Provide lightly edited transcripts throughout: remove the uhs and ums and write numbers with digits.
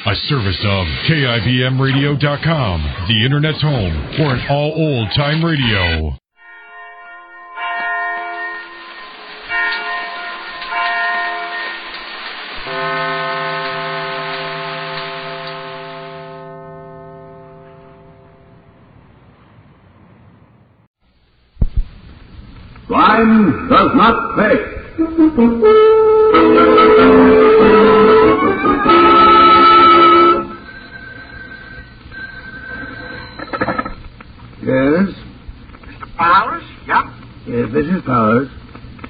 A service of KIBMradio.com, the Internet's home for an all old-time radio. Crime does not pay. Yes? Mr. Powers? Yeah? Yes, this is Powers.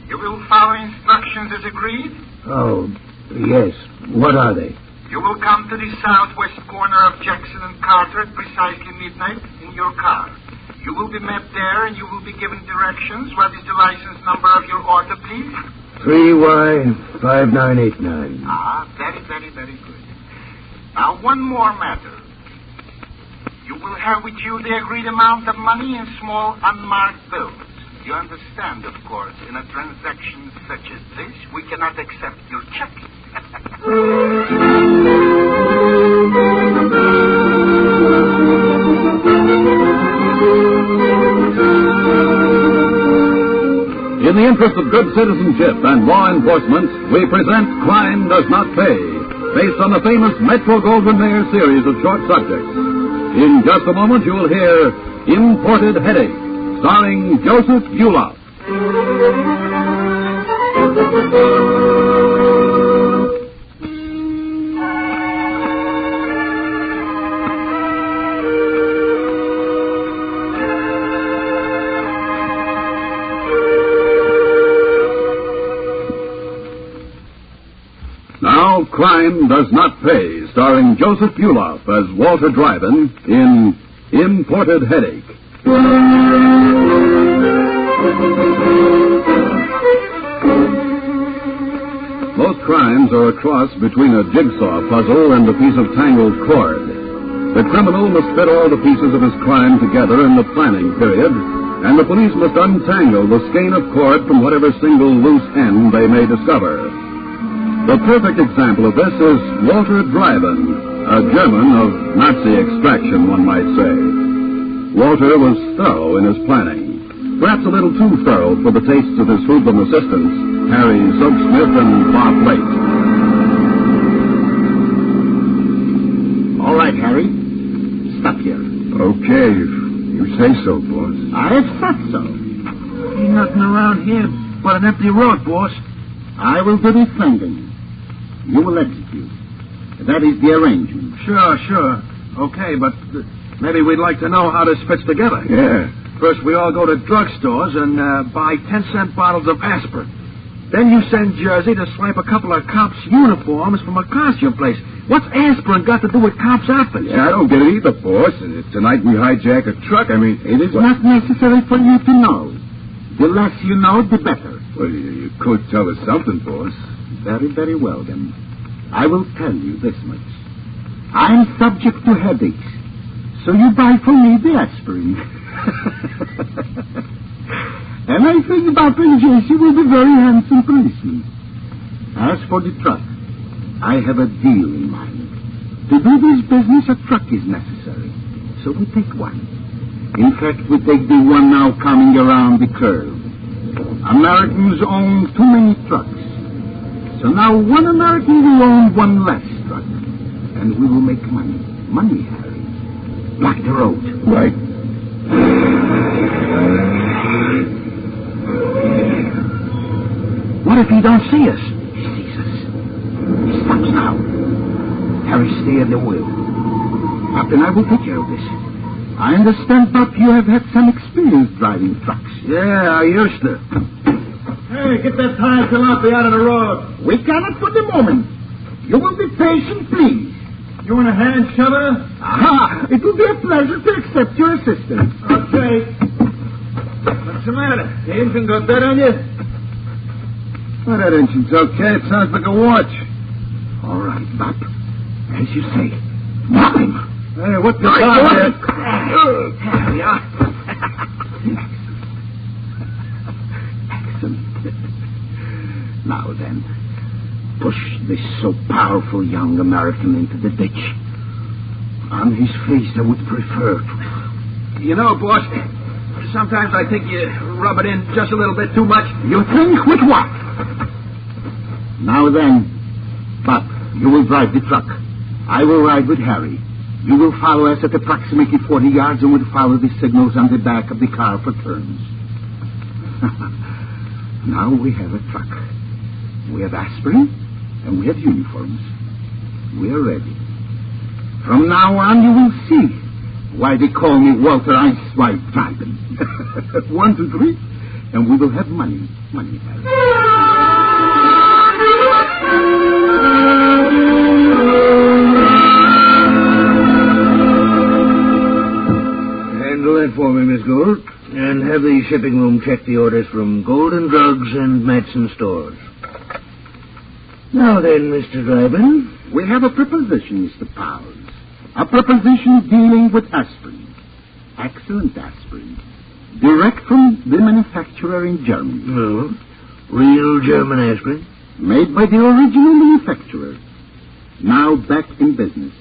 You will follow instructions as agreed? Oh, yes. What are they? You will come to the southwest corner of Jackson and Carter at precisely midnight in your car. You will be met there and you will be given directions. What is the license number of your auto, please? 3Y5989. Ah, very, very, very good. Now, one more matter. You will have with you the agreed amount of money in small unmarked bills. You understand, of course, in a transaction such as this, we cannot accept your check. In the interest of good citizenship and law enforcement, we present Crime Does Not Pay, based on the famous Metro-Goldwyn-Mayer series of short subjects. In just a moment, you will hear Imported Headache, starring Joseph Buloff. Now, Crime Does Not Pay, starring Joseph Buloff as Walter Dryden in Imported Headache. Most crimes are a cross between a jigsaw puzzle and a piece of tangled cord. The criminal must fit all the pieces of his crime together in the planning period, and the police must untangle the skein of cord from whatever single loose end they may discover. The perfect example of this is Walter Dryden, a German of Nazi extraction, one might say. Walter was thorough in his planning, perhaps a little too thorough for the tastes of his hoodlum assistants, Harry Soapsmith and Bob Lake. All right, Harry. Stop here. Okay, if you say so, boss. I have said so. Ain't nothing around here but an empty road, boss. I will do the defending. You will execute. That is the arrangement. Sure. Okay, but maybe we'd like to know how this fits together. Yeah. First, we all go to drugstores and buy 10-cent bottles of aspirin. Then you send Jersey to swipe a couple of cops' uniforms from a costume place. What's aspirin got to do with cops' outfits? Yeah, I don't get it either, boss. Tonight we hijack a truck. I mean, it is not necessary for you to know. The less you know, the better. Well, you could tell us something, boss. Very, very well, then. I will tell you this much. I'm subject to headaches, so you buy for me the aspirin. And I think Dr. J.C. will be very handsome policeman. As for the truck, I have a deal in mind. To do this business, a truck is necessary, so we take one. In fact, we take the one now coming around the curve. Americans own too many trucks. So now one American will own one less truck. And we will make money. Money, Harry. Block the road. Right. What if he don't see us? He sees us. He stops now. Harry, stay at the wheel. Captain, I will take care of this. I understand, Buck, you have had some experience driving trucks. Yeah, I used to. Hey, get that tire jalopy out of the road. We cannot for the moment. You will be patient, please. You want a hand shover? Aha! It will be a pleasure to accept your assistance. Okay. What's the matter? The engine got dead on you? Well, that engine's okay. It sounds like a watch. All right, Bob. As you say. Nothing. Hey, what's the matter? There we are. Excellent. Now then, pushed this so powerful young American into the ditch. On his face, I would prefer to. You know, boss, sometimes I think you rub it in just a little bit too much. You think with what? Now then, Bob, you will drive the truck. I will ride with Harry. You will follow us at approximately 40 yards and will follow the signals on the back of the car for turns. Now we have a truck. We have aspirin and we have uniforms. We are ready. From now on, you will see why they call me Walter Einsweight Driving. 1, 2, 3, and we will have money. Money, Harry. Handle that for me, Miss Gould. And have the shipping room check the orders from Golden Drugs and Madsen Stores. Now then, Mr. Drybin. We have a proposition, Mr. Powers. A proposition dealing with aspirin. Excellent aspirin. Direct from the manufacturer in Germany. Oh, real German aspirin? Made by the original manufacturer. Now back in business.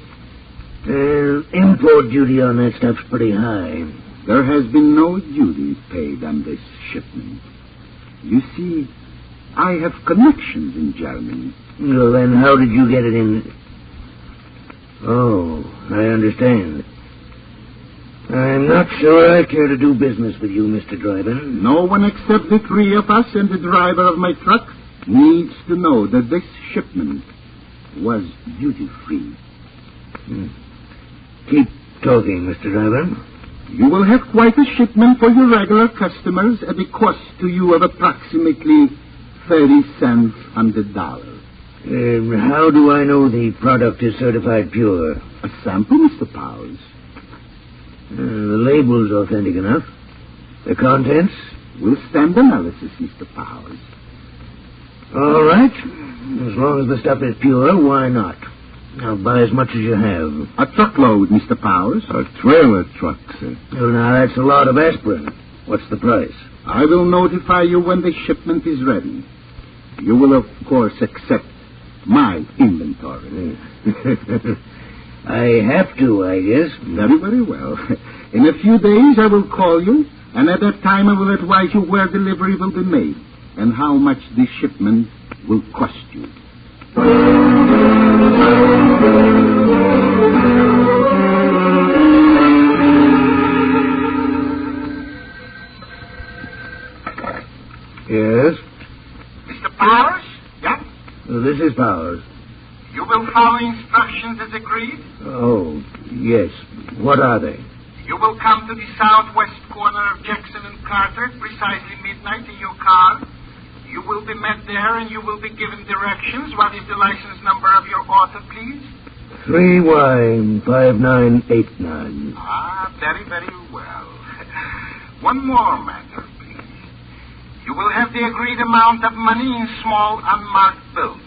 Import duty on that stuff's pretty high. There has been no duty paid on this shipment. You see, I have connections in Germany. Well, then how did you get it in? Oh, I understand. I'm not sure I care to do business with you, Mr. Drybin. No one except the three of us and the driver of my truck needs to know that this shipment was duty-free. Keep talking, Mr. Drybin. You will have quite a shipment for your regular customers at a cost to you of approximately 30 cents on the dollar. How do I know the product is certified pure? A sample, Mr. Powers. The label's authentic enough. The contents? Will stand analysis, Mr. Powers. All right. As long as the stuff is pure, why not? I'll buy as much as you have. A truckload, Mr. Powers. A trailer truck, sir. Well, now, that's a lot of aspirin. What's the price? I will notify you when the shipment is ready. You will, of course, accept my inventory. I have to, I guess. Very, very well. In a few days, I will call you, and at that time, I will advise you where delivery will be made and how much this shipment will cost you. Yes? Mr. Powers? Yeah? This is Powers. You will follow instructions as agreed? Oh, yes. What are they? You will come to the southwest corner of Jackson and Carter at precisely midnight in your car. You will be met there and you will be given directions. What is the license number of your auto, please? 3Y5989. Ah, very, very well. One more matter, please. You will have the agreed amount of money in small unmarked bills.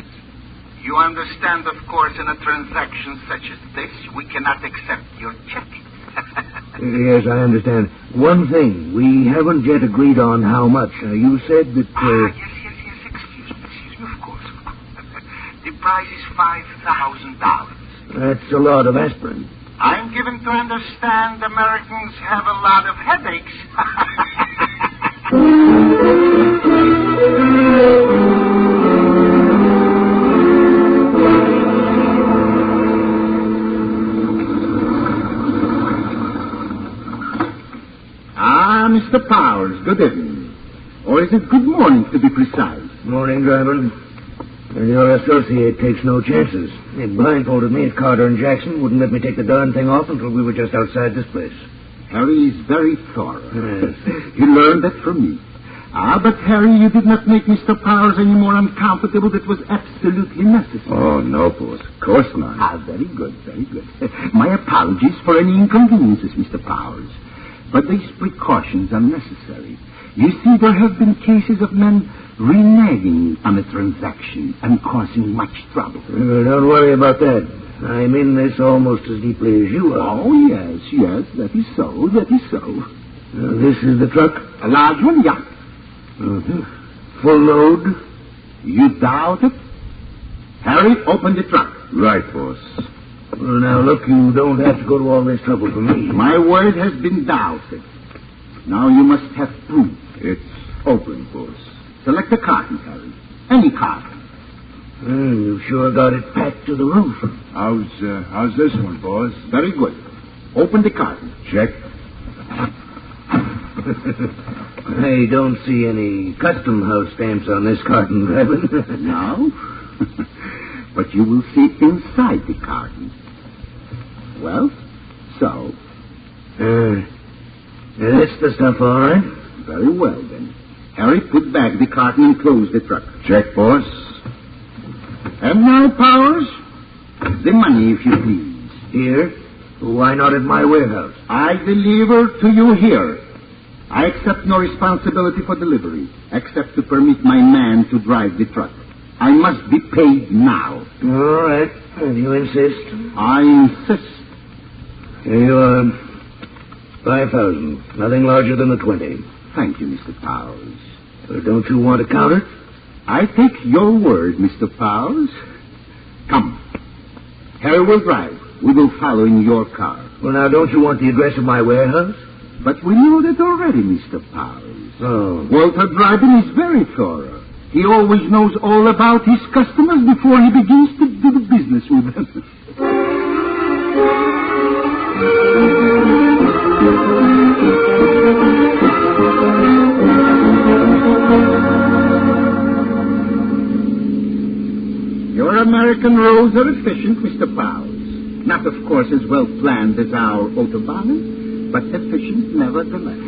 You understand, of course, in a transaction such as this, we cannot accept your check. Yes, I understand. One thing, we haven't yet agreed on how much. You said that... Yes. Excuse me, of course. The price is $5,000. That's a lot of aspirin. I'm given to understand Americans have a lot of headaches. Mr. Powers, good evening. Or is it good morning, to be precise? Morning, Drybin. And your associate takes no chances. He blindfolded me at Carter and Jackson, wouldn't let me take the darn thing off until we were just outside this place. Harry is very thorough. Yes. You learned that from me. But Harry, you did not make Mr. Powers any more uncomfortable. That was absolutely necessary. Oh, no, boss. Of course not. Very good, very good. My apologies for any inconveniences, Mr. Powers. But these precautions are necessary. You see, there have been cases of men reneging on a transaction and causing much trouble. Don't worry about that. I'm in this almost as deeply as you are. Oh, yes, that is so. This is the truck? A large one, yeah. Mm-hmm. Full load? You doubt it? Harry, open the truck. Right, boss. Well, now, look, you don't have to go to all this trouble for me. My word has been doubted. Now you must have proof. It's open, boss. Select a carton, Harry. Any carton. You've sure got it packed to the roof. How's this one, boss? Very good. Open the carton. Check. I don't see any custom house stamps on this carton, Rabbit. No? But you will see inside the carton. Well, so? That's the stuff, all right. Very well, then. Harry, put back the carton and close the truck. Check, boss. And now, Powers, the money, if you please. Here? Why not at my warehouse? I deliver to you here. I accept no responsibility for delivery, except to permit my man to drive the truck. I must be paid now. All right. If you insist. I insist. Here you are. 5,000. Nothing larger than the 20. Thank you, Mr. Powers. Don't you want to count it? I take your word, Mr. Powers. Come. Harry will drive. We will follow in your car. Well, now, don't you want the address of my warehouse? But we know that already, Mr. Powers. Oh. Walter Dryden is very thorough. He always knows all about his customers before he begins to do the business with them. Your American roads are efficient, Mr. Powers. Not, of course, as well planned as our Autobahn, but efficient nevertheless.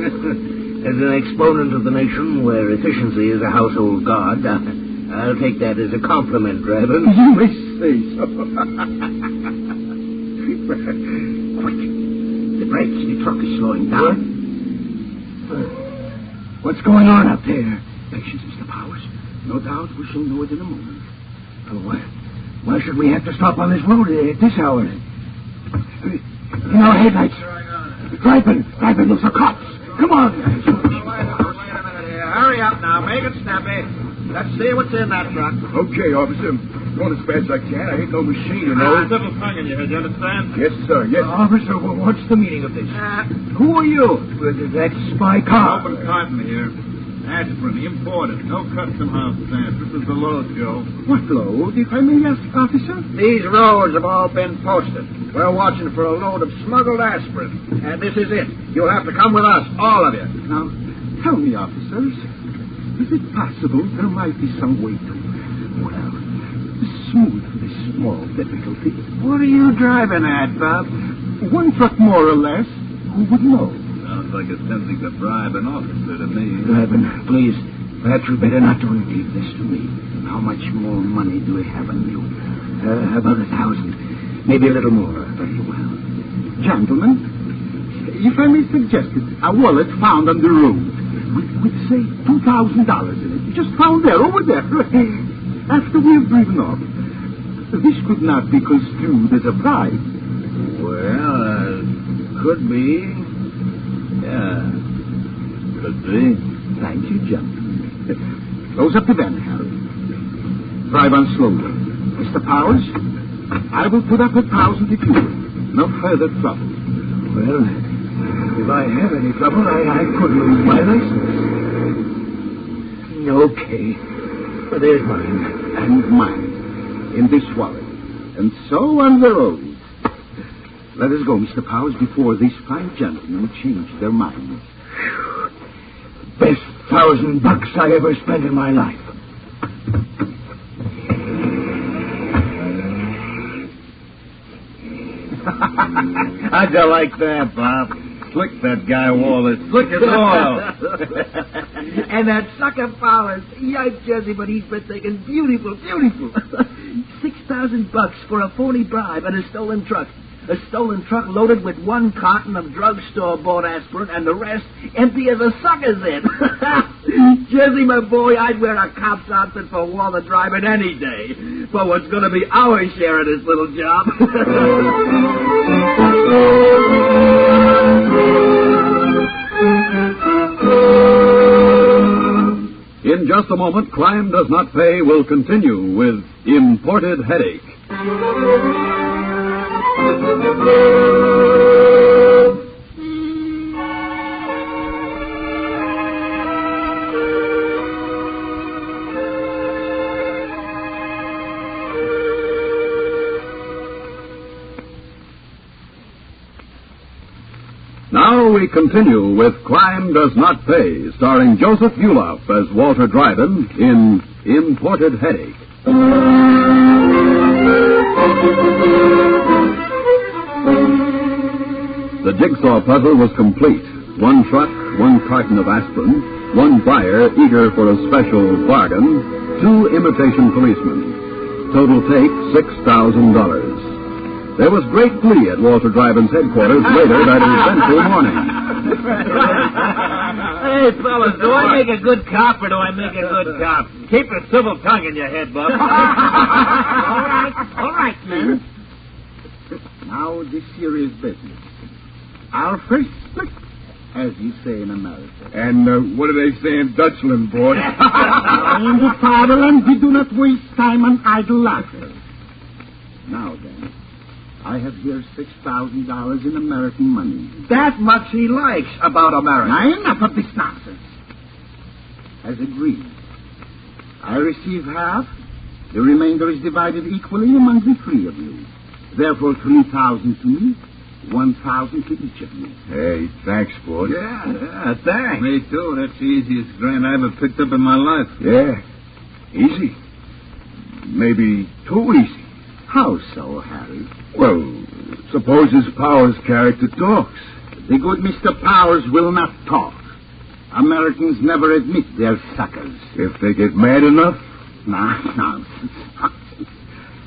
As an exponent of the nation where efficiency is a household god, I'll take that as a compliment, Rabbit. You may say so. Quick. The brakes, the truck is slowing down. What's going on up there? Patience, Mr. Powers. No doubt we shall know it in a moment. Why should we have to stop on this road at this hour? In our headlights. Driving, those are cops. Come on. Wait a minute here. Hurry up now. Make it snappy. Let's see what's in that truck. Okay, officer. Going as fast as I can. I ain't no machine, you know. Civil tongue in your head, you understand? Yes, sir. Yes. Officer, what's the meaning of this? Who are you? That's my car. Open carton here. Aspirin, imported. No custom house stamp. This is the load, Joe. What load, if I may ask, officer? These roads have all been posted. We're watching for a load of smuggled aspirin. And this is it. You'll have to come with us, all of you. Now, tell me, officers, is it possible there might be some way to, well, smooth this small difficulty? What are you driving at, Bob? One truck more or less. Who would know? Sounds like it's tempting to bribe an officer to me. Rabbit, please, perhaps we better not do anything. Leave this to me. How much more money do we have on you? About 1,000. Maybe a little more. Very well. Gentlemen, if I may suggest it, a wallet found on the road with say, $2,000 in it. Just found there, over there. After we have driven off. This could not be construed as a bribe. Well, could be. Yeah, could be. Thank you, gentlemen. Close up the van, Harry. Drive on slowly. Mr. Powers, I will put up 1,000 if you will. No further trouble. Well, if I have any trouble, I could lose my license. Okay. Well, there's mine. And mine. In this wallet. And so on the road. Let us go, Mr. Powers, before these fine gentlemen change their minds. Best $1,000 I ever spent in my life. How'd you like that, Bob? Slick that guy Wallace. Slick as oil. And that sucker Powers. Yikes, Jesse, but he's breathtaking. Beautiful, beautiful. $6,000 for a phony bribe and a stolen truck. A stolen truck loaded with 1 carton of drugstore-bought aspirin and the rest empty as a sucker's in. Jesse, my boy, I'd wear a cop's outfit for Walter Dryden any day for what's going to be our share of this little job. In In just a moment, Crime Does Not Pay will continue with Imported Headache. Now we continue with Crime Does Not Pay, starring Joseph Buloff as Walter Dryden in Imported Headache. The jigsaw puzzle was complete. One truck, one carton of aspirin, one buyer eager for a special bargain, 2 imitation policemen. Total take $6,000. There was great glee at Walter Dryden's headquarters later that eventful morning. Hey, fellas, do I make a good cop or do I make a good cop? Keep a civil tongue in your head, Bub. All right, men. Now, this serious business. Our first split, as you say in America. And what do they say in Dutchland, boy? In the fatherland, we do not waste time on idle laughter. Now, then. I have here $6,000 in American money. That much he likes about America. Now, enough of this nonsense. As agreed, I receive half. The remainder is divided equally among the 3 of you. Therefore, 3,000 to me, 1,000 to each of you. Hey, thanks, boy. Yeah, thanks. Me too. That's the easiest grant I ever picked up in my life. Yeah. Easy. Maybe too easy. How so, Harry? Well, suppose his Powers character talks. The good Mr. Powers will not talk. Americans never admit they're suckers. If they get mad enough? Nonsense.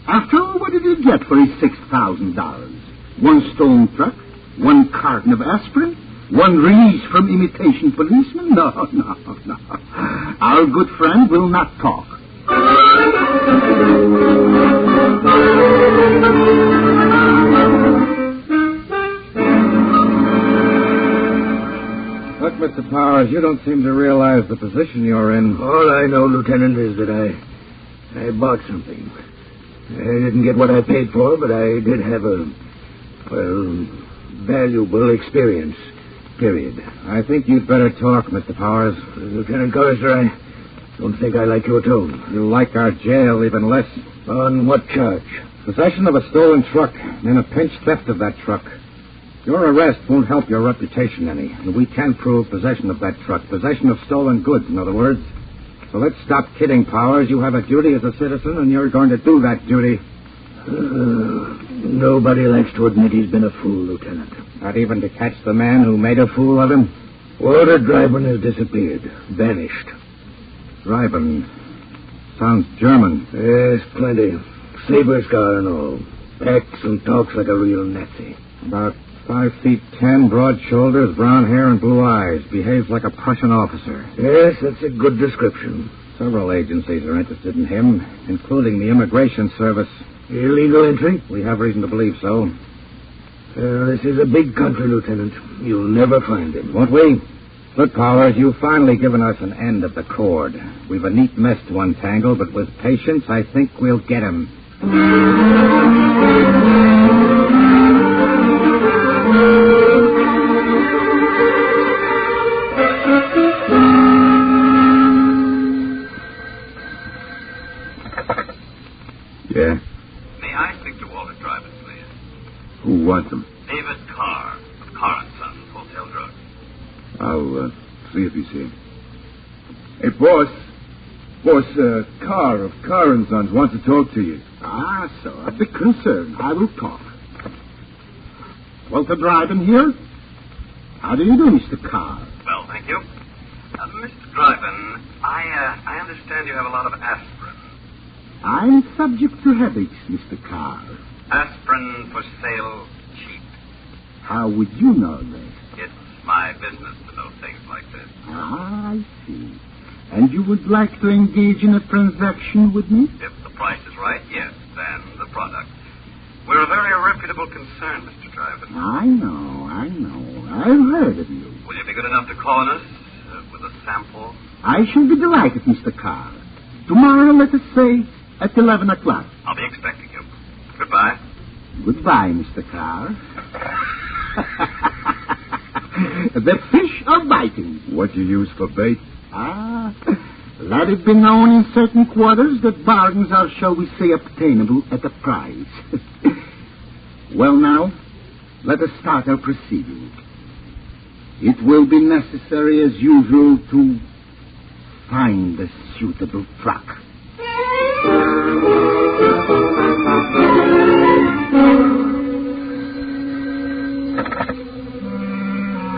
After all, what did he get for his $6,000? 1 stone truck? 1 carton of aspirin? 1 release from imitation policemen? No. Our good friend will not talk. Look, Mr. Powers, you don't seem to realize the position you're in. All I know, Lieutenant, is that I bought something. I didn't get what I paid for, but I did have a valuable experience, period. I think you'd better talk, Mr. Powers. Lieutenant Carter, I don't think I like your tone. You like our jail even less. On what charge? Possession of a stolen truck, and a pinch theft of that truck. Your arrest won't help your reputation any, and we can prove possession of that truck. Possession of stolen goods, in other words. So let's stop kidding, Powers. You have a duty as a citizen, and you're going to do that duty. Nobody likes to admit he's been a fool, Lieutenant. Not even to catch the man who made a fool of him? Walter Dryden has disappeared. Vanished. Dryden. Sounds German. Yes, plenty. Saber scar and all. Acts and talks like a real Nazi. About 5'10", broad shoulders, brown hair, and blue eyes. Behaves like a Prussian officer. Yes, that's a good description. Several agencies are interested in him, including the Immigration Service. Illegal entry? We have reason to believe so. This is a big country, Lieutenant. You'll never find him. Won't we? Look, Powers, you've finally given us an end of the cord. We've a neat mess to untangle, but with patience, I think we'll get him. Yeah? May I speak to Walter Dryden, please? Who wants him? David Carr of Carr & Sons, Hotel Drug. I'll see if he's here. Hey, boss. Boss, Carr of Carr & Sons wants to talk to you. Ah, so a big concern. I will talk. Walter Dryden here? How do you do, Mr. Carr? Well, thank you. Mr. Dryden, I understand you have a lot of aspirin. I'm subject to headaches, Mr. Carr. Aspirin for sale cheap. How would you know this? It's my business to know things like this. Ah, I see. And you would like to engage in a transaction with me? If the price is right, yes, then the product. We're a very reputable concern, Mr. Dryden. I know. I've heard of you. Will you be good enough to call on us with a sample? I shall be delighted, Mr. Carr. Tomorrow, let us say, at 11 o'clock. I'll be expecting you. Goodbye. Goodbye, Mr. Carr. The fish are biting. What you use for bait? Let it be known in certain quarters that bargains are, shall we say, obtainable at a price. Well, now, let us start our proceedings. It will be necessary, as usual, to find a suitable truck.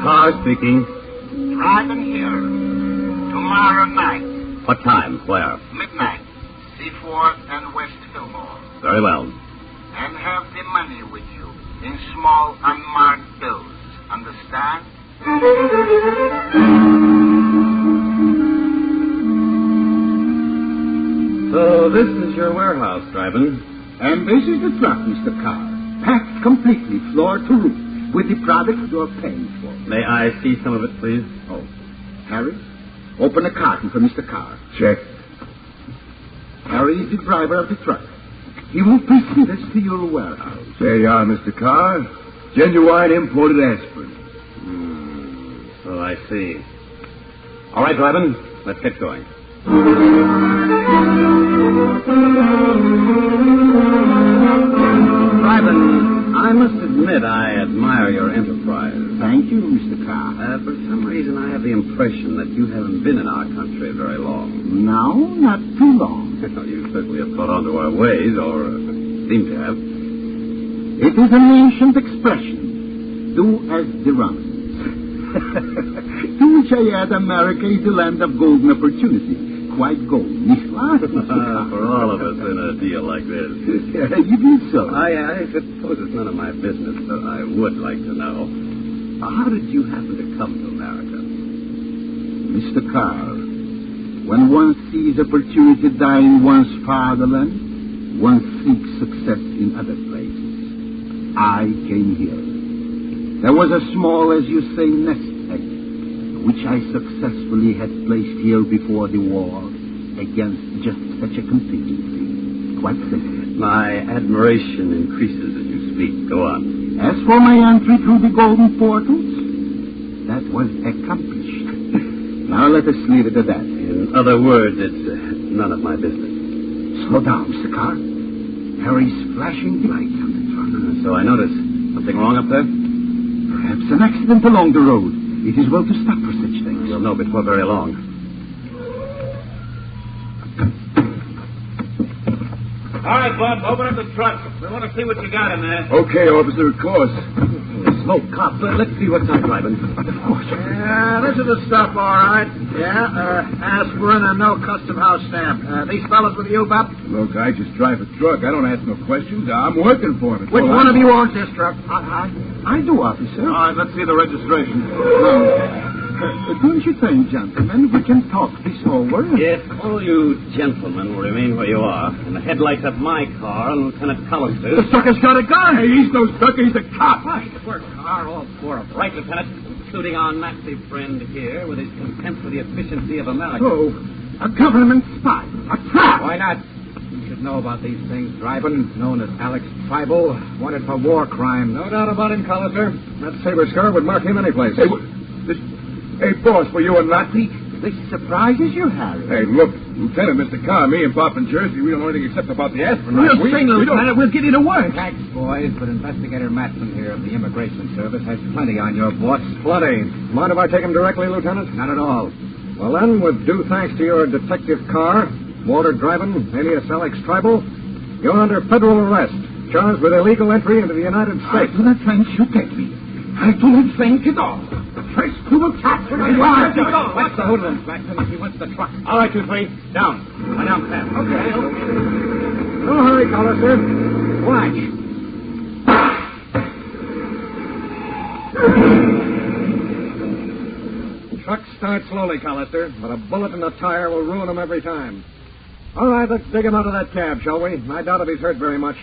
Carr speaking. Driving here. Tomorrow night. What time? Where? Midnight. Seaford and West Fillmore. Very well. And have the money with you in small unmarked bills. Understand? So this is your warehouse, Driven. And this is the truck, Mr. Carr. Packed completely, floor to roof, with the products you're paying for. May I see some of it, please? Oh, Harry, open a carton for Mr. Carr. Check. Harry is the driver of the truck. He will precede us to your warehouse. There you are, Mr. Carr. Genuine imported aspirin. So I see. All right, Driven, let's get going. Driven, I must admit I admire your enterprise. Thank you, Mr. Carr. For some reason, I have the impression that you haven't been in our country very long. No, not too long. You certainly have caught on to our ways, or seem to have. It is an ancient expression. Do as the Romans. To which I add, America is the land of golden opportunity. Quite golden, nicht wahr? For all of us in a deal like this. You do so. I suppose it's none of my business, but I would like to know. How did you happen to come to America? Mr. Carr, when one sees opportunity die in one's fatherland, one seeks success in other places. I came here. There was a small, as you say, nest egg, which I successfully had placed here before the war against just such a contingency. Quite simply. My admiration increases as you speak. Go on. As for my entry through the golden portals, that was accomplished. Now let us leave it at that. In other words, it's none of my business. Slow down, Mr. Carr. Harry's flashing the lights on the truck. So I notice. Something wrong up there? Perhaps an accident along the road. It is well to stop for such things. We'll know before very long. All right, Bob, open up the truck. We want to see what you got in there. Okay, officer, of course. Smoke, cop. Let's see what's not driving. Of course. Yeah, this is the stuff, all right. Yeah, aspirin and no custom house stamp. These fellas with you, Bob? Look, I just drive a truck. I don't ask no questions. I'm working for him. Which one of you owns this truck? I do, officer. All right, let's see the registration. Don't you think, gentlemen, we can talk this over? Yes, all you gentlemen will remain where you are. And the headlights of my car and Lieutenant Collister's. The sucker's got a gun. Hey, he's no sucker. He's a cop. Work car, all four of them. Right, Lieutenant. Including our Nazi friend here with his contempt for the efficiency of America. Oh, a government spy. A trap. Why not? You should know about these things, Drivin, known as Alex Tribal, wanted for war crime. No doubt about him, Collister. That saber scar would mark him anyplace. Hey, boss, were you a Nazi? This surprises you, Harry. Hey, look, Lieutenant, Mr. Carr, me and Pop in Jersey, we don't know anything except about the aspirin. We'll sing, Lieutenant. We'll get you to work. Thanks, boys, but Investigator Matson here of the Immigration Service has plenty on your boss. Plenty. Mind if I take him directly, Lieutenant? Not at all. Well, then, with due thanks to your detective Carr, Walter Drivin, alias Alex Tribal, you're under federal arrest, charged with illegal entry into the United States. I do not think you take me. I do not think at all. First, we will capture him. What's the hoodlum, Matson? He wants the truck. All right, you three. Down. Lie down, Sam. Okay. No hurry, Collister. Watch. Truck starts slowly, Collister, but a bullet in the tire will ruin him every time. All right, let's dig him out of that cab, shall we? I doubt if he's hurt very much.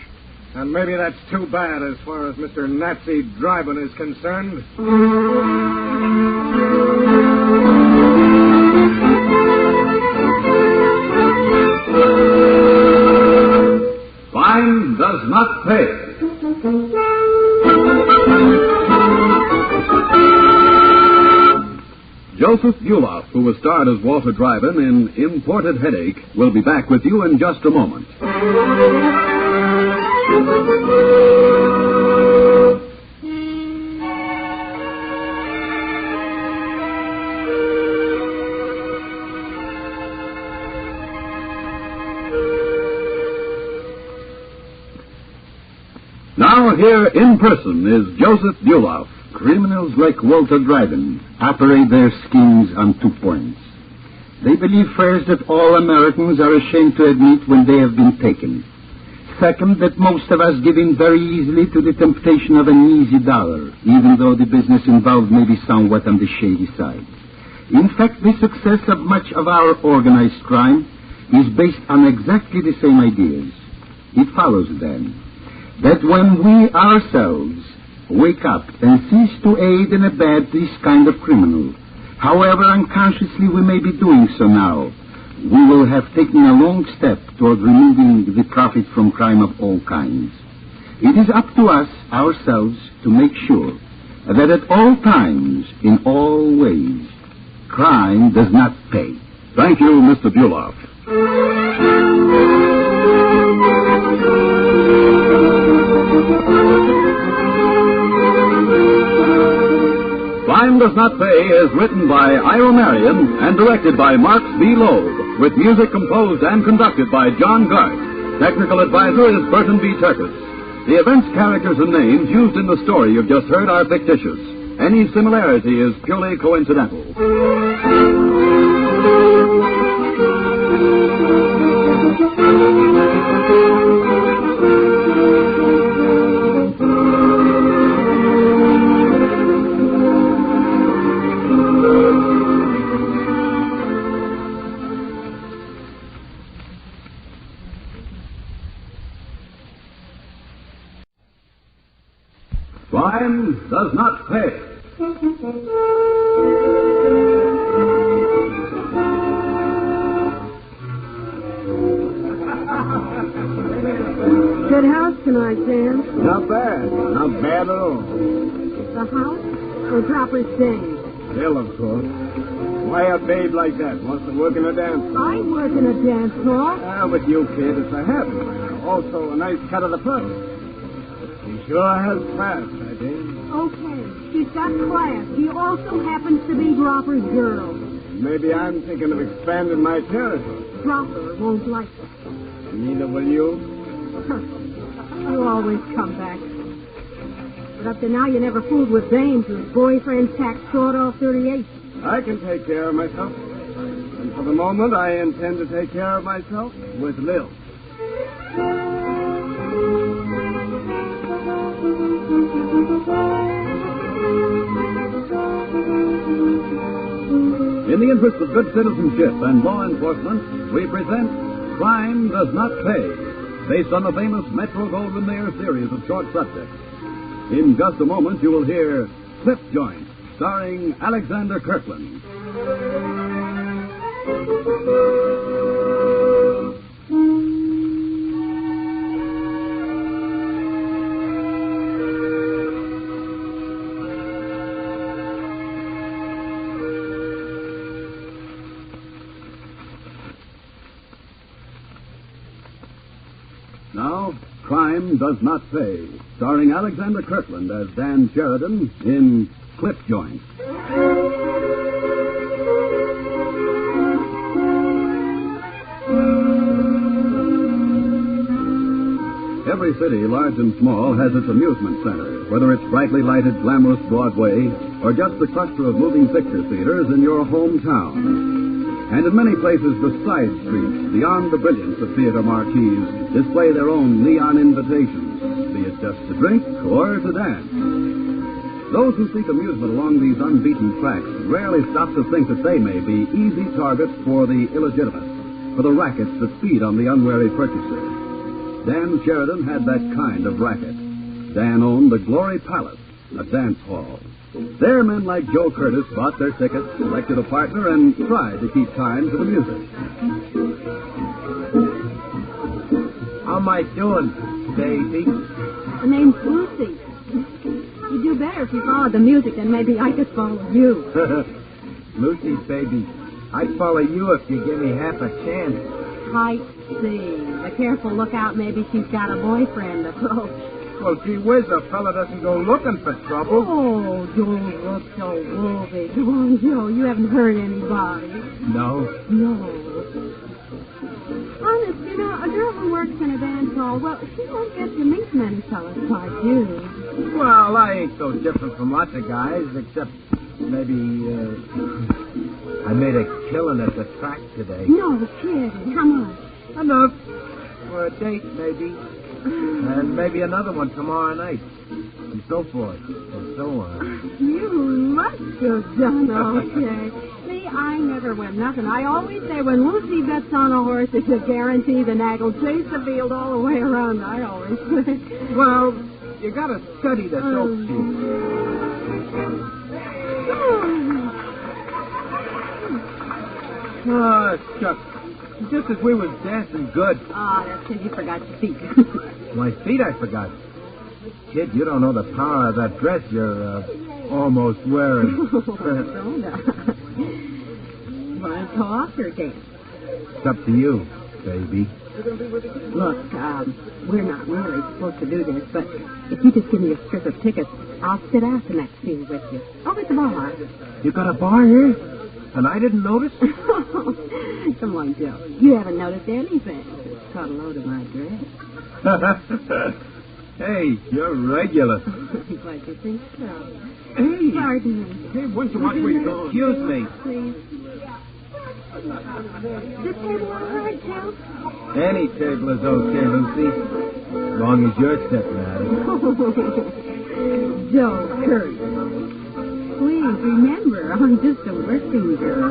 And maybe that's too bad as far as Mr. Nazi Drivin is concerned. pay. Joseph Buloff, who was starred as Walter Dryden in Imported Headache, will be back with you in just a moment. Now here in person is Joseph Buloff. Criminals like Walter Dryden operate their schemes on 2 points. They believe first that all Americans are ashamed to admit when they have been taken. Second, that most of us give in very easily to the temptation of an easy dollar, even though the business involved may be somewhat on the shady side. In fact, the success of much of our organized crime is based on exactly the same ideas. It follows, then, that when we ourselves wake up and cease to aid and abet this kind of criminal, however unconsciously we may be doing so now, we will have taken a long step toward removing the profit from crime of all kinds. It is up to us ourselves to make sure that at all times, in all ways, crime does not pay. Thank you, Mr. Buloff. Crime Does Not Pay is written by Ira Marion and directed by Marks B. Loeb, with music composed and conducted by John Garth. Technical advisor is Burton B. Turkis. The events, characters, and names used in the story you've just heard are fictitious. Any similarity is purely coincidental. Crime does not pay. Good house tonight, Sam. Not bad. Not bad at all. The house or Dropper's Dame? Still, of course. Why a babe like that wants to work in a dance hall? I work in a dance hall. Ah, but you, kid, it's a habit. Also, a nice cut of the purse. She sure has class, I think. Okay, she's got class. She also happens to be Dropper's girl. Maybe I'm thinking of expanding my territory. Dropper won't like it. Neither will you. You always come back. But up to now, you never fooled with dames whose boyfriends tack sawed-off 38. I can take care of myself. And for the moment, I intend to take care of myself with Lil. In the interest of good citizenship and law enforcement, we present Crime Does Not Pay, based on the famous Metro-Goldwyn-Mayer series of short subjects. In just a moment, you will hear Clip Joint, starring Alexander Kirkland. Now, Crime Does Not Pay, starring Alexander Kirkland as Dan Sheridan in Clip Joint. Every city, large and small, has its amusement center, whether it's brightly lighted, glamorous Broadway or just the cluster of moving picture theaters in your hometown. And in many places, the side streets, beyond the brilliance of theater marquees, display their own neon invitations, be it just to drink or to dance. Those who seek amusement along these unbeaten tracks rarely stop to think that they may be easy targets for the illegitimate, for the rackets that feed on the unwary purchaser. Dan Sheridan had that kind of racket. Dan owned the Glory Palace, a dance hall. There, men like Joe Curtis bought their tickets, selected a partner, and tried to keep time to the music. How am I doing? baby? The name's Lucy. You'd do better if you followed the music, then maybe I could follow you. Lucy, baby, I'd follow you if you give me half a chance. I see. A careful lookout, maybe she's got a boyfriend approach. Well, gee whiz, a fella doesn't go looking for trouble. Oh, don't look so woolly. Come on, Joe. You haven't hurt anybody. No? No. Honest, you know, a girl who works in a dance hall, well, she won't get to meet many fellas like you. Well, I ain't so different from lots of guys, except maybe, I made a killing at the track today. No kidding. How much? Enough. For a date, maybe. And maybe another one tomorrow night. And so forth. And so on. You must have done okay. See, I never win nothing. I always say when Lucy bets on a horse, it's a guarantee the nag will chase the field all the way around. I always say. Well, you gotta study the dope sheet. Oh, shucks. Just as we was dancing good. Ah, that's because you forgot your feet. My feet I forgot. Kid, you don't know the power of that dress you're almost wearing. Don't I? You want to talk or dance? It's up to you, baby. Look, we're not really supposed to do this, but if you just give me a strip of tickets, I'll sit out the next scene with you. Over at the bar. You got a bar here? And I didn't notice? Come on, Joe. You haven't noticed anything. Just caught a load of my dress. Hey, you're regular. Glad you think so. Hey. Pardon me. Hey, watch where you go. Excuse me. Please. This table all right, Joe? Any table is okay, Lucy. As long as you're sitting at it. Joe Curry. Please remember, I'm just a working girl.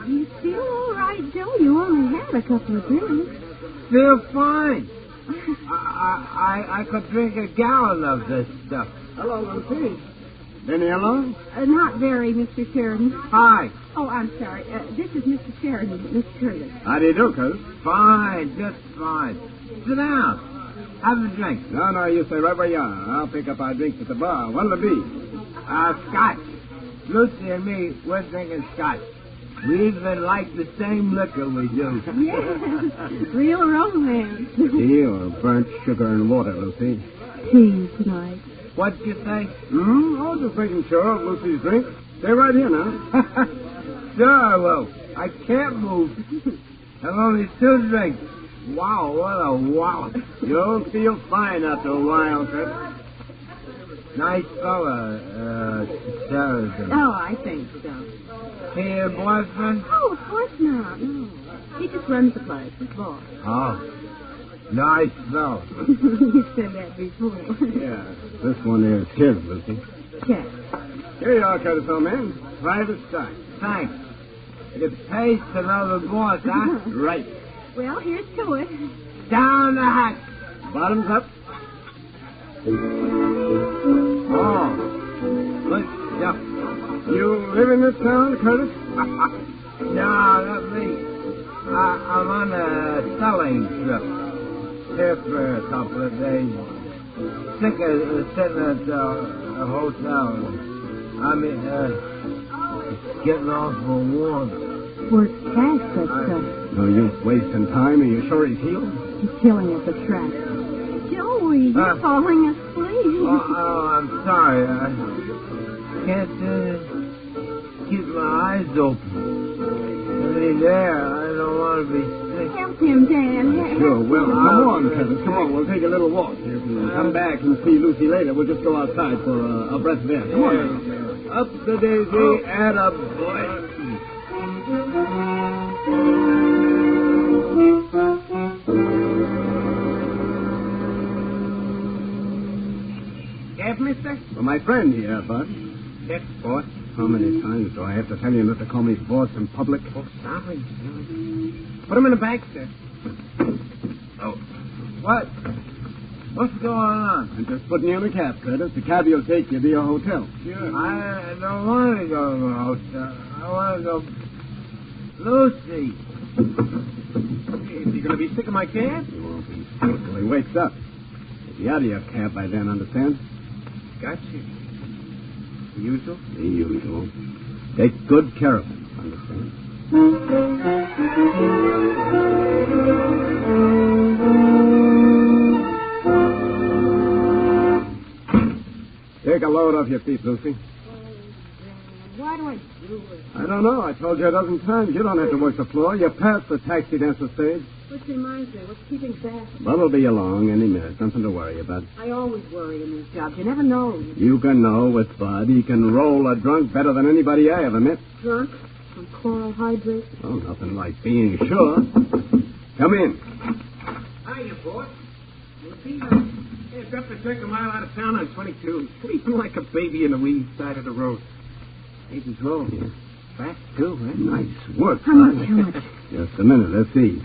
You feel all right, Joe? You only had a couple of drinks. Feel fine. I could drink a gallon of this stuff. Hello, Lucy. Any along? Not very, Mr. Sheridan. Hi. Oh, I'm sorry. This is Mr. Sheridan, Miss Curtis. How do you do, Curtis? Fine, just fine. Sit down. Have a drink. No, you stay right where you are. I'll pick up our drinks at the bar. What'll it be? Scotch. Lucy and me, we're drinking scotch. We even like the same liquor we do. Yes, real romance. Tea or burnt sugar and water, Lucy? Tea tonight. What'd you say? I was just making sure of Lucy's drink. Stay right here now. Sure, well, I can't move. I've only 2 drinks. Wow, what a wow. You'll feel fine after a while, Kurt. Nice fella, Sheridan. Oh, I think so. He your boyfriend? Oh, of course not. No. He just runs the place, his boss. Oh, nice fella. You said that before. Yeah, this one is his, Lucy. Check. Here you are, Curtis, old man. Private stock. Thanks. It pays to know the boss, huh? Right. Well, here's to it. Down the hatch. Bottoms up. Oh, good stuff. You live in this town, Curtis? No, not me. I'm on a selling trip. Here for a couple of days. Sick of sitting at a hotel. I mean, it's getting awful warm. Work fast, that stuff. No use wasting time. Are you sure he's healed? He's killing at the track. Joey, you're falling asleep. Oh, I'm sorry. I can't keep my eyes open. I mean, there, I don't want to be sick. Help him, Dan. Sure. Well, come on, Curtis. Come on. We'll take a little walk. If you come back and see Lucy later, we'll just go outside for a breath of air. Come on. Up the daisy and a boy. Yes, mister? Well, my friend here, Bud. Yes, boss. How many times do I have to tell you not to call me boss in public? Oh, sorry. Put him in the bag, sir. Oh. What? What's going on? I'm just putting you in a cab, Curtis. The cab will take you to your hotel. Sure. I don't want to go to the hotel. I want to go... Lucy. Is he going to be sick of my cab? He won't be sick till he wakes up. He'll be out of your cab by then, understand? Gotcha. The usual? The usual. Take good care of him, understand? Take a load off your feet, Lucy. Why do I do it? I don't know. I told you a dozen times. You don't have to work the floor. You're past the taxi dancer stage. Which reminds me, what's keeping back? Bub'll be along any minute. Something to worry about. I always worry in these jobs. You never know. You can know with Bud. He can roll a drunk better than anybody I ever met. Drunk? From chloral hydrate? Oh, nothing like being sure. Come in. Hiya, boss. Lucy. Hey, dropped a drink a mile out of town on 22. Sleeping like a baby in the weed side of the road. Baby's roll. Yeah. Fast, too, eh? Nice work, How Bud. much? Just a minute. Let's see.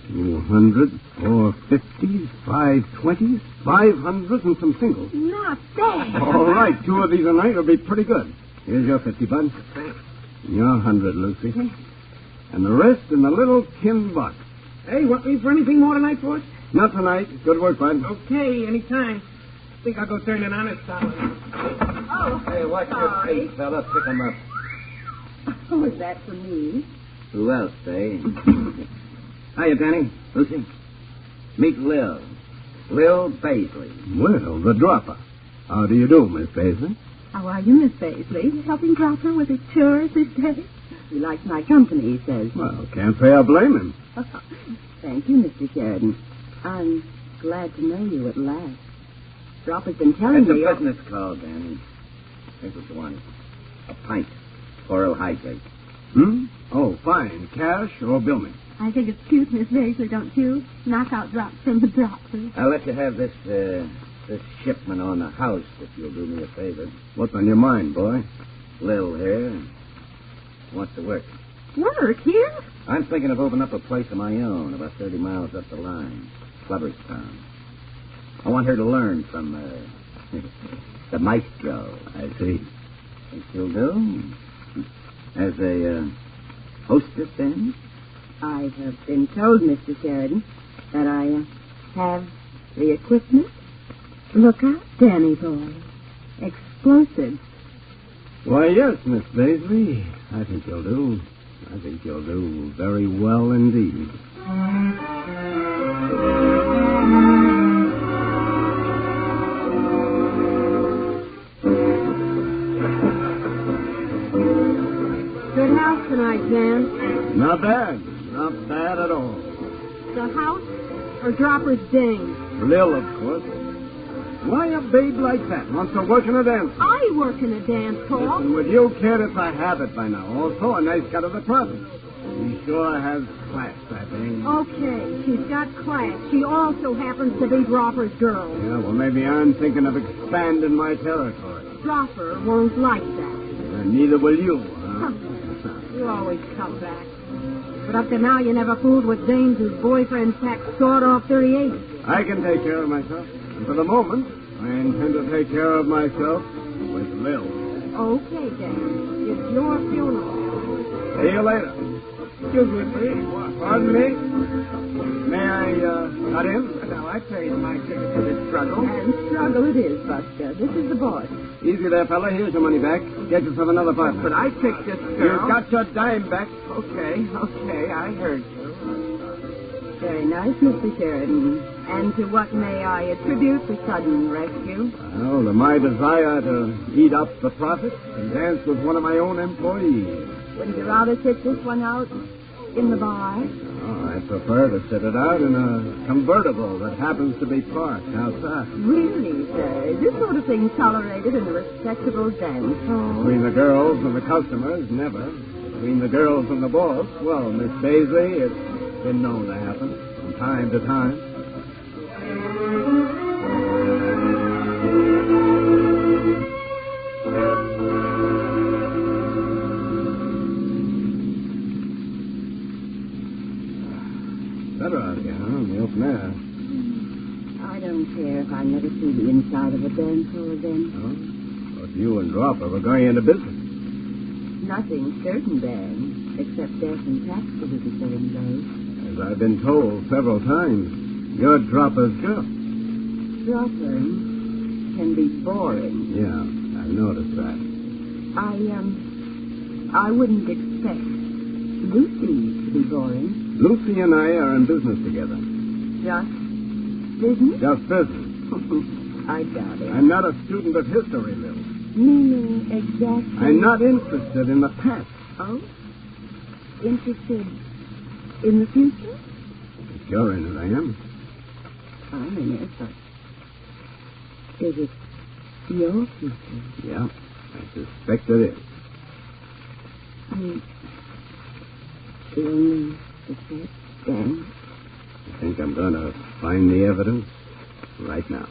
200, 450s, 520s, 500s, and some singles. Not bad. All right. 2 of these a night will be pretty good. Here's your 50, Bud. Thanks. Your 100, Lucy. And the rest in the little tin box. Hey, want me for anything more tonight, boss? Not tonight. Good work, Bud. Okay, anytime. Think I'll go turn an honest dollar. Oh, Hey, watch your sorry. feet, fella. Pick 'em up. Oh, is that for me? Who else, eh? Hiya, Danny. Lucy. Meet Lil. Lil Paisley. Well, the dropper. How do you do, Miss Paisley? How are you, Miss Paisley? Helping Dropper with his chores this day? He likes my company, he says. Well, can't say I blame him. Thank you, Mr. Sheridan. I'm glad to know you at last. Dropper's been telling It's a me... business call, Danny. Here's what you want. A pint. Oral hydrate. Oh, fine. Cash or bill me? I think it's cute, Miss Paisley, don't you? Knock out drops from the Dropper. I'll let you have this shipment on the house if you'll do me a favor. What's on your mind, boy? Lil here. Wants to work. Work here? I'm thinking of opening up a place of my own about 30 miles up the line. Clubberstown. I want her to learn from the maestro. I see. Think she'll do? As a hostess, then? I have been told, Mr. Sheridan, that I have the equipment. Look out, Danny boy. Explosives. Why, yes, Miss Paisley. I think you'll do. I think you'll do very well indeed. Good house tonight, Dan. Not bad. Not bad at all. The house or Dropper's ding? Lil, of course. Why a babe like that wants to work in a dance hall? I work in a dance hall. Listen, would you care if I have it by now? Also, a nice cut of the profit. She sure has class, I think. Okay, she's got class. She also happens to be Dropper's girl. Yeah, well, maybe I'm thinking of expanding my territory. Dropper won't like that. Neither will you, huh? You always come back. But up to now, you never fooled with dames whose boyfriends pack sawed-off 38. I can take care of myself. And for the moment, I intend to take care of myself with Lil. Okay, Dan. It's your funeral. See you later. Excuse me, please. Pardon me? May I cut in? No, I paid my ticket for this struggle. And struggle it is, Buster. This is the boss. Easy there, fella. Here's your money back. Get yourself another partner. But I picked this You've girl. got your dime back. Okay, I heard you. Very nice, Mr. Sheridan. And to what may I attribute the sudden rescue? Well, to my desire to eat up the profit and dance with one of my own employees. Wouldn't you rather sit this one out in the bar? Oh, I prefer to sit it out in a convertible that happens to be parked outside. Really, sir? Is this sort of thing tolerated in a respectable dance hall? Between the girls and the customers, never. Between the girls and the boss, well, Miss Paisley, it's been known to happen from time to time. Better out here, huh? In the open air. I don't don't care if I never see the inside of a dance hall again. Oh? Well, you and Dropper were going into business. Nothing certain, Dan, except death and taxes are the same day. As I've been told several times, you're Dropper's girl. Dropper can be boring. Yeah, I noticed that. I wouldn't expect Lucy to be boring. Lucy and I are in business together. Just business? Just business. I doubt it. I'm not a student of history, Lil. Meaning exactly? I'm not interested in the past. Oh? Interested in the future? If you're in it, I am. I'm in it, but is it your future? Yeah, I suspect it is. The only suspect, Dan? I think I'm going to find the evidence right now.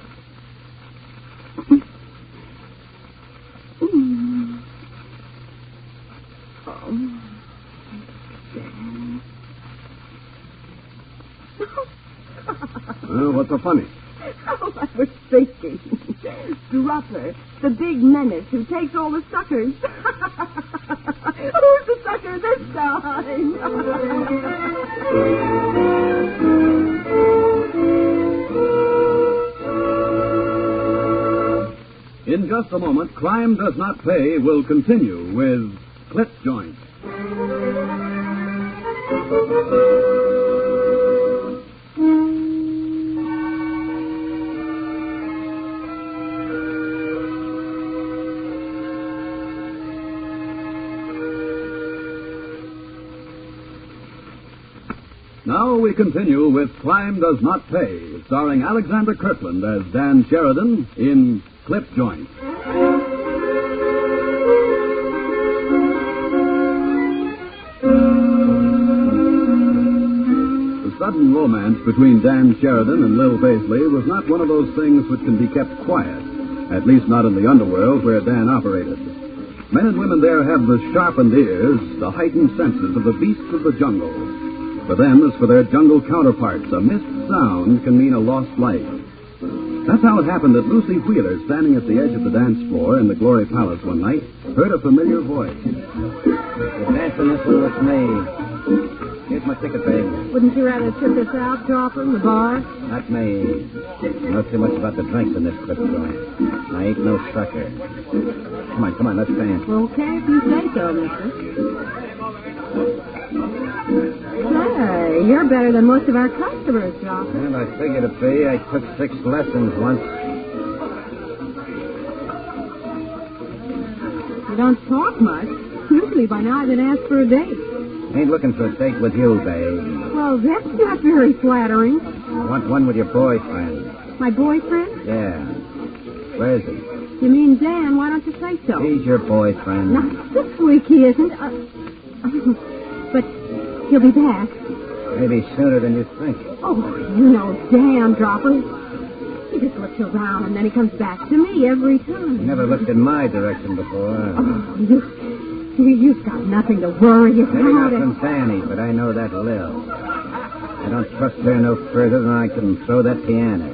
Well, what's so funny? Oh, I was thinking. Dropper, the big menace who takes all the suckers. Who's the sucker this time? In just a moment, Crime Does Not Pay will continue with Clip Joint. Now we continue with Crime Does Not Pay, starring Alexander Kirkland as Dan Sheridan in Clip Joint. The sudden romance between Dan Sheridan and Lil Paisley was not one of those things which can be kept quiet, at least not in the underworld where Dan operated. Men and women there have the sharpened ears, the heightened senses of the beasts of the jungle. For them, as for their jungle counterparts, a missed sound can mean a lost life. That's how it happened that Lucy Wheeler, standing at the edge of the dance floor in the Glory Palace one night, heard a familiar voice. You're dancing this one with me. Here's my ticket, babe. Wouldn't you rather trip us out, Dropper, in the bar? Not me. I know too much about the drinks in this clip joint. I ain't no sucker. Come on, let's dance. Okay, if you say so, mister. Hey, you're better than most of our customers, Dropper. Well, I figured it'd be. I took 6 lessons once. You don't talk much. Usually by now I've been asked for a date. Ain't looking for a date with you, babe. Well, that's not very flattering. I want one with your boyfriend. My boyfriend? Yeah. Where is he? You mean Dan? Why don't you say so? He's your boyfriend. Not this week he isn't. But he'll be back. Maybe sooner than you think. Oh, you know Dan, Dropper. He just looks around and then he comes back to me every time. He never looked in my direction before. Oh, you've got nothing to worry about. Maybe not from Fanny, but I know that Lil. I don't trust her no further than I can throw that piano.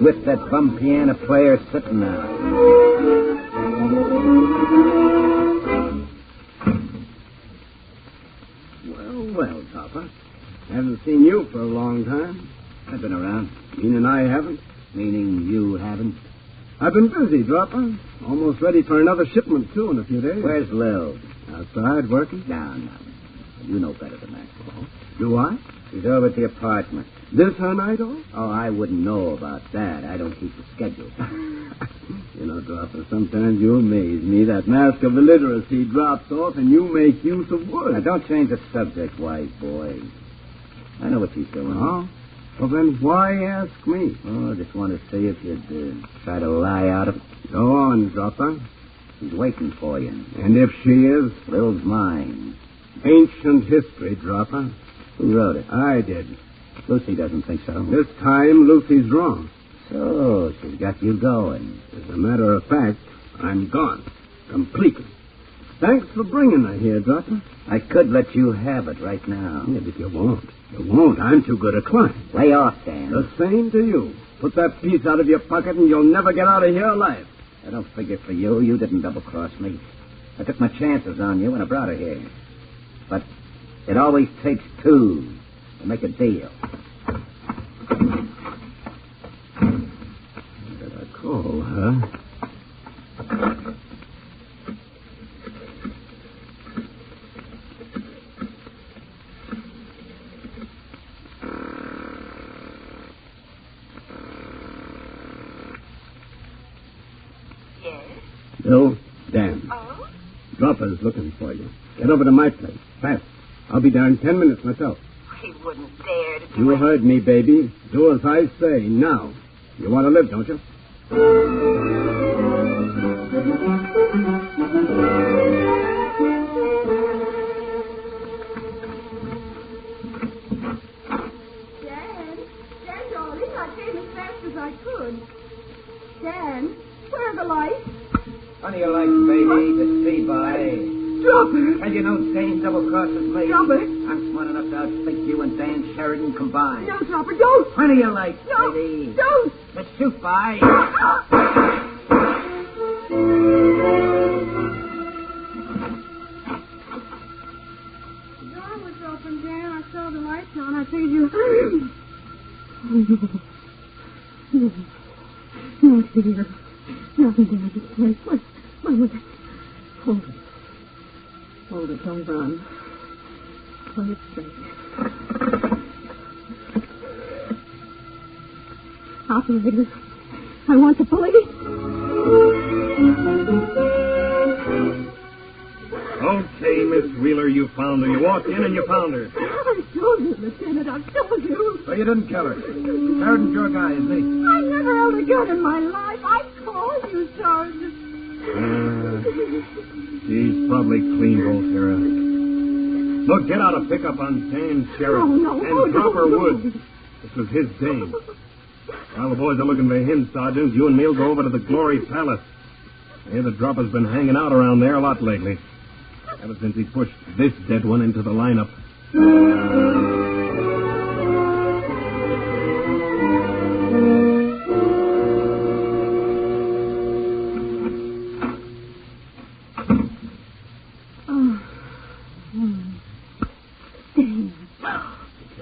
With that bum piano player sitting there. Well, Topper. Haven't seen you for a long time. I've been around. Meaning I haven't? Meaning you haven't? I've been busy, Dropper. Almost ready for another shipment, too, in a few days. Where's Lil? Outside, working. No. You know better than that. Do I? She's over at the apartment. This her night off? Oh, I wouldn't know about that. I don't keep the schedule. You know, Dropper, sometimes you amaze me. That mask of illiteracy drops off and you make use of words. Now, don't change the subject, wise boy. I know what she's doing. Oh? Well, then why ask me? Oh, I just want to see if you'd try to lie out of it. Go on, Dropper. She's waiting for you. And if she is? Lil's mine. Ancient history, Dropper. Who wrote it? I did. Lucy doesn't think so. This time, Lucy's wrong. So, she's got you going. As a matter of fact, I'm gone. Completely. Thanks for bringing her here, Dropper. I could let you have it right now. Yeah, but you won't. You won't. I'm too good a client. Lay off, Dan. The same to you. Put that piece out of your pocket and you'll never get out of here alive. I don't figure for you. You didn't double-cross me. I took my chances on you and I brought her here. But it always takes two to make a deal. Better call, huh? Bill, Dan. Oh? Dropper's looking for you. Get over to my place. Fast. I'll be there in 10 minutes myself. He wouldn't dare to do You it. heard me, baby. Do as I say now. You want to live, don't you? Dan, darling, I came as fast as I could. Dan, where are the lights? Funny you like, baby, to see by. Drop it. And you know Dane double-crosses me. Drop it. I'm smart enough to outthink you and Dan Sheridan combined. No, Dropper, don't. Funny you like, No, baby. don't. Let's shoot by. The door was open, Dan. I saw the lights on. I figured you... No, dear. Nothing to this place. What? Hold it. Hold it. Don't run. Play it straight. Operator, I want the police. Okay, Miss Wheeler, you found her. You walked in and you found her. I told you, Lieutenant. I told you. So you didn't kill her. Sheridan's your guy, isn't he? I never held a gun in my life. I called you, Sergeant. She's probably clean, Volterra. Look, get out a pickup on Dan Sheridan. No. And Dropper Woods. This was his Dane. While the boys are looking for him, Sergeant, you and me'll go over to the Glory Palace. I hear the Dropper's been hanging out around there a lot lately. Ever since he pushed this dead one into the lineup.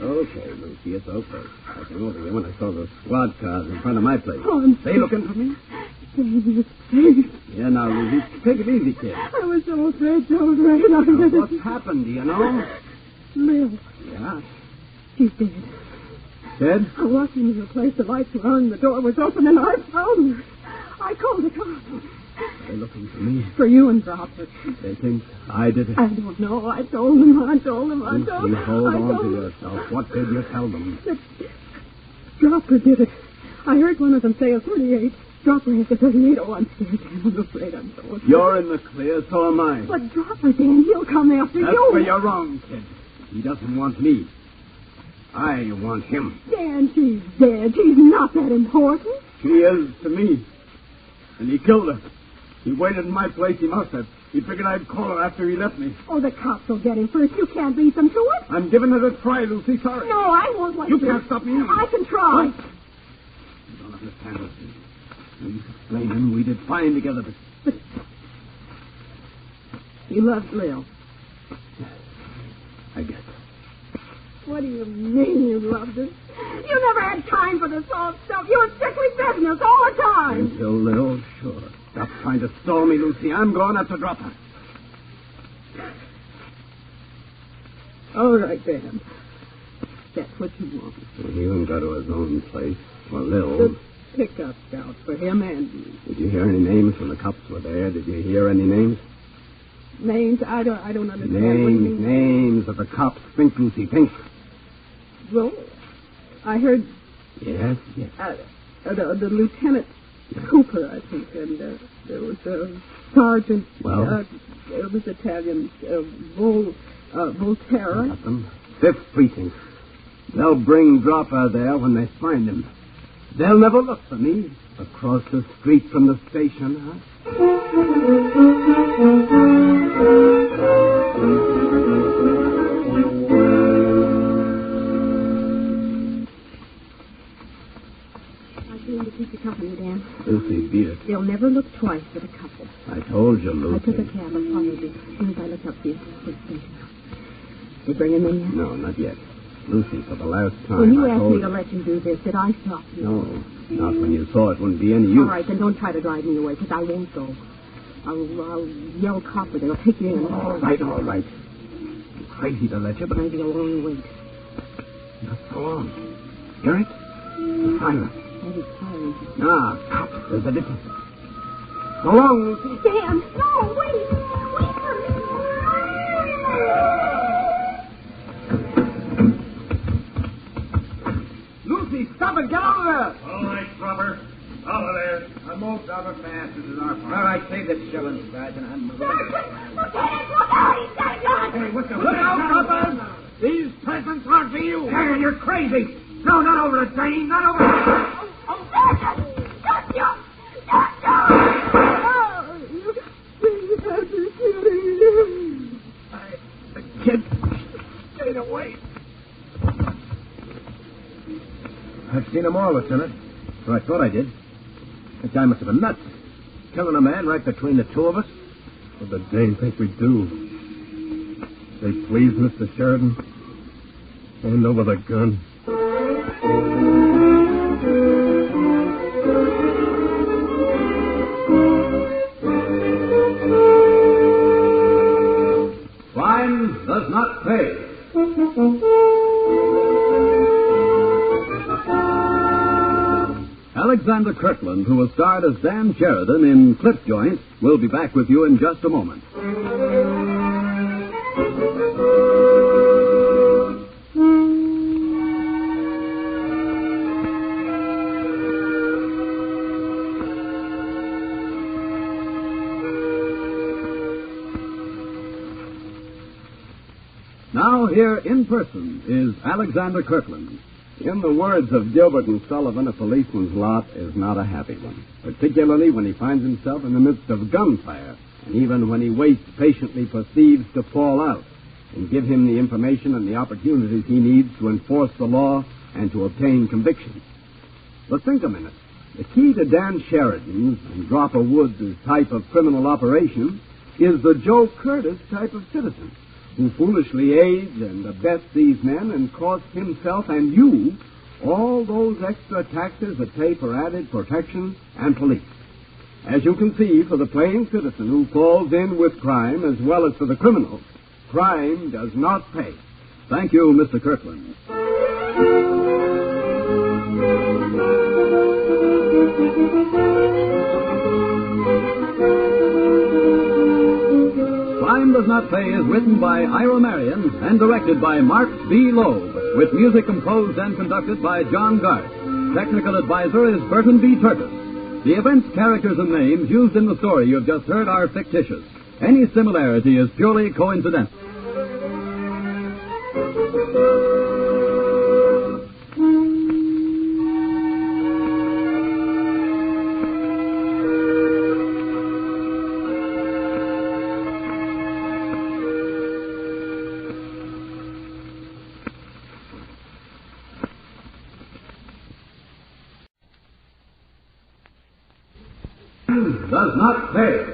Okay, Lucy, it's okay. I came over here when I saw the squad cars in front of my place. They looking for me? Yeah, now, Lucy, take it easy, kid. I was so afraid, so afraid. Now, what's happened, do you know? Lil, Yeah? she's dead. Dead? I walked into the place, the lights were on, the door was open, and I found her. I called the cops. They're looking for me. For you and Dropper. They think I did it. I don't know. I told them. Lucy, hold on to yourself. What did you tell them? That Dropper did it. I heard one of them say a 38. Dropper has a 38. Oh, I'm scared, Dan. I'm afraid. I'm so afraid. You're in the clear, so am I. But Dropper, Dan, he'll come after That's you. where you're wrong, kid. He doesn't want me. I want him. Dan, she's dead. She's not that important. She is to me. And he killed her. He waited in my place. He must have. He figured I'd call her after he left me. Oh, the cops will get him first. You can't beat them to it. I'm giving it a try, Lucy. Sorry. No, I won't let You can't stop me. I can try. What? You don't understand, Lucy. You explained him. We did fine together, but... You loved Lil. I guess. What do you mean you loved her? You never had time for the soft stuff. You were strictly business all the time. Until Lil, sure. Stop trying to stall me, Lucy. I'm going after Dropper. All right, Dan. That's what you want. He can go to his own place. Well, Lil... The pickup scout for him and you. Did you hear any names when the cops were there? Did you hear any names? Names? I don't understand. What you mean. Names that the cops think Lucy thinks. Well, I heard Yes. the Lieutenant Cooper, I think, and there was Sergeant. Well? It was Italian. Volterra. Got them. 5th Precinct. They'll bring Dropper there when they find him. They'll never look for me across the street from the station, huh? I Lucy, beat it. They'll never look twice at a couple. I told you, I Lucy. took a cab and followed you. As soon as I looked up the station. You bringing them yet? No, not yet. Lucy, for the last time, When you I asked told me to let you do this, did I stop you? No, not when you saw it wouldn't be any use. All right, then don't try to drive me away, because I won't go. I'll yell copper. They'll take you in. All right. I'm crazy to let you, but... Maybe a long wait. Not so long. Hear it? The siren. Maybe siren. Cops. There's a difference. So long, Lucy. Dan, no, wait. Wait for me. Lucy, stop it. Get out of there. All right, Robert. Out of there. I moved out of fast. This is our part. All right, save the shilling, Sergeant. I'm moving. Look out. He's got a gun. Hey, what the... Look out, coppers. These presents aren't for you. Hey, you're crazy. No, not over the train. Not over the... Stop you. The kid stayed away. I've seen them all, Lieutenant. Or I thought I did. That guy must have been nuts. Killing a man right between the two of us. What the dame think we do? Say, please, Mr. Sheridan. Hand over the gun. Crime does not pay. Alexander Kirkland, who was starred as Dan Sheridan in Clip Joint, will be back with you in just a moment. Now, here in person is Alexander Kirkland. In the words of Gilbert and Sullivan, a policeman's lot is not a happy one, particularly when he finds himself in the midst of gunfire, and even when he waits patiently for thieves to fall out and give him the information and the opportunities he needs to enforce the law and to obtain convictions. But think a minute. The key to Dan Sheridan's and Dropper Woods' type of criminal operation is the Joe Curtis type of citizen, who foolishly aids and abets these men and costs himself and you all those extra taxes that pay for added protection and police. As you can see, for the plain citizen who falls in with crime as well as for the criminal, crime does not pay. Thank you, Mr. Kirkland. Crime Does Not Pay is written by Ira Marion and directed by Mark B. Loeb, with music composed and conducted by John Garth. Technical advisor is Burton B. Turtis. The events, characters, and names used in the story you've just heard are fictitious. Any similarity is purely coincidental. Does not pay.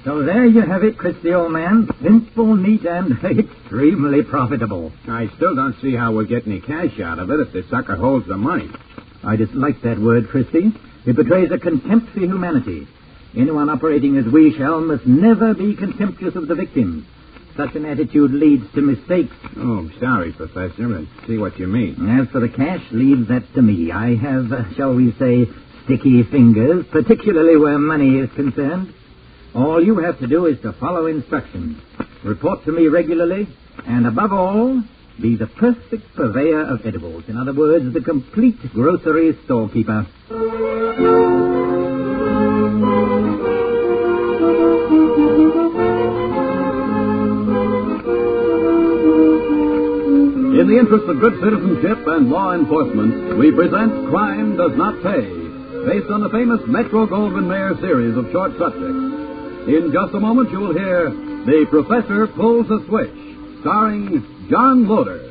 So there you have it, Christy, old man. Simple, neat, and extremely profitable. I still don't see how we'll get any cash out of it if the sucker holds the money. I dislike that word, Christy. It betrays a contempt for humanity. Anyone operating as we shall must never be contemptuous of the victim. Such an attitude leads to mistakes. Oh, sorry, Professor. I see what you mean. As for the cash, leave that to me. I have, shall we say, sticky fingers, particularly where money is concerned. All you have to do is to follow instructions, report to me regularly, and above all, be the perfect purveyor of edibles. In other words, the complete grocery storekeeper. In the interest of good citizenship and law enforcement, we present Crime Does Not Pay, based on the famous Metro-Goldwyn-Mayer series of short subjects. In just a moment, you'll hear The Professor Pulls a Switch, starring John Loder.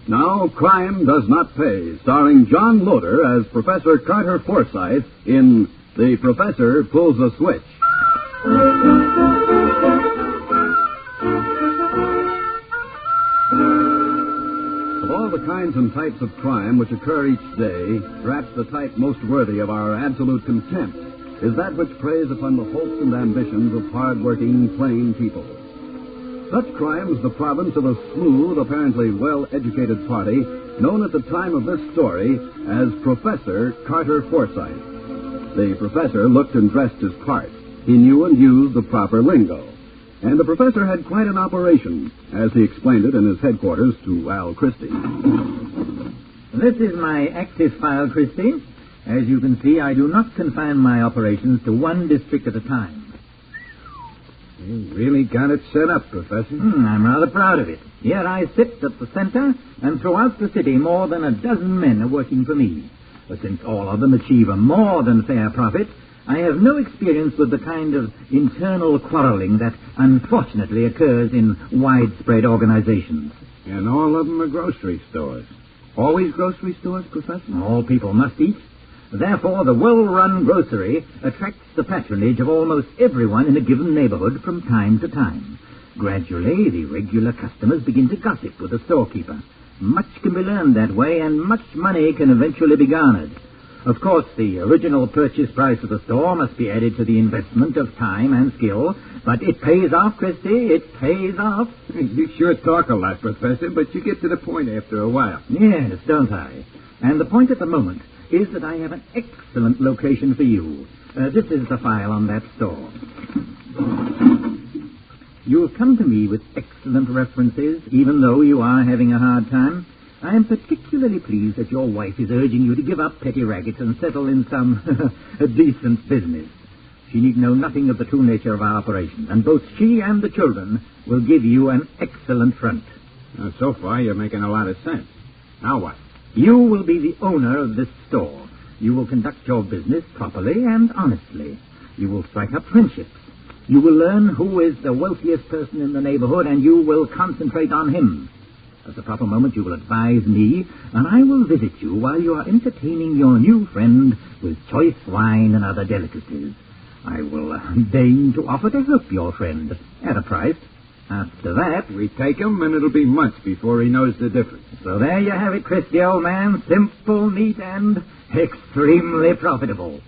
Now, Crime Does Not Pay, starring John Loder as Professor Carter Forsyth in The Professor Pulls a Switch. Of all the kinds and types of crime which occur each day, perhaps the type most worthy of our absolute contempt is that which preys upon the hopes and ambitions of hard-working, plain people. Such crimes the province of a smooth, apparently well-educated party known at the time of this story as Professor Carter Forsyth. The professor looked and dressed his part. He knew and used the proper lingo. And the professor had quite an operation, as he explained it in his headquarters to Al Christie. This is my active file, Christie. As you can see, I do not confine my operations to one district at a time. You really got it set up, Professor. I'm rather proud of it. Here I sit at the center, and throughout the city more than a dozen men are working for me. But since all of them achieve a more than fair profit, I have no experience with the kind of internal quarreling that unfortunately occurs in widespread organizations. And all of them are grocery stores. Always grocery stores, Professor? All people must eat. Therefore, the well-run grocery attracts the patronage of almost everyone in a given neighborhood from time to time. Gradually, the regular customers begin to gossip with the storekeeper. Much can be learned that way, and much money can eventually be garnered. Of course, the original purchase price of the store must be added to the investment of time and skill, but it pays off, Christie, it pays off. You sure talk a lot, Professor, but you get to the point after a while. Yes, don't I? And the point at the moment is that I have an excellent location for you. This is the file on that store. You have come to me with excellent references, even though you are having a hard time. I am particularly pleased that your wife is urging you to give up petty rackets and settle in some decent business. She need know nothing of the true nature of our operation, and both she and the children will give you an excellent front. Now, so far, you're making a lot of sense. Now what? You will be the owner of this store. You will conduct your business properly and honestly. You will strike up friendships. You will learn who is the wealthiest person in the neighborhood, and you will concentrate on him. At the proper moment, you will advise me, and I will visit you while you are entertaining your new friend with choice wine and other delicacies. I will deign to offer to help your friend at a price. After that, we take him, and it'll be months before he knows the difference. So there you have it, Christie, old man. Simple, neat, and extremely profitable.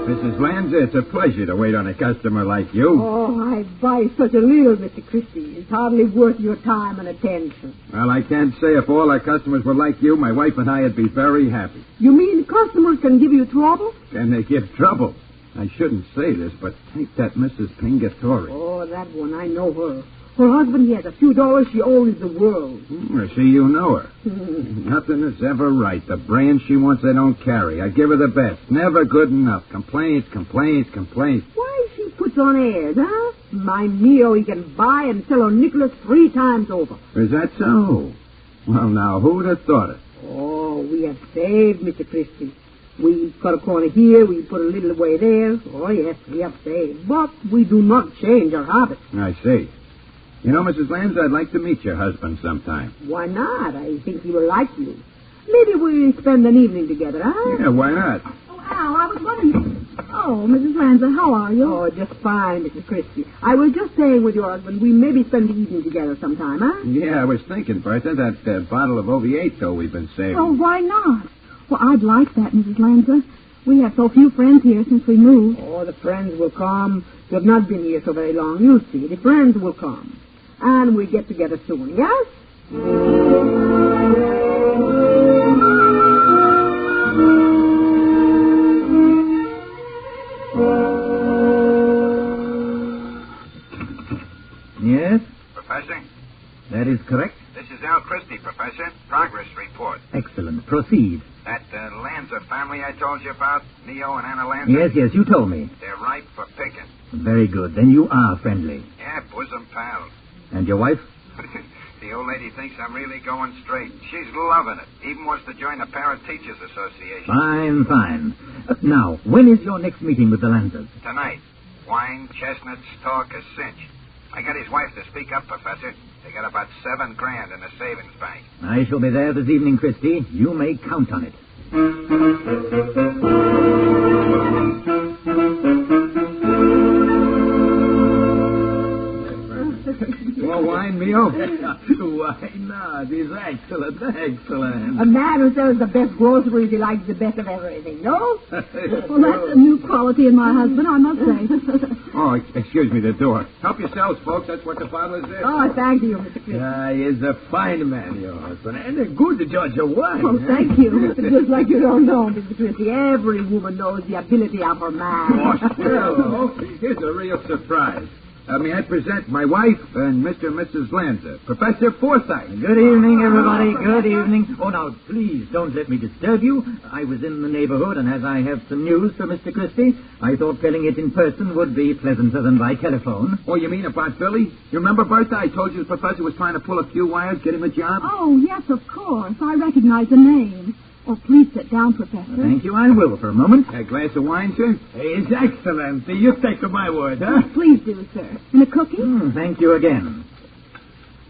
Mrs. Lanza, it's a pleasure to wait on a customer like you. Oh, I buy such a little, Mr. Christie. It's hardly worth your time and attention. Well, I can't say if all our customers were like you, my wife and I would be very happy. You mean customers can give you trouble? Can they give trouble? I shouldn't say this, but take that Mrs. Pingatore. Oh, that one, I know her. Her husband, he has a few dollars. She owes the world. I see you know her. Nothing is ever right. The brand she wants, I don't carry. I give her the best. Never good enough. Complaints. Why, she puts on airs, huh? My Mio, he can buy and sell her Nicholas 3 times over. Is that so? Well, now, who'd have thought it? Oh, we have saved, Mr. Christie. We cut a corner here, we put a little away there. Oh, yes, we have saved. But we do not change our habits. I see. You know, Mrs. Lanza, I'd like to meet your husband sometime. Why not? I think he will like you. Maybe we'll spend an evening together, huh? Yeah, why not? Oh, Al, I was wondering... Oh, Mrs. Lanza, how are you? Oh, just fine, Mrs. Christie. I was just saying with your husband, we maybe spend the evening together sometime, huh? Yeah, I was thinking, Bertha, that bottle of Oviedo we've been saving. Oh, why not? Well, I'd like that, Mrs. Lanza. We have so few friends here since we moved. Oh, the friends will come. You have not been here so very long. You'll see. The friends will come. And we'll get together soon, yes? Yes? Professor, That is correct. this is is Al Christie, Professor. Progress report. Excellent. Proceed. That Lanza family I told you about, Neo and Anna Lanza? Yes, you told me. They're ripe for picking. Very good. Then you are friendly. Yeah, bosom pals. And your wife? The old lady thinks I'm really going straight. She's loving it. Even wants to join the Parent Teachers Association. Fine, fine. Now, when is your next meeting with the Lanzas? Tonight. Wine, chestnuts, talk, a cinch. I got his wife to speak up, Professor. They got about $7,000 in the savings bank. I shall be there this evening, Christie. You may count on it. More wine, Mio? Why not? It's excellent, excellent. A man who sells the best groceries, he likes the best of everything, no? Well, that's a new quality in my husband, I must say. Oh, excuse me, the door. Help yourselves, folks. That's what the bottle is there. Oh, thank you, Mr. Christie. He's a fine man, your husband. And a good judge of wine. Oh, thank you. Just like you don't know, Mr. Christie. Every woman knows the ability of her man. Well, here's a real surprise. May I present my wife and Mr. and Mrs. Lanza, Professor Forsythe. Good evening, everybody. Good evening. Oh, now, please don't let me disturb you. I was in the neighborhood, and as I have some news for Mr. Christie, I thought telling it in person would be pleasanter than by telephone. Oh, you mean about Billy? You remember, Bertha? I told you the professor was trying to pull a few wires, get him a job? Oh, yes, of course. I recognize the name. Oh, please sit down, Professor. Thank you, I will for a moment. A glass of wine, sir? It's excellent. You take my word, huh? Please do, sir. And a cookie? Thank you again.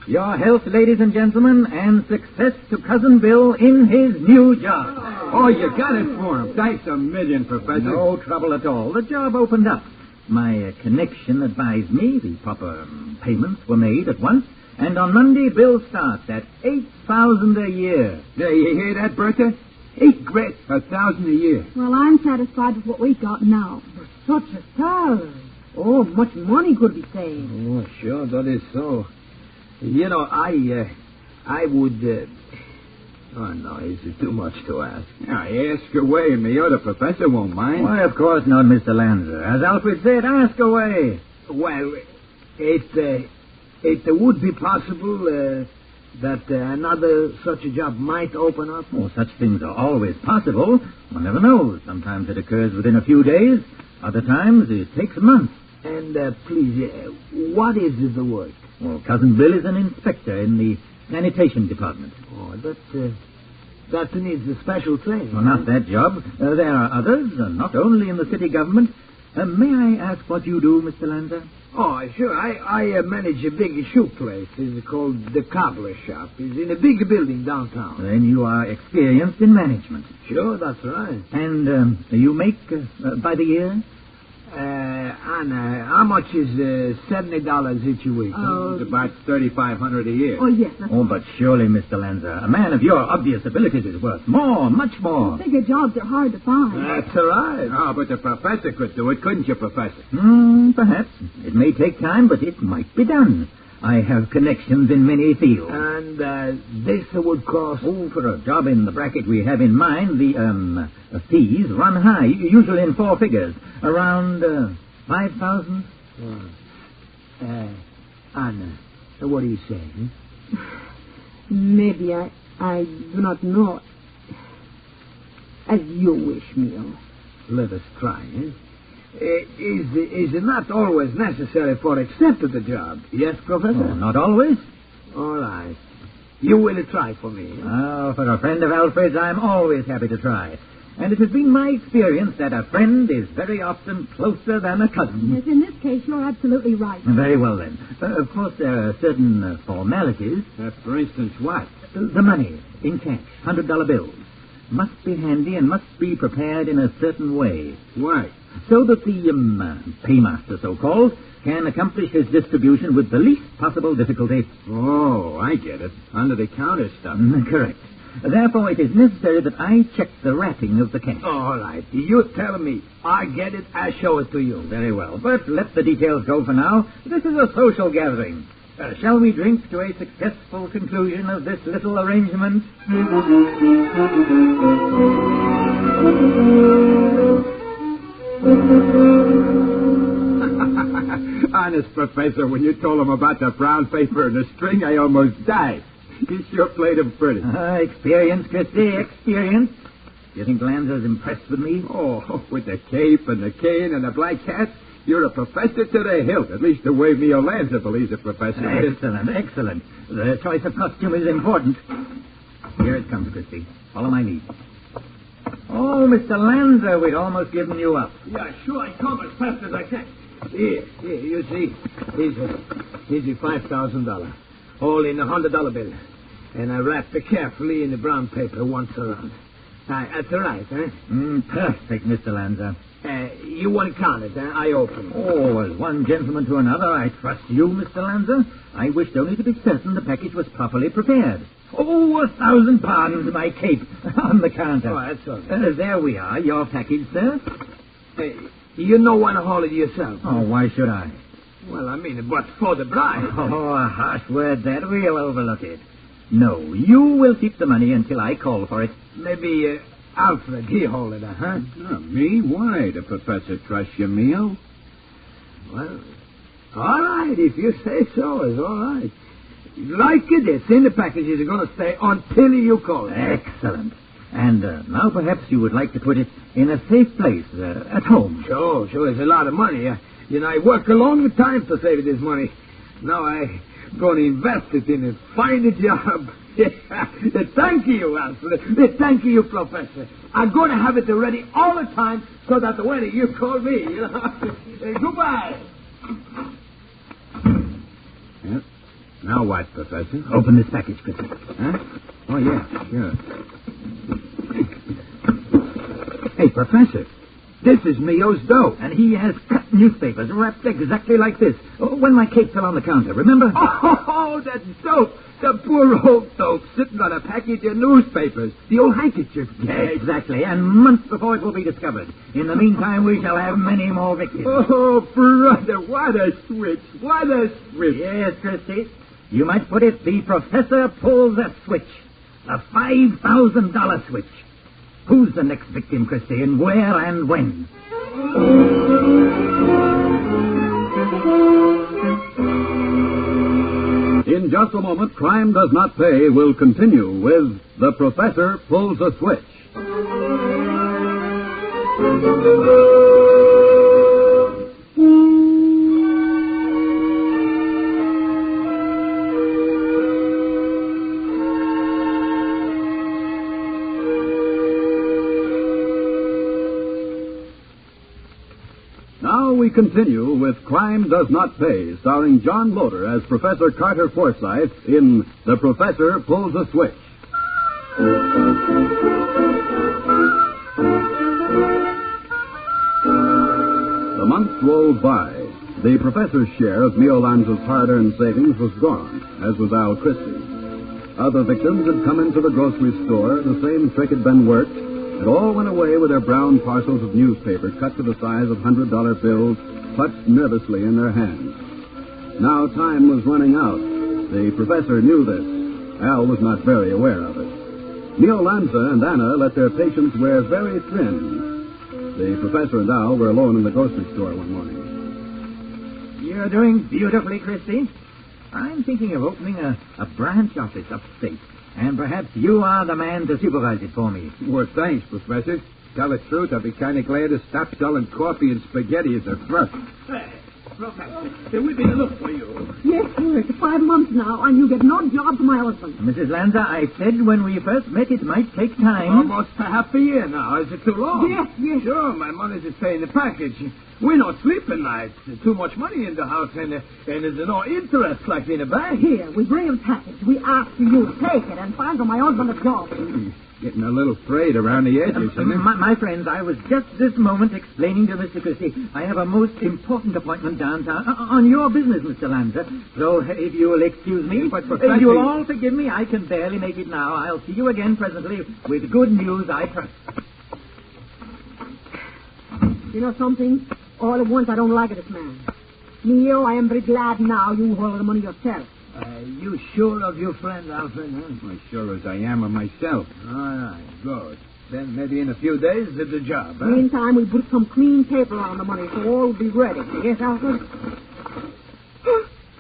Your health, ladies and gentlemen, and success to Cousin Bill in his new job. Oh, you got it for him. Thanks a million, Professor. No trouble at all. The job opened up. My connection advised me the proper payments were made at once, and on Monday, Bill starts at $8,000 a year. Yeah, you hear that, Bertha? $8,000, $1,000 a year. Well, I'm satisfied with what we've got now. Such a salary. Oh, much money could be saved. Oh, sure, that is so. You know, I would... Oh, no, is it too much to ask? Yeah, ask away, Mio. The professor won't mind. Why, of course not, Mr. Lanza. As Alfred said, ask away. Well, it would be possible that another such a job might open up. Oh, such things are always possible. One never knows. Sometimes it occurs within a few days. Other times it takes months. And, please, what is the work? Well, Cousin Bill is an inspector in the sanitation department. Oh, that needs a special training. Well, not that job. There are others, not only in the city government. May I ask what you do, Mr. Lanza? Oh, sure. I manage a big shoe place. It's called the Cobbler Shop. It's in a big building downtown. Then you are experienced in management. Sure, that's right. And you make by the year? Anna, how much is $70 each week? It's about $3,500 a year. Oh, yes. But surely, Mr. Lanza, a man of your obvious abilities is worth more, much more. Bigger jobs are hard to find. That's right. Oh, but the professor could do it, couldn't you, Professor? Perhaps. It may take time, but it might be done. I have connections in many fields. And this would cost... Oh, for a job in the bracket we have in mind, the fees run high, usually in 4 figures. Around $5,000. Anna, what do you say? Maybe I do not know. As you wish, Mio. Let us try, eh? Is it not always necessary for accept the job? Yes, Professor? Oh, not always. All right. You will try for me. Eh? Oh, for a friend of Alfred's, I'm always happy to try. And it has been my experience that a friend is very often closer than a cousin. Yes, in this case, you're absolutely right. Very well, then. Of course, there are certain formalities. For instance, what? The money, in cash, $100 bills, must be handy and must be prepared in a certain way. Why? So that the paymaster, so-called, can accomplish his distribution with the least possible difficulty. Oh, I get it. Under-the-counter stuff. Correct. Therefore, it is necessary that I check the wrapping of the cash. All right. You tell me. I get it. I show it to you. Very well. But let the details go for now. This is a social gathering. Shall we drink to a successful conclusion of this little arrangement? Honest, Professor, when you told him about the brown paper and the string, I almost died. You sure played him pretty. Experience, Christy, experience. You think Lanza's impressed with me? Oh, with the cape and the cane and the black hat, you're a professor to the hilt. At least the way Mio Lanza believes a professor is. Excellent, excellent. The choice of costume is important. Here it comes, Christy. Follow my lead. Oh, Mr. Lanza, we'd almost given you up. Yeah, sure, I come as fast as I can. Here, you see. Here's your $5,000. All in a $100 bill. And I wrapped it carefully in the brown paper once around. That's all right, huh? Perfect, Mr. Lanza. You want to count it, huh? I open. Oh, as one gentleman to another, I trust you, Mr. Lanza. I wished only to be certain the package was properly prepared. Oh, 1,000 pardons, my cape on the counter. Oh, that's all right. There we are, your package, sir. You don't want to haul it yourself. Oh, why should I? Well, I mean, but for the bride. Oh, a harsh word that. We'll overlook it. No, you will keep the money until I call for it. Maybe Alfred, he hold it, huh? Me? Why? The professor trusts you, Mio. Well, all right, if you say so, it's all right. Like it's in the packages are going to stay until you call it. Excellent. And now perhaps you would like to put it in a safe place at home. Sure. It's a lot of money. I work a long time to save this money. Now I'm going to invest it in a fine job. Thank you, Alfred. Thank you, Professor. I'm going to have it ready all the time so that when you call me, goodbye. Yep. Now what, Professor? Open this package, Christy. Huh? Oh, yeah, sure. Hey, Professor, this is Mio's dough. And he has cut newspapers wrapped exactly like this. When my cape fell on the counter, remember? Oh, that dope. The poor old dope sitting on a package of newspapers. The old handkerchief. Yeah, exactly. And months before it will be discovered. In the meantime, we shall have many more victims. Oh, brother, what a switch. What a switch. Yes, Christy. You might put it, the professor pulls a switch. A $5,000 switch. Who's the next victim, Christy, and where and when? In just a moment, Crime Does Not Pay will continue with The Professor Pulls a Switch. Now we continue with Crime Does Not Pay, starring John Loder as Professor Carter Forsyth in The Professor Pulls a Switch. The months rolled by. The professor's share of Mio Lanza's hard-earned savings was gone, as was Al Christie's. Other victims had come into the grocery store, the same trick had been worked, and all went away with their brown parcels of newspaper cut to the size of $100 bills, clutched nervously in their hands. Now time was running out. The professor knew this. Al was not very aware of it. Mio Lanza and Anna let their patients wear very thin. The professor and Al were alone in the grocery store one morning. You're doing beautifully, Christy. I'm thinking of opening a branch office upstate. And perhaps you are the man to supervise it for me. Well, thanks, Professor. Tell the truth, I'd be kind of glad to stop selling coffee and spaghetti as a thrust. Hey, Professor, we've been looking for you. Yes, sir. It's 5 months now, and you get no job to my husband. Mrs. Lanza, I said when we first met it might take time. Almost half a year now. Is it too long? Yes. Sure, my money's to stay in the package. We don't sleep at night. There's too much money in the house, and there's no interest like in a bank. Here, we bring him package. We ask you to take it and find for my husband a job. Getting a little frayed around the edges, isn't it? My friends, I was just this moment explaining to Mr. Christie I have a most important appointment downtown on your business, Mr. Lanza. So if you will excuse me, if you'll all forgive me, I can barely make it now. I'll see you again presently with good news, I trust. You know something? All at once, I don't like this man. Mio, I am very glad now you hold the money yourself. You sure of your friend, Alfred, huh? As sure as I am of myself. All right, good. Then maybe in a few days, it's a job, huh? Meantime, we put some clean paper on the money, so all will be ready. Yes, Alfred?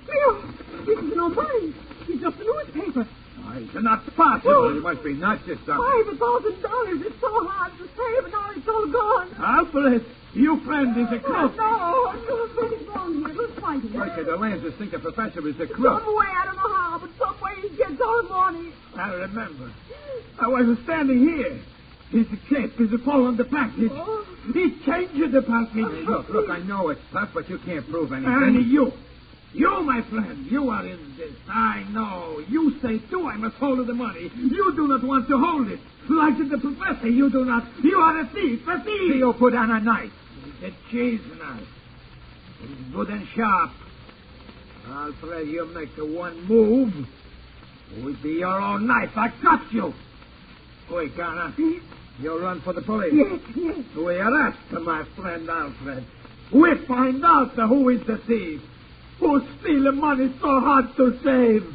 Mio, this is no money. It's just a newspaper. It's not possible. You must be nuts or something. $5,000 is so hard to save, and now it's all gone. Alfred, your friend is a crook. No, what's wrong here? Who's fighting? Bertha, the Lancers think the professor is a Some crook. way, I don't know how, but some way he gets our money. I remember. I wasn't standing here. He's a chip. He's a fall on the package. Oh. He changed the package. Hey, look, I know it's tough, but you can't prove anything. And you, my friend, you are in this. I know. You say, too, I must hold the money. You do not want to hold it. Like the professor, you do not. You are a thief, a thief. You put on a knife. It's a cheese knife. It's good and sharp. Alfred, you make the one move. It will be your own knife. I got you. Quick, Anna. You run for the police. Yes. We arrest my friend Alfred. We find out who is the thief. Who steal the money so hard to save.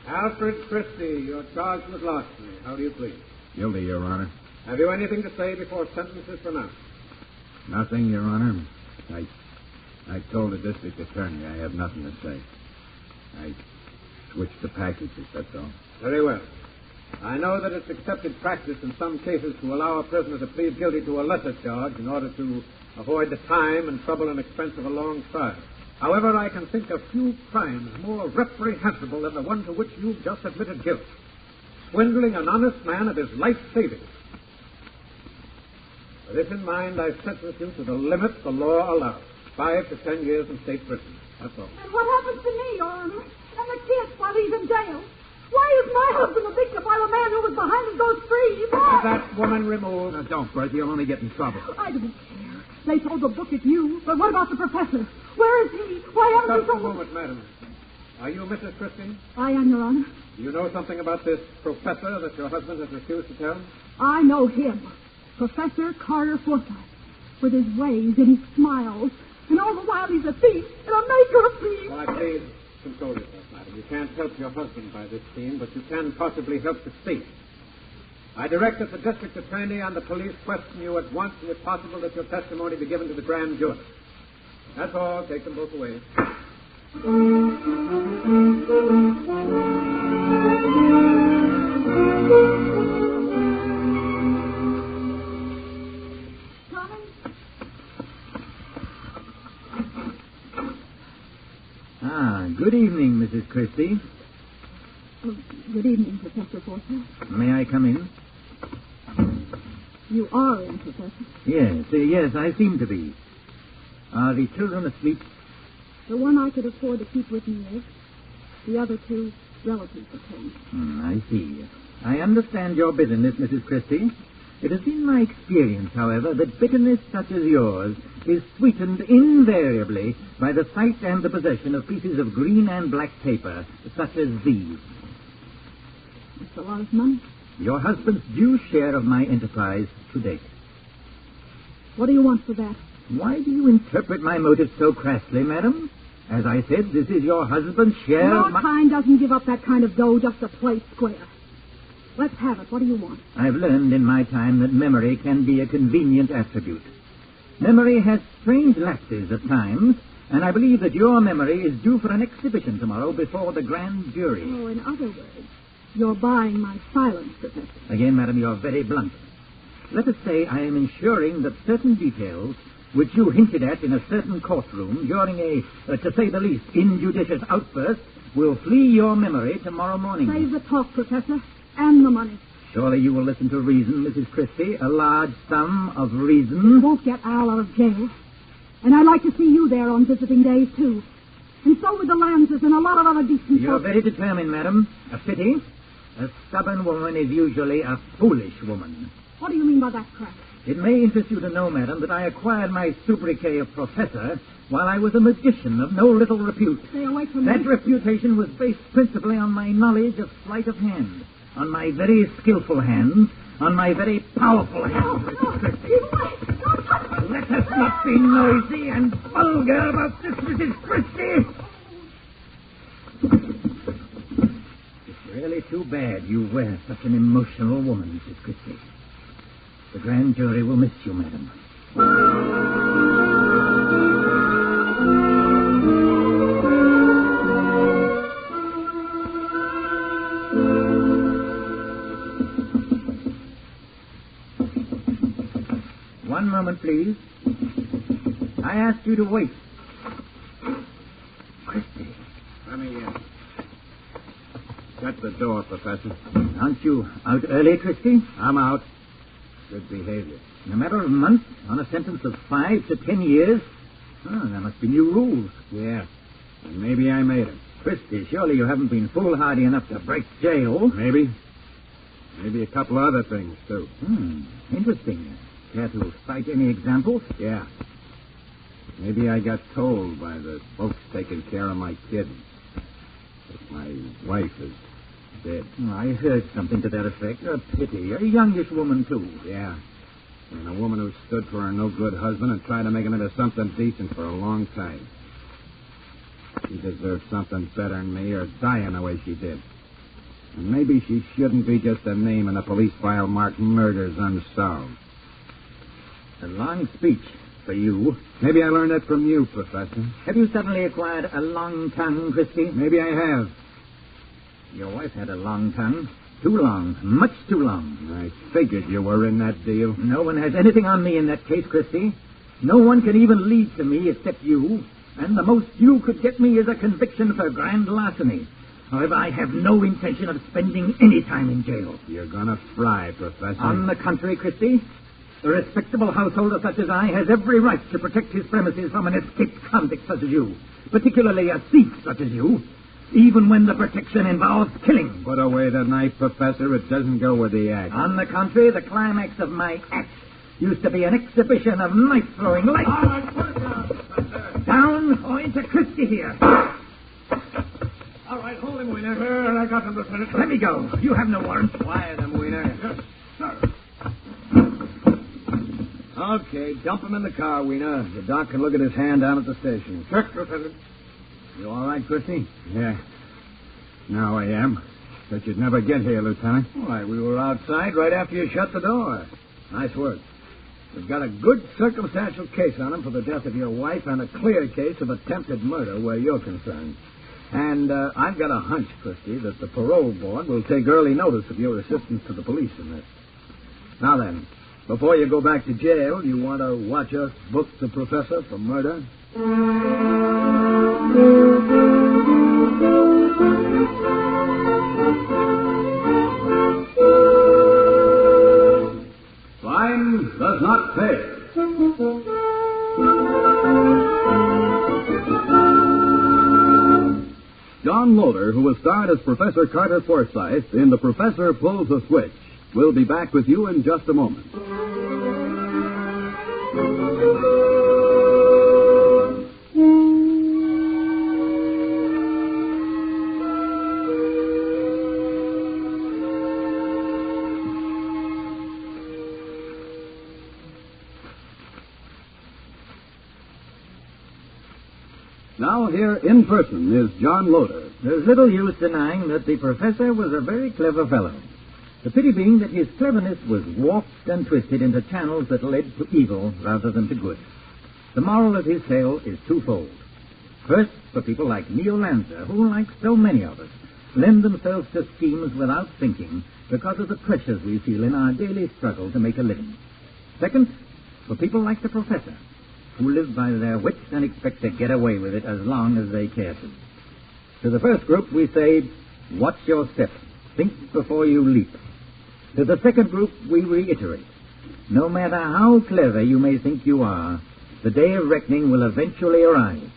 Alfred Christie, you're charged with larceny. How do you plead? Guilty, Your Honor. Have you anything to say before sentence is pronounced? Nothing, Your Honor. I told the district attorney I have nothing to say. I switched the packages, that's all. Very well. I know that it's accepted practice in some cases to allow a prisoner to plead guilty to a lesser charge in order to avoid the time and trouble and expense of a long trial. However, I can think of few crimes more reprehensible than the one to which you've just admitted guilt. Swindling an honest man of his life savings. With this in mind, I sentence you to the limit the law allows. 5 to 10 years in state prison. That's all. And what happens to me, Your Honor? And the kid while he's in jail? Why is my husband a victim while the man who was behind it goes free? Why? That woman removed. Now, don't, Bertha. You'll only get in trouble. I don't care. They told the book at you, but what about the professor? Where is he? Why haven't Just you a told... moment, madam. Are you Mrs. Christie? I am, Your Honor. Do you know something about this professor that your husband has refused to tell? I know him. Professor Carter Forsyth. With his ways and his smiles. And all the while he's a thief and a maker of thieves. Well, please control yourself, madam. You can't help your husband by this scheme, but you can possibly help the state. I direct that the district attorney and the police question you at once, and if possible, that your testimony be given to the grand jury. That's all. Take them both away. Good evening, Mrs. Christie. Oh, good evening, Professor Forsyth. May I come in? You are in, Professor. Yes, I seem to be. Are the children asleep? The one I could afford to keep with me is. The other two relatives at home. I see. I understand your bitterness, Mrs. Christie. It has been my experience, however, that bitterness such as yours is sweetened invariably by the sight and the possession of pieces of green and black paper, such as these. It's a lot of money. Your husband's due share of my enterprise to date. What do you want for that? Why do you interpret my motives so crassly, madam? As I said, this is your husband's share Your of my... kind doesn't give up that kind of dough just to play square. Let's have it. What do you want? I've learned in my time that memory can be a convenient attribute. Memory has strange lapses at times, and I believe that your memory is due for an exhibition tomorrow before the grand jury. Oh, in other words, you're buying my silence, Professor. Again, madam, you're very blunt. Let us say I am ensuring that certain details, which you hinted at in a certain courtroom during a, to say the least, injudicious outburst, will flee your memory tomorrow morning. Save the talk, Professor, and the money. Surely you will listen to reason, Mrs. Christie, a large sum of reason. You won't get Al out of jail. And I'd like to see you there on visiting days, too. And so would the Lancers and a lot of other decent You're folks. very determined, madam. A pity. A stubborn woman is usually a foolish woman. What do you mean by that crap? It may interest you to know, madam, that I acquired my sobriquet of professor while I was a magician of no little repute. Stay away from That me. reputation was based principally on my knowledge of sleight of hand, on my very skillful hands, on my very powerful hands, Mrs. Christie. Let us not be noisy and vulgar about this, Mrs. Christie. It's really too bad you were such an emotional woman, Mrs. Christie. The grand jury will miss you, madam. One moment, please. I asked you to wait. Christie. Let me shut the door, Professor. Aren't you out early, Christie? I'm out. Good behavior. In a matter of months, on a sentence of 5 to 10 years? Oh, there must be new rules. Yeah. And maybe I made them. Christie, surely you haven't been foolhardy enough to break jail. Maybe. Maybe a couple other things, too. Interesting. Care to cite any examples? Yeah. Maybe I got told by the folks taking care of my kittens that my wife is dead. I heard something to that effect. A pity. A youngish woman, too. Yeah. And a woman who stood for her no-good husband and tried to make him into something decent for a long time. She deserves something better than me, or dying the way she did. And maybe she shouldn't be just a name in a police file marked Murders Unsolved. A long speech for you. Maybe I learned that from you, Professor. Have you suddenly acquired a long tongue, Christie? Maybe I have. Your wife had a long tongue. Too long. Much too long. I figured you were in that deal. No one has anything on me in that case, Christie. No one can even lead to me except you. And the most you could get me is a conviction for grand larceny. However, I have no intention of spending any time in jail. You're gonna fry, Professor. On the contrary, Christie, a respectable householder such as I has every right to protect his premises from an escaped convict such as you, particularly a thief such as you, even when the protection involves killing. Put away the knife, Professor. It doesn't go with the act. On the contrary, the climax of my act used to be an exhibition of knife-throwing light. All right, put it down, Professor. Down or into Christie here. All right, hold him, Wiener. I got him, Lieutenant. Let me go. You have no warrant. Quiet him, Wiener. Yes, sir. Okay, dump him in the car, Wiener. The doc can look at his hand down at the station. Check, Lieutenant. You all right, Christie? Yeah. Now I am. But you'd never get here, Lieutenant. Why, we were outside right after you shut the door. Nice work. We've got a good circumstantial case on him for the death of your wife and a clear case of attempted murder where you're concerned. And I've got a hunch, Christie, that the parole board will take early notice of your assistance to the police in this. Now then, before you go back to jail, you want to watch us book the professor for murder? Crime does not pay. John Loder, who was starred as Professor Carter Forsyth in The Professor Pulls a Switch, will be back with you in just a moment. Now here in person is John Loder. There's little use denying that the professor was a very clever fellow. The pity being that his cleverness was warped and twisted into channels that led to evil rather than to good. The moral of his tale is twofold. First, for people like Neil Lanza, who, like so many of us, lend themselves to schemes without thinking because of the pressures we feel in our daily struggle to make a living. Second, for people like the professor, who live by their wits and expect to get away with it as long as they care to. To the first group, we say, watch your step. Think before you leap. To the second group, we reiterate, no matter how clever you may think you are, the day of reckoning will eventually arrive.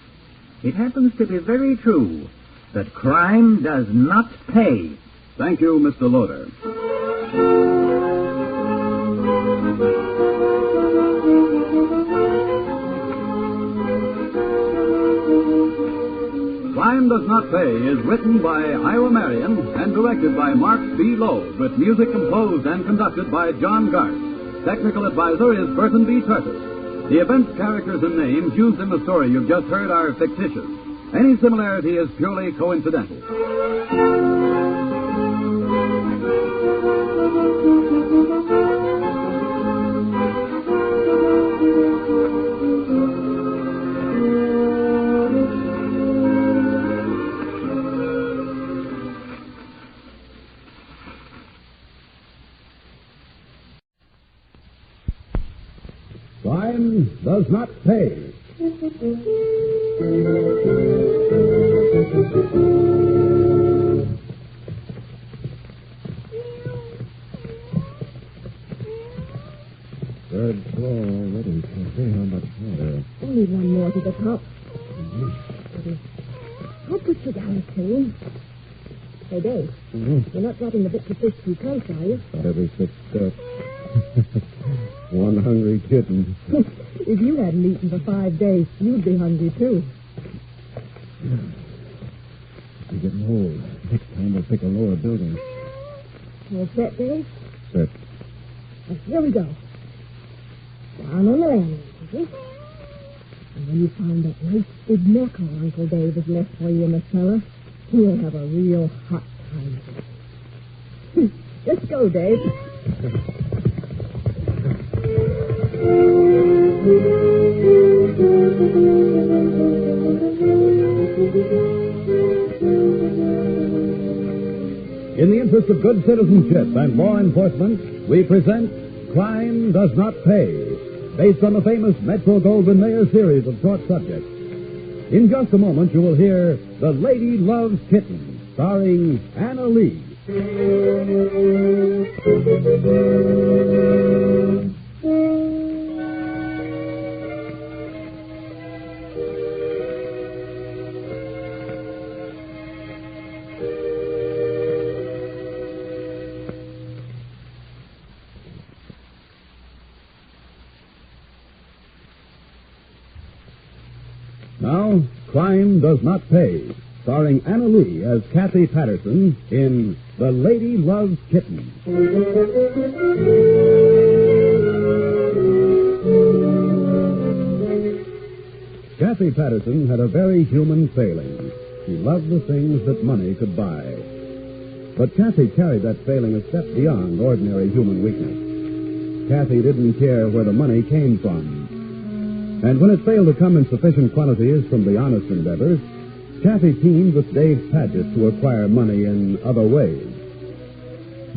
It happens to be very true that crime does not pay. Thank you, Mr. Loder. Crime Does Not Pay is written by Ira Marion and directed by Mark B. Lowe, with music composed and conducted by John Garth. Technical advisor is Burton B. Curtis. The events, characters, and names used in the story you've just heard are fictitious. Any similarity is purely coincidental. Crime does not pay. Third floor already. Can't see how much more. Only one more to the top. I'll put you down soon. Hey, Dave, you're not letting the bit to fish too close, are you? Not every 6 steps. One hungry kitten. If you hadn't eaten for 5 days, you'd be hungry, too. We're getting old. Next time we'll pick a lower building. All set, Dave? Set. Well, here we go. Down on the landing, see? And when you find that nice big neck our Uncle Dave has left for you in the cellar, you'll have a real hot time. Just go, Dave. In the interest of good citizenship and law enforcement, we present Crime Does Not Pay, based on the famous Metro-Goldwyn-Mayer series of short subjects. In just a moment, you will hear The Lady Loves Kittens, starring Anna Lee. Now, Crime Does Not Pay, starring Anna Lee as Kathy Patterson in The Lady Loves Kittens. Kathy Patterson had a very human failing. She loved the things that money could buy. But Kathy carried that failing a step beyond ordinary human weakness. Kathy didn't care where the money came from. And when it failed to come in sufficient quantities from the honest endeavors, Kathy teamed with Dave Paget to acquire money in other ways.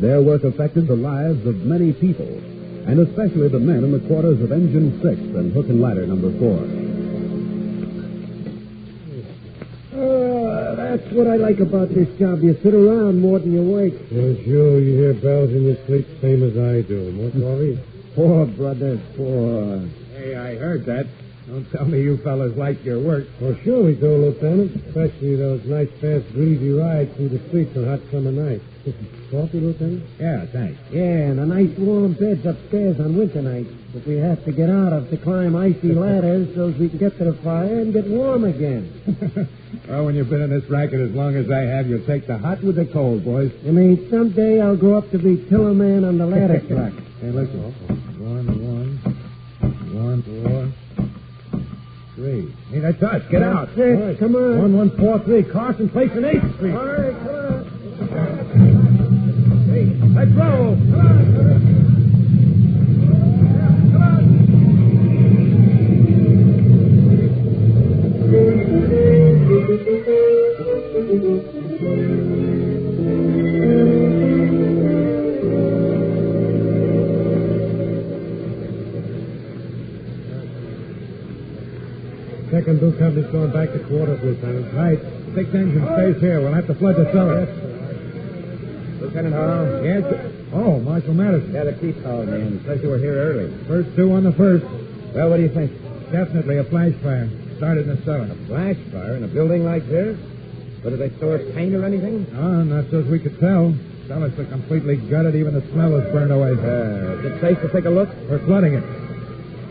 Their work affected the lives of many people, and especially the men in the quarters of Engine 6 and Hook and Ladder number 4. That's what I like about this job. You sit around more than you work. Yes, you hear bells in your sleep, same as I do. What, Laurie? Poor brother, poor. Hey, I heard that. Don't tell me you fellas like your work. Well, sure we do, Lieutenant. Especially those nice, fast, breezy rides through the streets on hot summer nights. Coffee, Lieutenant? Yeah, thanks. Yeah, and a nice warm beds upstairs on winter nights that we have to get out of to climb icy ladders so we can get to the fire and get warm again. Well, when you've been in this racket as long as I have, you'll take the hot with the cold, boys. I mean, someday I'll grow up to be tiller man on the ladder truck. Hey, listen. 1, 1, 4, 3. Hey, that's us. Get out. That's it. Right. Come on. 1143 Carson Place in 8th Street. All right, come on. Hey, let's roll. Come on. Second Blue Company's going back to quarters, Lieutenant. Right. 6 engine stays here. We'll have to flood the cellar. Lieutenant Hall? Yes? Oh, Marshal Madison. Yeah, the chief called me and says you were here early. First 2 on the first. Well, what do you think? Definitely a flash fire. Started in the cellar. A flash fire in a building like this? But did they store paint or anything? Oh, not so as we could tell. Cellars are completely gutted. Even the smell is burned away. Is it safe to take a look? We're flooding it.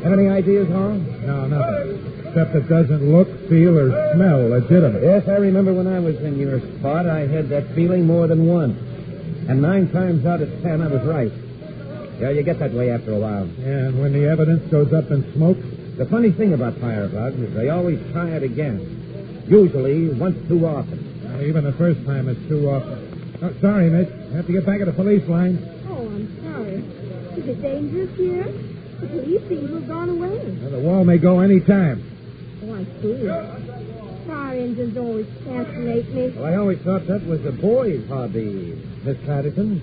Have any ideas, Hall? No, nothing. Except it doesn't look, feel, or smell legitimate. Yes, I remember when I was in your spot, I had that feeling more than once. And 9 times out of 10, I was right. Yeah, you get that way after a while. Yeah, and when the evidence goes up in smoke? The funny thing about firebugs is they always try it again. Usually once too often. Even the first time is too often. Oh, sorry, Mitch. I have to get back at the police line. Oh, I'm sorry. Is it dangerous here? The police seem to have gone away. Well, the wall may go any time. Oh, I see. Fire engines always fascinate me. Well, I always thought that was a boy's hobby, Miss Patterson.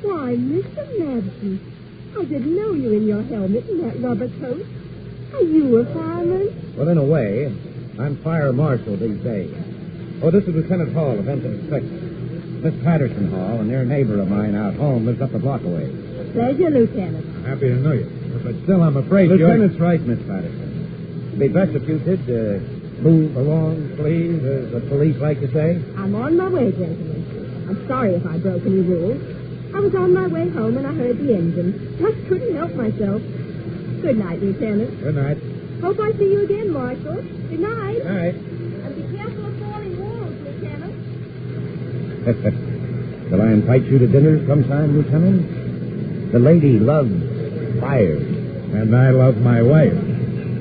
Why, Mr. Madison, I didn't know you in your helmet and that rubber coat. Are you a fireman? Well, in a way. I'm fire marshal these days. Oh, this is Lieutenant Hall of Engine Inspector. Miss Patterson Hall, a near neighbor of mine out home, lives up a block away. Pleasure, Lieutenant. Happy to know you. But still, I'm afraid Lieutenant's right, Miss Patterson. It'd be best if you did move along, please, as the police like to say. I'm on my way, gentlemen. I'm sorry if I broke any rules. I was on my way home and I heard the engine. Just couldn't help myself. Good night, Lieutenant. Good night. Hope I see you again, Marshal. Good night. Good night. And be careful of falling walls, Lieutenant. Shall I invite you to dinner sometime, Lieutenant? The lady loves fire. And I love my wife.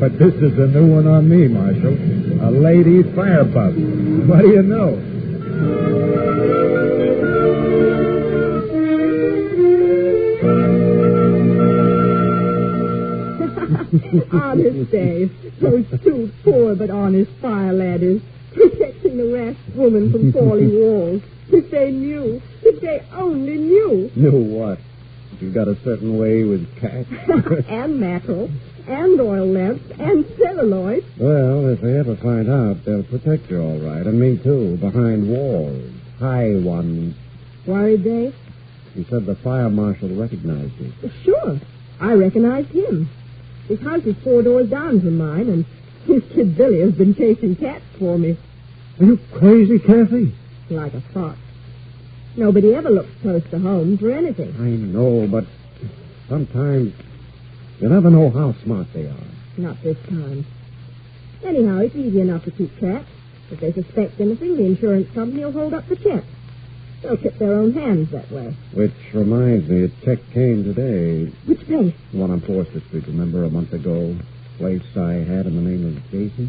But this is a new one on me, Marshal. A lady fire buff. What do you know? Honest, Dave. Those two poor but honest fire ladders protecting the rash woman from falling walls. If they knew. If they only knew. Knew what? You got a certain way with cats? And mackerel. And oil lamps. And celluloid. Well, if they ever find out, they'll protect you all right. And me, too. Behind walls. High ones. Worried, Dave? He said the fire marshal recognized you. Sure. I recognized him. His house is 4 doors down from mine, and his kid Billy has been chasing cats for me. Are you crazy, Kathy? Like a fox. Nobody ever looks close to home for anything. I know, but sometimes you never know how smart they are. Not this time. Anyhow, it's easy enough to keep track. If they suspect anything, the insurance company will hold up the check. They'll tip their own hands that way. Which reminds me, a check came today. Which place? The one on 4th Street, remember, a month ago. Place I had in the name of Jason.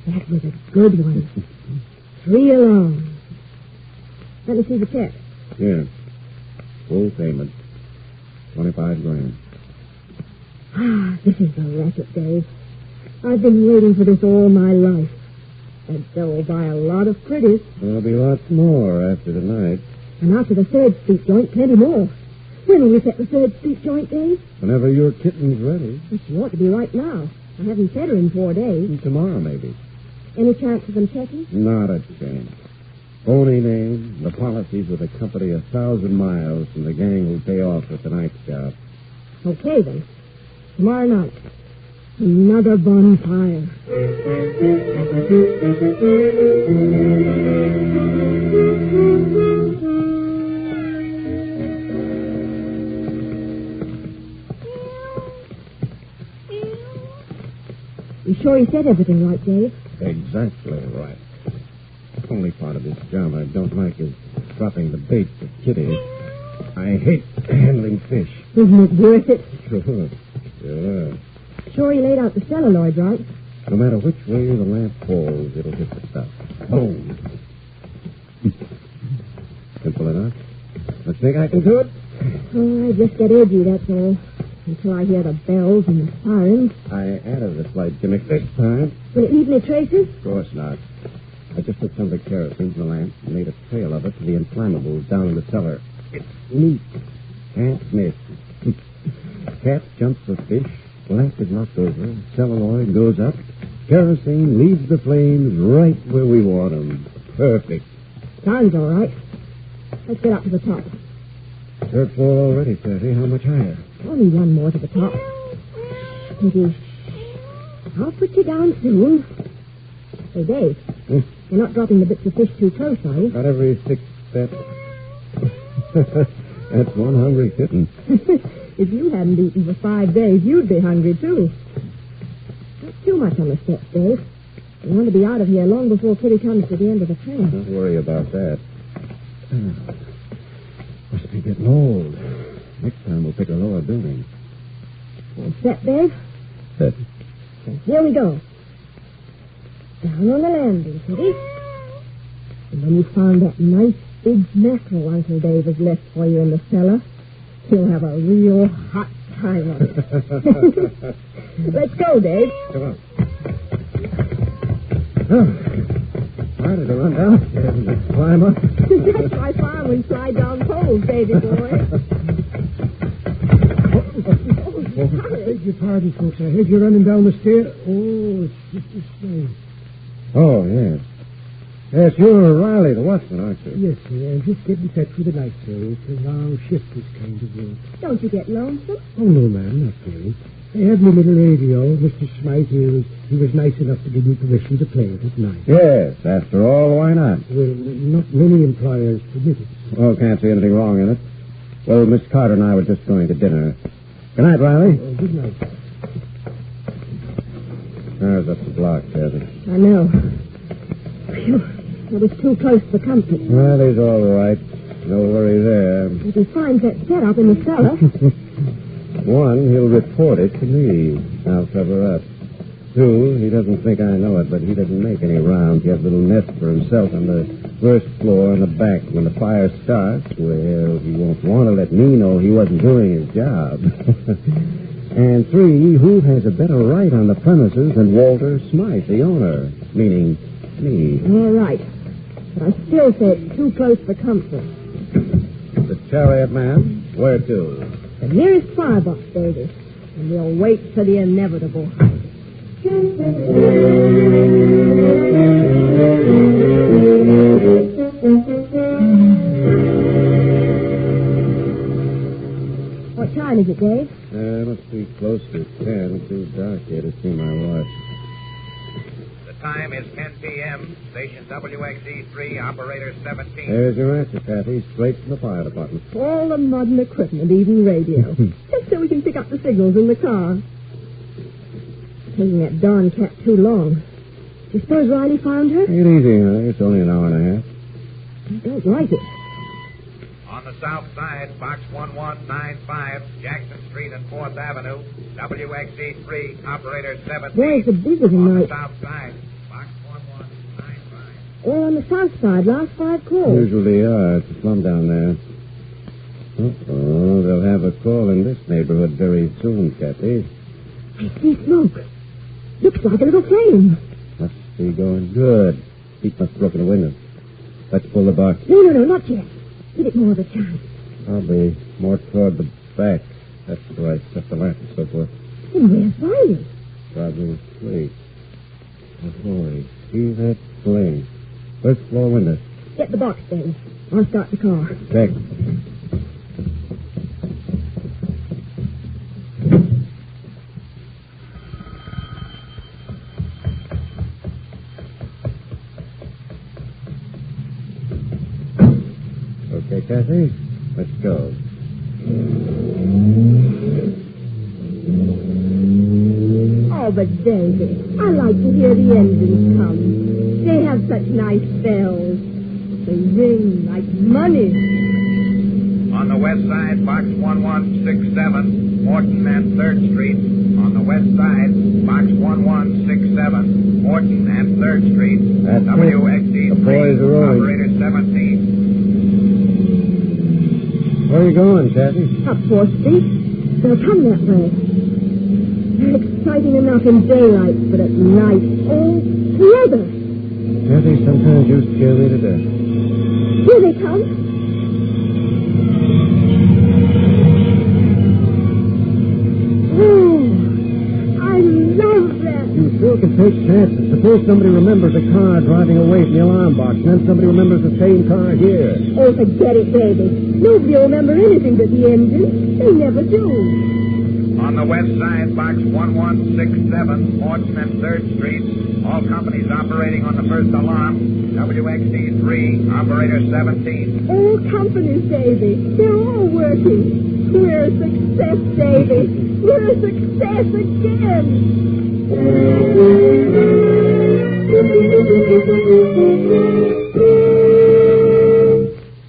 That was a good one. 3 alone. Let me see the check. Yes. Full payment. 25 grand. Ah, this is the racket, Dave. I've been waiting for this all my life. And so will buy a lot of pretties. There'll be lots more after tonight. And after the 3rd Street joint, plenty more. When will we set the 3rd Street joint, Dave? Whenever your kitten's ready. Well, she ought to be right now. I haven't fed her in 4 days. Tomorrow, maybe. Any chance of them checking? Not a chance. Phony name. The policies with a company 1,000 miles, and the gang will pay off at tonight's job. Okay, then. Tomorrow night. Another bonfire. You sure he said everything right, Dave? Exactly right. The only part of this job I don't like is dropping the bait for Kitty. I hate handling fish. Isn't it worth it? Sure. Sure. Sure he laid out the celluloid, right? No matter which way the lamp falls, it'll hit the stuff. Boom. Simple enough. I think I can do it. Oh, I just get edgy, that's all. Until I hear the bells and the sirens. I added a slight gimmick this time. Will it leave any traces? Of course not. I just put some of the kerosene in the lamp and made a trail of it to the inflammables down in the cellar. It's neat. Can't miss. Cat jumps the fish. Lamp is knocked over. Celluloid goes up. Kerosene leaves the flames right where we want them. Perfect. Sounds all right. Let's get up to the top. 3rd floor already, Patty. How much higher? Only one more to the top. Pity. I'll put you down soon. Hey, Dave. You're not dropping the bits of fish too close, are you? Not every 6 steps. That's one hungry kitten. If you hadn't eaten for 5 days, you'd be hungry, too. Not too much on the steps, Dave. You want to be out of here long before Kitty comes to the end of the train. Don't worry about that. Must be getting old. Next time we'll pick a lower building. All set, Dave? Set. Then here we go. Down on the landing, Kitty. And when you found that nice big mackerel Uncle Dave has left for you in the cellar, you'll have a real hot time on it. Let's go, Dave. Come on. Oh, harder to run downstairs and let's climb up. That's why firemen slide down poles, baby boy. I beg your pardon, folks. I heard you running down the stair. Oh, it's just a slave. Oh, yes. Yes, you're Riley, the watchman, aren't you? Yes, sir. I'm just getting set for the night, sir. It's a long shift, this kind of work. Don't you get lonesome? Oh, no, ma'am, not really. I have my little radio. Mr. Smythe, he was nice enough to give me permission to play it at night. Yes, after all, why not? Well, not many employers permit it. Oh, can't see anything wrong in it. Well, Miss Carter and I were just going to dinner. Good night, Riley. Oh, good night. There's up the block, Kathy. I know. Phew. It was too close for comfort. Well, he's all right. No worry there. If he finds that setup in the cellar. One, he'll report it to me. I'll cover up. Two, he doesn't think I know it, but he doesn't make any rounds. He has a little nest for himself on the first floor in the back. When the fire starts, well, he won't want to let me know he wasn't doing his job. And three, who has a better right on the premises than Walter Smythe, the owner? Meaning me. All right. But I still say it's too close for comfort. The Chariot Man? Where to? The nearest firebox, baby. And we'll wait for the inevitable. What time is it, Dave? Must be close to 10. Too dark here to see my watch. The time is 10 p.m. Station WXE3, operator 17. There's your answer, Kathy. Straight from the fire department. All the modern equipment, even radio. Just so we can pick up the signals in the car. Taking that darn cat too long. Do you suppose Riley found her? Take it easy, honey. It's only an hour and a half. I don't like it. On the south side, box 1195, Jackson Street and 4th Avenue, WXE3, operator 17. Where's the bigger tonight? On the south side, box 1195. All on the south side, last 5 calls. Usually are. It's a slum down there. Uh-oh, they'll have a call in this neighborhood very soon, Kathy. I see smoke. Looks like a little flame. Must be going good. Heat must have broken the window. Let's pull the box. No, not yet. Give it more of a chance. Probably more toward the back. That's where I set the lamp and so forth. And where's Riley? Probably asleep. Oh, boy. See that flame? First floor window. Get the box, then. I'll start the car. Check. Okay, Kathy, let's go. Oh, but David, I like to hear the engines come. They have such nice bells. They ring like money. On the west side, box 1167, Morton and 3rd Street. On the west side, box 1167, Morton and 3rd Street. That's it. WXE3, The boys are rolling. operator 17. Where are you going, Kathy? Up 4th Street. They'll come that way. They're exciting enough in daylight, but at night, all together. Kathy, sometimes you scare me to death. Here they come. Oh, I love that. You still can take chances. Suppose somebody remembers a car driving away from the alarm box, and then somebody remembers the same car here. Oh, forget it, baby. Nobody will remember anything but the engine. They never do. On the west side, box 1167, Morton and 3rd Street. All companies operating on the first alarm. WXE3, operator 17. All companies, Davy. They're all working. We're a success, Davy. We're a success again.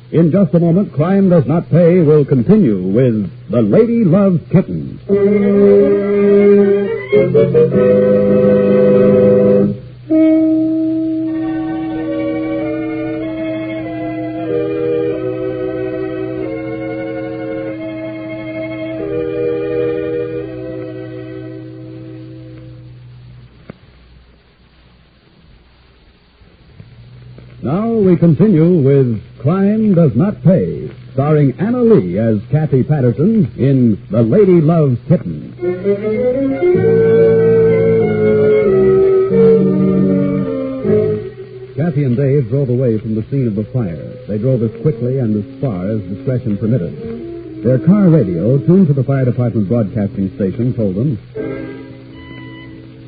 In just a moment, Crime Does Not Pay will continue with The Lady Loves Kittens. Now we continue with Crime Does Not Pay, starring Anna Lee as Kathy Patterson in The Lady Loves Kittens. Kathy and Dave drove away from the scene of the fire. They drove as quickly and as far as discretion permitted. Their car radio, tuned to the fire department broadcasting station, told them,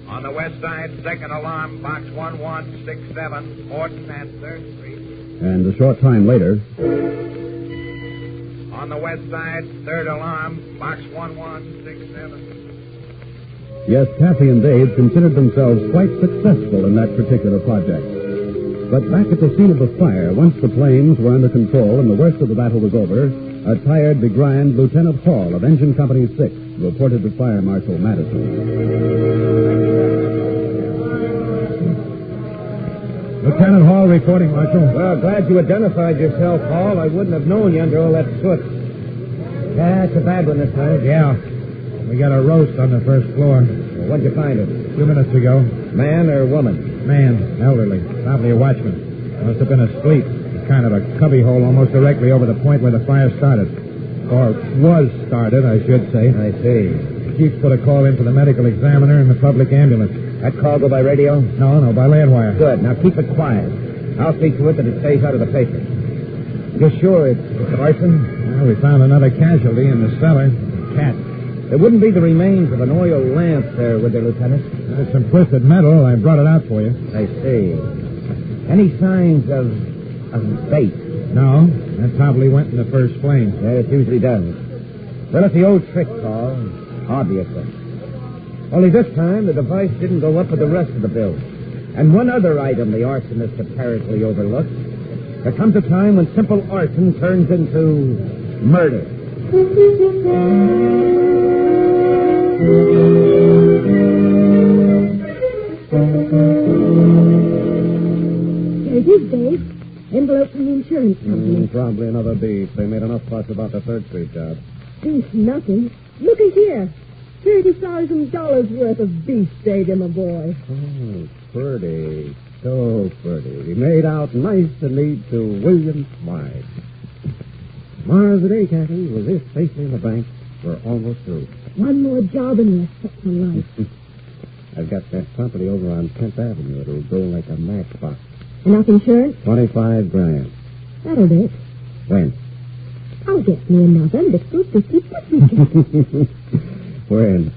on the west side, second alarm, box 1167, Horton and 3rd Street. And a short time later, on the west side, third alarm, box 1167. Yes, Kathy and Dave considered themselves quite successful in that particular project. But back at the scene of the fire, once the flames were under control and the worst of the battle was over, a tired, begrimed Lieutenant Hall of Engine Company 6 reported to Fire Marshal Madison. Lieutenant Hall reporting, Marshal. Well, glad you identified yourself, Hall. I wouldn't have known you under all that soot. Yeah, it's a bad one this time. Yeah. We got a roast on the first floor. Well, when'd you find it? A few minutes ago. Man or woman? Man, elderly, probably a watchman. Must have been asleep. Kind of a cubby hole almost directly over the point where the fire started. Or was started, I should say. I see. The chief put a call in for the medical examiner and the public ambulance. That call go by radio? No, by land wire. Good. Now keep it quiet. I'll see to it that it stays out of the paper. You're sure it's arson? Well, we found another casualty in the cellar. Cat. There wouldn't be the remains of an oil lamp there, would there, Lieutenant? There's some twisted metal. I brought it out for you. I see. Any signs of bait? No. That probably went in the first flame. Yeah, it usually does. Well, it's the old trick, Paul. Obviously. Only this time, the device didn't go up with the rest of the bill. And one other item the arsonist apparently overlooked. There comes a time when simple arson turns into murder. Here it is, Dave. Envelope from the insurance company. Probably another beef. They made enough fuss about the 3rd Street job. Beef nothing. Look at here. $30,000 worth of beefsteak, my boy. Oh, pretty. So pretty. Made out nice and neat to William Smythe. Tomorrow's the day, Kathy. With this safely in the bank, we're almost through. One more job and you're set for life. I've got that property over on 10th Avenue. It'll go like a matchbox. Enough insurance? $25,000. That'll do it. When? I'll get me another little bitty pussycat. When?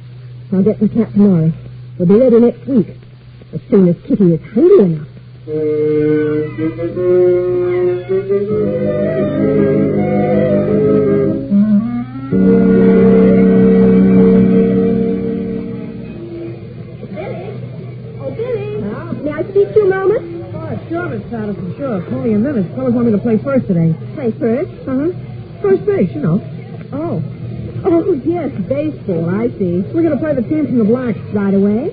I'll get the cat tomorrow. We'll be ready next week. As soon as Kitty is hungry enough. May I speak to you a moment? Oh, sure, Miss Patterson, sure. Call me in minutes. Fellas want me to play first today. Play first? First base, you know. Oh, yes, baseball, I see. We're going to play the team from the Blacks. Right away?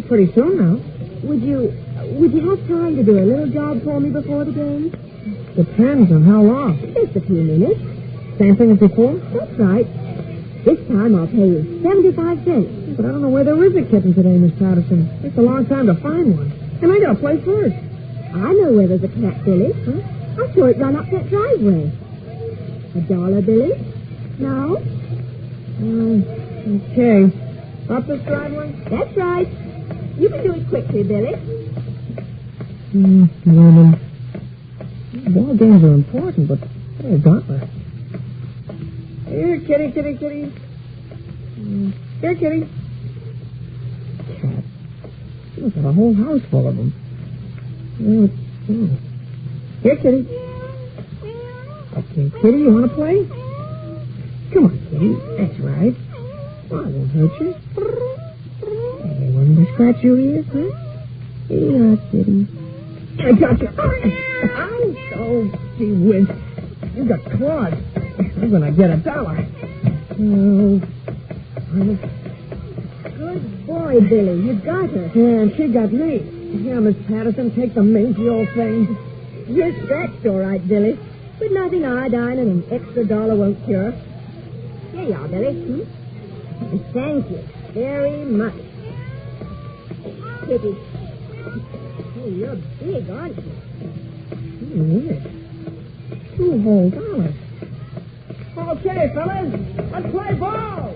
Pretty soon now. Would you have time to do a little job for me before the game? Depends on how long. Just a few minutes. Same thing as before? That's right. This time I'll pay you 75 cents. But I don't know where there is a kitten today, Miss Patterson. It takes a long time to find one. And I got to play first. I know where there's a cat, Billy. Huh? I saw it run up that driveway. $1, Billy? No? Okay. Up this driveway? That's right. You can do it quickly, Billy. Woman. Ball games are important, but they're $1. Here, kitty. Here, kitty. Cat. Look at a whole house full of them. Here, kitty. Okay, kitty, you want to play? Come on, kitty. That's right. Well, I won't hurt you. Hey, want to scratch your ears, huh? Yeah, kitty. I got you. Ow! Oh, gee whiz. You got claws. I'm going to get $1. Oh. Good boy, Billy. You got her. Yeah, and she got me. Yeah, Miss Patterson, take the mangy old thing. You're scratched, all right, Billy. But nothing iodine and an extra $1 won't cure. Here you are, Billy. Thank you very much. Kitty. Oh, you're big, aren't you? Weird. $2 whole. Okay, fellas, let's play ball.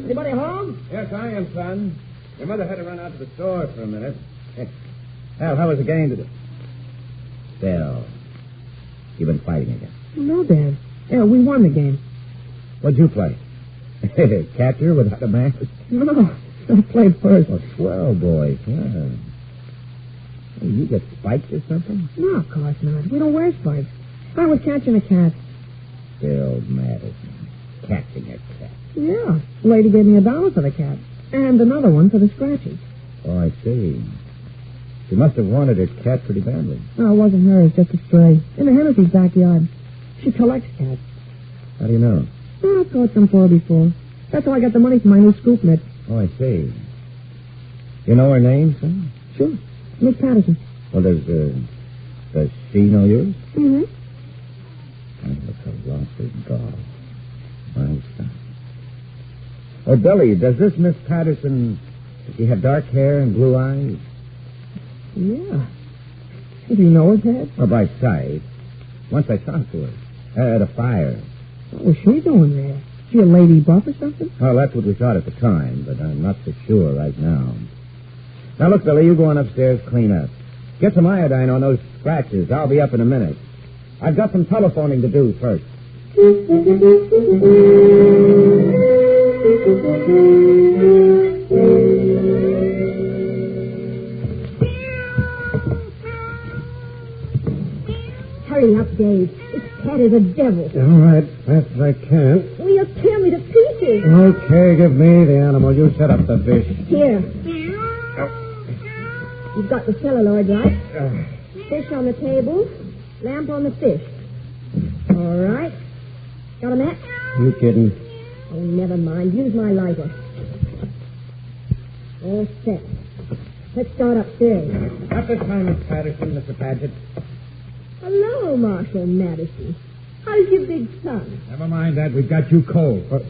Anybody home? Yes, I am, son. Your mother had to run out to the store for a minute. Al, how was the game today? Bill, you've been fighting again. No, Dad. Yeah, we won the game. What'd you play? Catcher without a mask? No, I played first. Oh, swell, boys. Yeah. Hey, you get spiked or something? No, of course not. We don't wear spikes. I was catching a cat. Bill Madison. Catching a cat. Yeah. The lady gave me $1 for the cat. And another one for the scratches. Oh, I see. She must have wanted her cat pretty badly. No, it wasn't hers, just a stray. In the Hennessy's backyard. She collects cats. How do you know? Oh, I've caught some for her before. That's how I got the money for my new scoop net. Oh, I see. You know her name, son? Sure. Miss Patterson. Well, does she know yours? Mm-hmm. Oh, look, a lost dog. My son. Oh, Billy, does this Miss Patterson, does she have dark hair and blue eyes? Yeah. Do you know her, Dad? Well, by sight. Once I talked to her. At a fire. What was she doing there? She a lady buff or something? Well, that's what we thought at the time, but I'm not so sure right now. Now, look, Billy, you go on upstairs, clean up. Get some iodine on those scratches. I'll be up in a minute. I've got some telephoning to do first. Hurry up, Dave. This cat is a devil. All right, fast as I can. Well, you'll tear me to pieces. Okay, give me the animal. You set up the fish. Here. You've got the celluloid, right? Fish on the table, lamp on the fish. All right. Got a match? You kidding? Oh, never mind. Use my lighter. All set. Let's start upstairs. Not this time, Miss Patterson, Mr. Paget. Hello, Marshal Madison. How's your big son? Never mind that. We've got you cold. But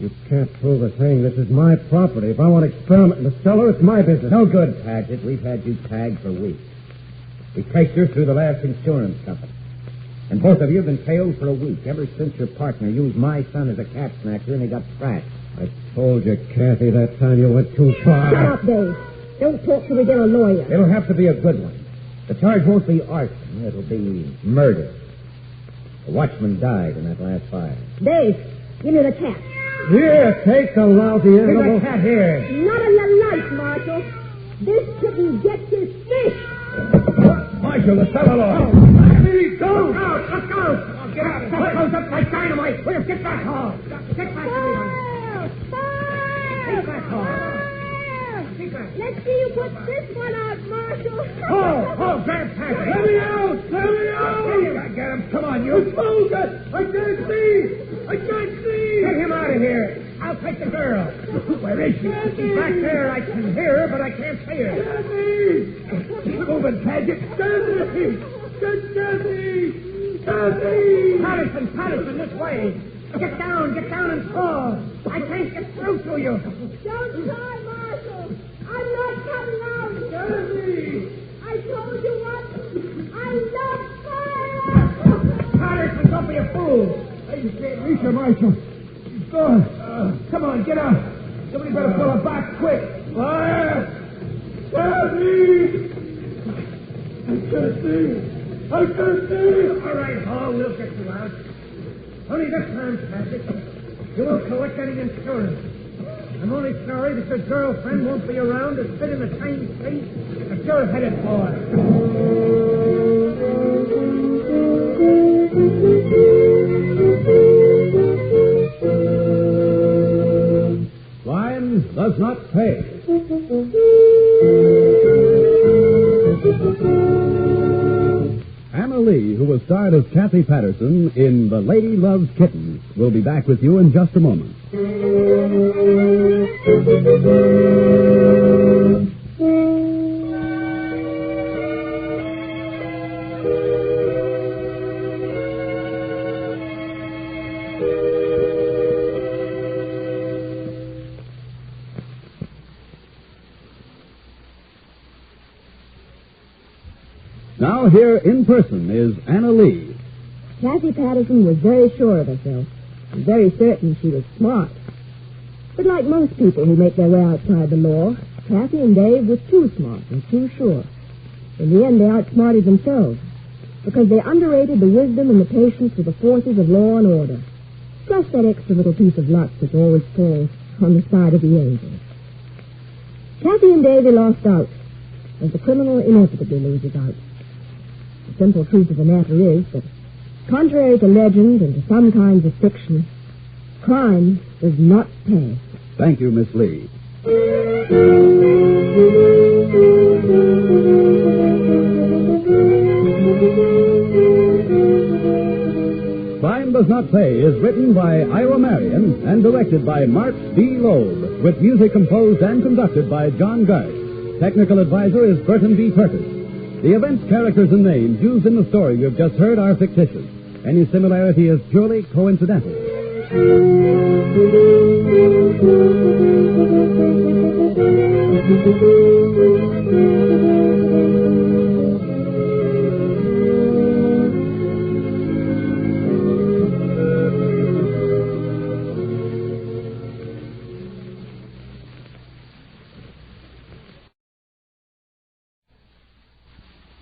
you can't prove a thing. This is my property. If I want to experiment in the cellar, it's my business. No good, Paget. We've had you tagged for weeks. We traced you through the last insurance company. And both of you have been tailed for a week, ever since your partner used my son as a cat snatcher and he got scratched. I told you, Kathy, that time you went too far. Shut up, Dave. Don't talk till we get a lawyer. It'll have to be a good one. The charge won't be arson. It'll be murder. The watchman died in that last fire. Dave, give me the cat. Here, take the lousy animal. Bring the cat here. Not on your life, Marshal. This kitten gets his fish. Marshal, the celluloid. Go! Out! Let's go! Oh, get out of here. That goes up like dynamite. We'll get back home. Get back to me. Get back home. Let's see you put this one out, Marshal. Oh, grab Patrick. Let me out! Let me out! Get him. Come on, you. Oh, God. I can't see. I can't see. Get him out of here. I'll take the girl. Where is she? She's back there. I can hear her, but I can't see her. She's moving, Paget. Kathy! Patterson, this way. Get down and fall. I can't get through to you. Don't try, Marshal. I'm not coming out. Kathy! I told you what. I'm not fire. Patterson, don't be a fool. You can't reach her, Marshal. She's gone. Come on, get out. Somebody better pull her back quick. Fire! Kathy! I can't see. I can't see. All right, Hall, we'll get you out. Only this time, Patrick, you won't collect any insurance. I'm only sorry that your girlfriend won't be around to sit in the same seat that you're headed for. Lion does not pay. Anna Lee, who was starred as Kathy Patterson in The Lady Loves Kittens, will be back with you in just a moment. Now, here in person is Anna Lee. Kathy Patterson was very sure of herself and very certain she was smart. But like most people who make their way outside the law, Kathy and Dave were too smart and too sure. In the end, they outsmarted themselves because they underrated the wisdom and the patience of the forces of law and order, plus that extra little piece of luck which always falls on the side of the angels. Kathy and Davy lost out, as the criminal inevitably loses out. The simple truth of the matter is that, contrary to legend and to some kinds of fiction, crime does not pay. Thank you, Miss Lee. Crime Does Not Pay is written by Ira Marion and directed by Mark D. Loeb, with music composed and conducted by John Garth. Technical advisor is Burton B. Perkins. The events, characters, and names used in the story you've just heard are fictitious. Any similarity is purely coincidental.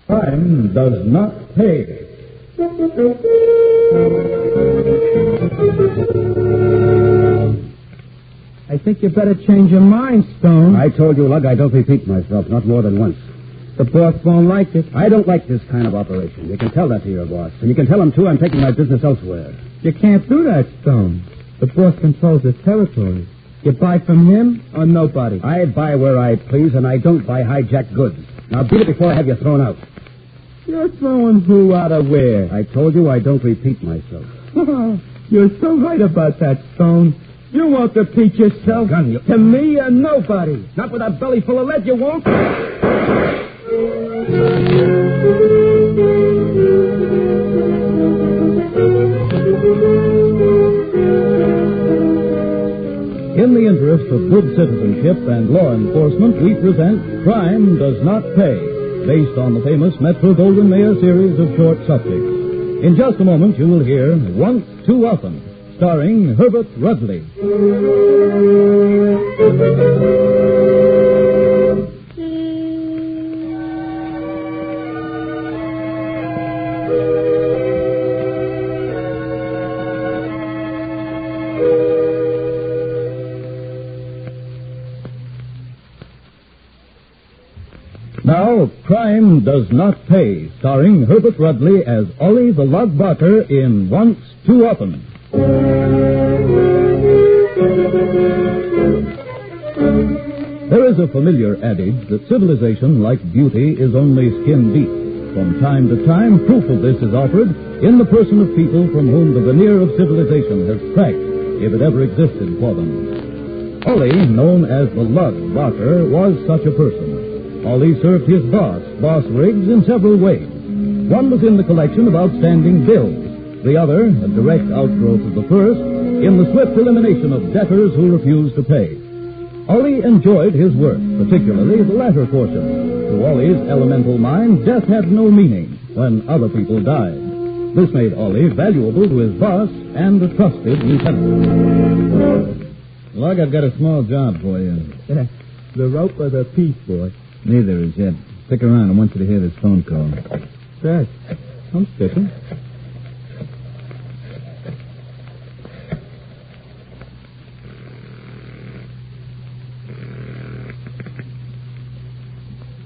Crime does not pay. I think you better change your mind, Stone. I told you, Lug, I don't repeat myself, not more than once. The boss won't like it. I don't like this kind of operation. You can tell that to your boss. And you can tell him, too, I'm taking my business elsewhere. You can't do that, Stone. The boss controls the territory. You buy from him or nobody. I buy where I please, and I don't buy hijacked goods. Now, beat it before I have you thrown out. You're throwing who out of where? I told you I don't repeat myself. You're so right about that, Stone. You won't repeat yourself. Gun, to me or nobody. Not with a belly full of lead, you won't. In the interest of good citizenship and law enforcement, we present Crime Does Not Pay, based on the famous Metro Goldwyn Mayer series of short subjects. In just a moment, you will hear Once Too Often, starring Herbert Rudley. Now, Crime Does Not Pay, starring Herbert Rudley as Ollie the Lug Barker in Once Too Often. There is a familiar adage that civilization, like beauty, is only skin deep. From time to time, proof of this is offered in the person of people from whom the veneer of civilization has cracked, if it ever existed for them. Ollie, known as the Lug Barker, was such a person. Ollie served his boss Riggs, in several ways. One was in the collection of outstanding bills. The other, a direct outgrowth of the first, in the swift elimination of debtors who refused to pay. Ollie enjoyed his work, particularly the latter portion. To Ollie's elemental mind, death had no meaning when other people died. This made Ollie valuable to his boss and a trusted lieutenant. Lug, I've got a small job for you. The rope or the piece, boy? Neither as yet. Stick around. I want you to hear this phone call. Dad, I'm sticking.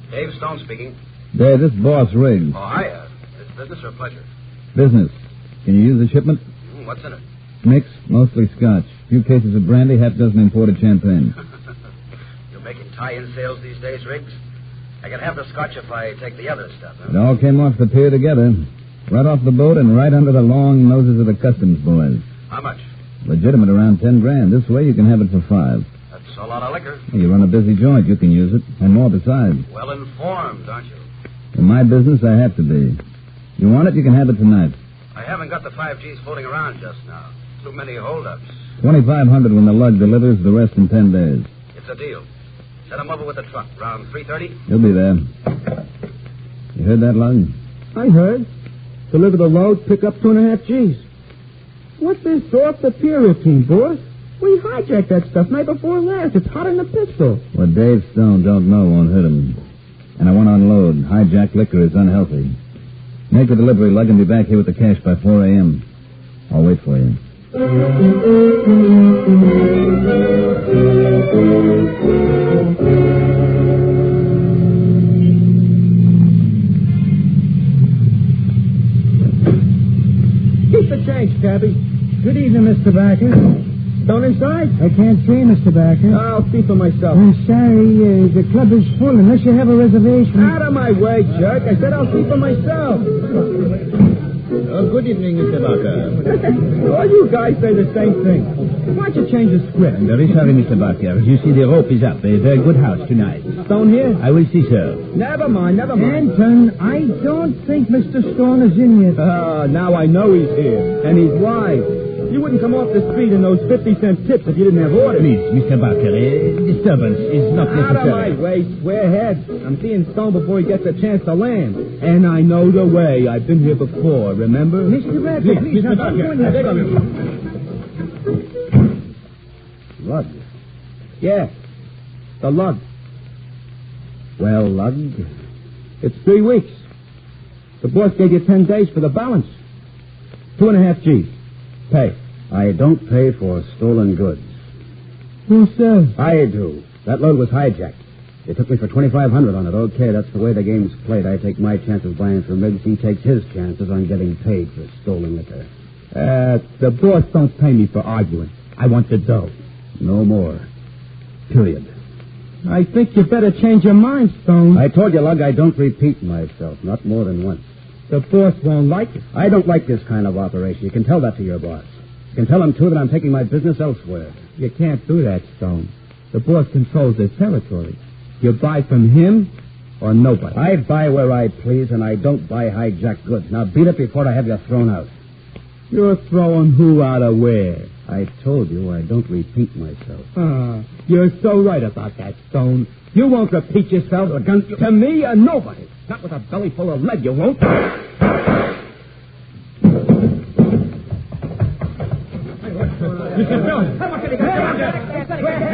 Dave Stone speaking. Dave, this is Boss Riggs. Oh, hiya. Is business or pleasure? Business. Can you use the shipment? What's in it? Mix, mostly scotch. A few cases of brandy, half dozen imported champagne. You're making tie-in sales these days, Riggs? I can have the scotch if I take the other stuff, huh? It all came off the pier together. Right off the boat and right under the long noses of the customs boys. How much? Legitimate, around 10 grand. This way you can have it for 5. That's a lot of liquor. You run a busy joint, you can use it. And more besides. Well informed, aren't you? In my business, I have to be. You want it, you can have it tonight. I haven't got the 5 Gs floating around just now. Too many holdups. $2,500 when the lug delivers, the rest in 10 days. It's a deal. Set him over with the truck. Around 3:30? He'll be there. You heard that, Lug? I heard. Deliver the load, pick up 2.5 G's. What's this off the pier routine, boss? We hijacked that stuff night before last. It's hotter than a pistol. What Dave Stone don't know won't hurt him. And I want to unload. Hijacked liquor is unhealthy. Make the delivery lug and be back here with the cash by 4 a.m. I'll wait for you. Keep the change, cabby. Good evening, Mr. Barker. Stone inside? I can't see Mr. Barker. I'll see for myself. I'm sorry, the club is full unless you have a reservation. Out of my way, jerk. I said I'll see for myself. Good evening, Mr. Barker. All you guys say the same thing. Why don't you change the script? I'm very sorry, Mr. Barker. You see, the rope is up. A very good house tonight. Stone here? I will see, sir. Never mind. Anton, I don't think Mr. Stone is in yet. Now I know he's here. And he's wise. You wouldn't come off the street in those 50-cent tips if you didn't have orders. Please, Mr. Barker, disturbance is not necessary. Out of my way, square head. I'm seeing Stone before he gets a chance to land. And I know the way. I've been here before, remember? Mr. Barker, please, Mr. Barker. Lug. Yeah, the lug. Well, Lug, It's 3 weeks. The boss gave you 10 days for the balance. 2.5 G's. Pay. I don't pay for stolen goods. Who says? I do. That load was hijacked. They took me for $2,500 on it. Okay, that's the way the game's played. I take my chances buying from Riggs. He takes his chances on getting paid for stolen liquor. The boss don't pay me for arguing. I want the dough. No more. Period. I think you better change your mind, Stone. I told you, Lug, I don't repeat myself. Not more than once. The boss won't like it. I don't like this kind of operation. You can tell that to your boss. You can tell him, too, that I'm taking my business elsewhere. You can't do that, Stone. The boss controls the territory. You buy from him or nobody. I buy where I please, and I don't buy hijacked goods. Now beat it before I have you thrown out. You're throwing who out of where? I told you I don't repeat myself. You're so right about that, Stone. You won't repeat yourself to me or nobody. Not with a belly full of lead, you won't.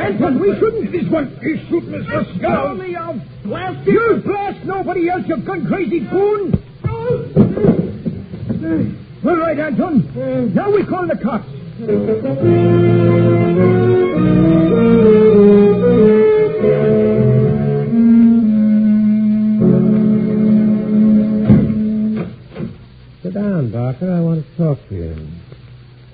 Anton, we shouldn't. This one is shooting us for skull. Only I'll blast you. You'll blast nobody else, you gun-crazy coon. All right, Anton. Now we call the cops. Sit down, Barker. I want to talk to you.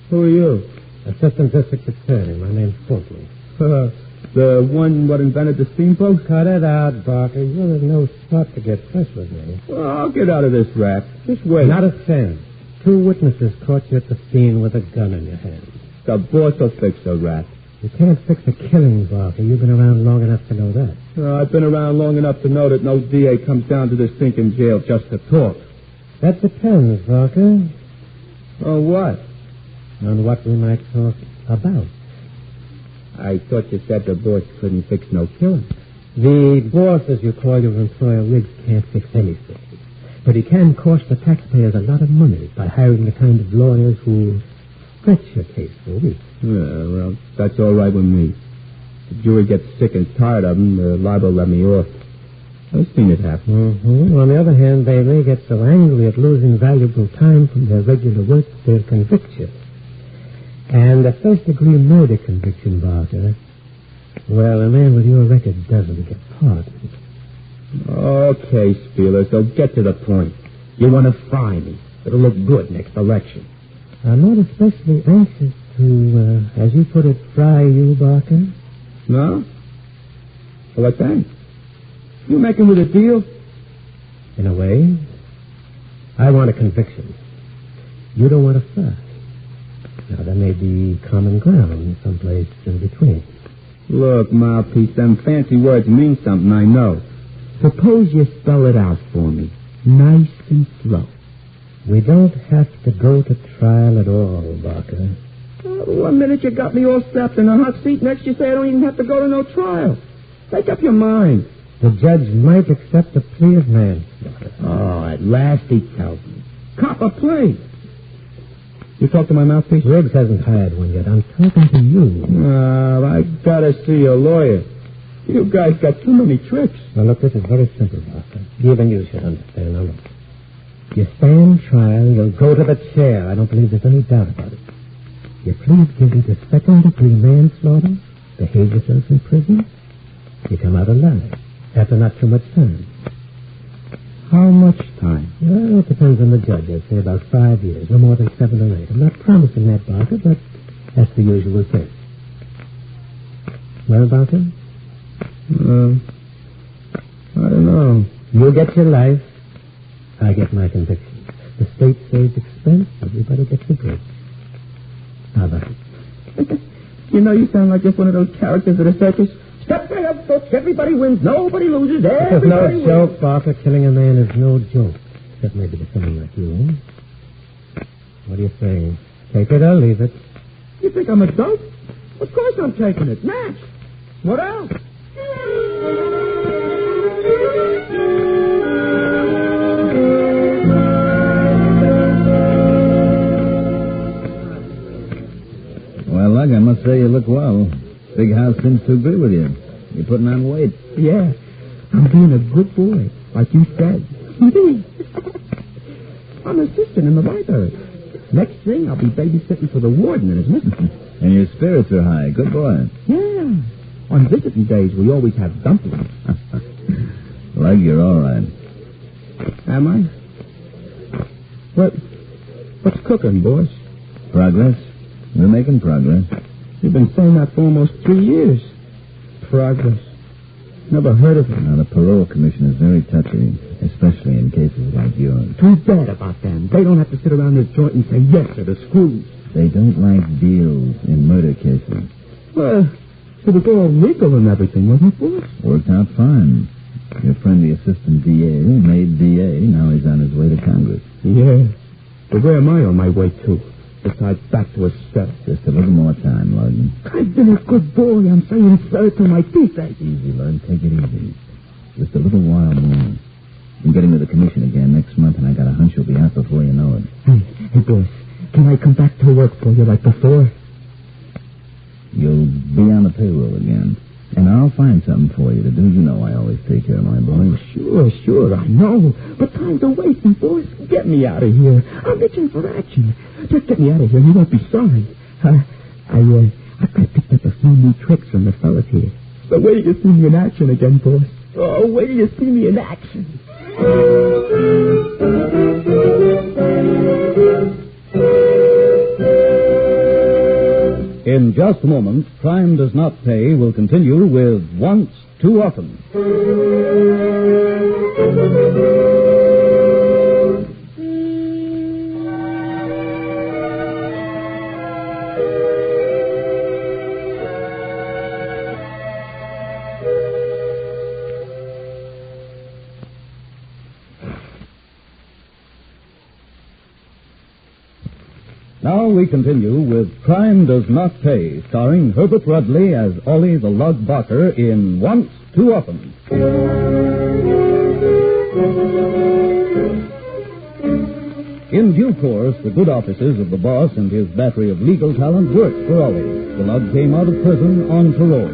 Who are you? Assistant District Attorney. My name's Fulton. The one what invented the steamboat? Cut it out, Barker. You're in no spot to get fresh with me. Well, I'll get out of this rap. Just wait. Not a cent. 2 witnesses caught you at the scene with a gun in your hand. The boss will fix the rap. You can't fix a killing, Barker. You've been around long enough to know that. I've been around long enough to know that no DA comes down to this stinking jail just to talk. That depends, Barker. On what? On what we might talk about. I thought you said the boss couldn't fix no killing. The boss, as you call your employer, Riggs, can't fix anything. But he can cost the taxpayers a lot of money by hiring the kind of lawyers who stretch your case for weeks. Yeah, well, that's all right with me. The jury gets sick and tired of them, they're liable to let me off. I've seen it happen. Mm-hmm. On the other hand, they may get so angry at losing valuable time from their regular work that they'll convict you. And a first-degree murder conviction, Barker, well, a man with your record doesn't get pardoned. Okay, Spieler, so get to the point. You want to fry me. It'll look good next election. I'm not especially anxious to, as you put it, fry you, Barker. No? Well, what then? You making with a deal? In a way. I want a conviction. You don't want a fuss. Now, there may be common ground someplace in between. Look, mouthpiece, them fancy words mean something, I know. Suppose you spell it out for me. Nice and slow. We don't have to go to trial at all, Barker. One minute you got me all strapped in a hot seat, next you say I don't even have to go to no trial. Make up your mind. The judge might accept a plea of manslaughter. Barker. Oh, at last he tells me. Copper plate. You talk to my mouthpiece? Riggs hasn't hired one yet. I'm talking to you. I gotta see a lawyer. You guys got too many tricks. Now, look, this is very simple, Barker. Even you should understand. Now, look. You stand trial, you'll go to the chair. I don't believe there's any doubt about it. You plead guilty to second-degree manslaughter, behave yourself in prison, you come out alive after not too much time. How much time? Well, it depends on the judge. I'd say about 5 years, no more than 7 or 8. I'm not promising that, Barker, but that's the usual thing. Well, Barker? I don't know. You get your life, I get my conviction. The state saves expense, everybody gets a break. How about it? You know, you sound like just one of those characters of the circus. Step right up, folks. Everybody wins. Nobody loses. Everybody wins. No joke, Barker. Killing a man is no joke. Except maybe to someone like you. What do you say? Take it or leave it? You think I'm a dope? Of course I'm taking it. Match. What else? Well, Lug, I must say you look well. Big house seems to agree with you. You're putting on weight. Yeah. I'm being a good boy, like you said. I'm an assistant in the library. Next thing, I'll be babysitting for the warden and his missus. And your spirits are high. Good boy. Yeah. On visiting days, we always have dumplings. Lug, you're all right. Am I? What's cooking, boss? Progress? We're making progress. You've been saying that for almost 3 years. Progress. Never heard of it. Now, the parole commission is very touchy, especially in cases like yours. Too bad about them. They don't have to sit around this joint and say yes to the screws. They don't like deals in murder cases. Well, it was all legal and everything, wasn't it, boss? Worked out fine. Your friend, the assistant DA, made DA. Now he's on his way to Congress. Yeah. But where am I on my way to? Besides back to a cell. Just a little more time, Logan. I've been a good boy. I'm saying sir to my teeth. Easy, Lud. Take it easy. Just a little while more. I'm getting to the commission again next month, and I got a hunch you'll be out before you know it. Hey, boss. Can I come back to work for you like before? You'll be on the payroll again. And I'll find something for you to do. You know I always take care of my boys. Oh, sure, I know. But time's a wasting, boss. Get me out of here. I'm itching for action. Just get me out of here. You won't be sorry. I picked up a few new tricks from the fellas here. So wait till you see me in action again, boss. Oh, wait till you see me in action. In just a moment, Crime Does Not Pay will continue with Once Too Often. Now we continue with Crime Does Not Pay, starring Herbert Rudley as Ollie the Lug Barker in Once Too Often. In due course, the good offices of the boss and his battery of legal talent worked for Ollie. The Lug came out of prison on parole.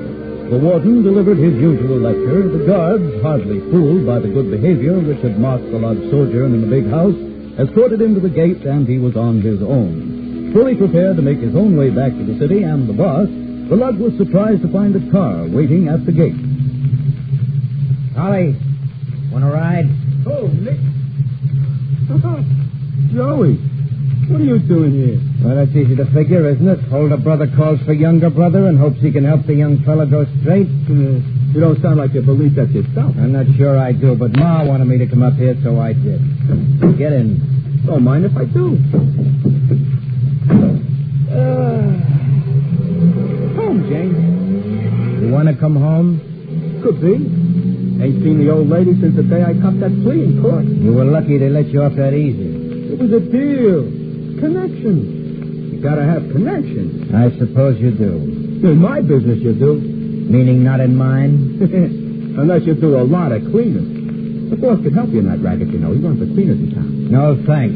The warden delivered his usual lecture. The guards, hardly fooled by the good behavior which had marked the Lug's sojourn in the big house, escorted him to the gate, and he was on his own. Fully prepared to make his own way back to the city and the boss, the Lug was surprised to find a car waiting at the gate. Ollie, want to ride? Oh, Nick. Joey, what are you doing here? Well, that's easy to figure, isn't it? Older brother calls for younger brother and hopes he can help the young fella go straight. You don't sound like you believe that yourself. I'm not sure I do, but Ma wanted me to come up here, so I did. Get in. Don't mind if I do. Home, James. You want to come home? Could be. Ain't seen the old lady since the day I copped that plea in court. You were lucky they let you off that easy. It was a deal. Connections. You gotta have connections. I suppose you do. In my business, you do. Meaning not in mine? Unless you do a lot of cleaning. The boss could help you in that racket, you know. He runs the cleaners in town. No, thanks.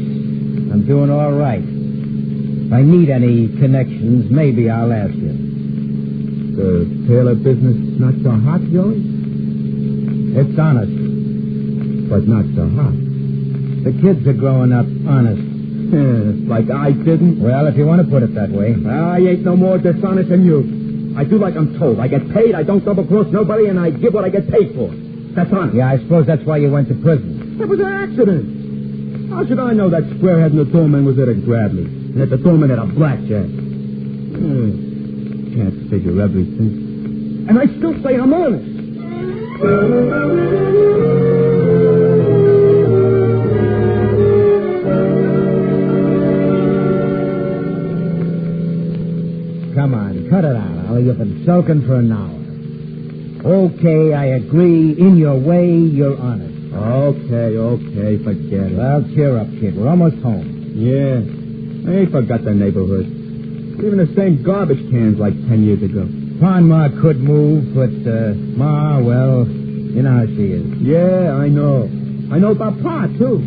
I'm doing all right. If I need any connections, maybe I'll ask you. The tailor business not so hot, Joey? It's honest. But not so hot. The kids are growing up honest. Like I didn't? Well, if you want to put it that way. I ain't no more dishonest than you. I do like I'm told. I get paid, I don't double-cross nobody, and I give what I get paid for. That's honest. Yeah, I suppose that's why you went to prison. That was an accident. How should I know that squarehead in the doorman was there to grab me? And that the doorman had a blackjack? Can't figure everything. And I still say I'm honest. Come on, cut it out, Ollie. You've been sulking for an hour. Okay, I agree. In your way, you're honest. Okay, forget it. Well, cheer up, kid. We're almost home. Yeah, I ain't forgot the neighborhood. Even the same garbage cans like 10 years ago. Pond Ma could move, but, Ma, well, you know how she is. Yeah, I know. I know about Pa, too.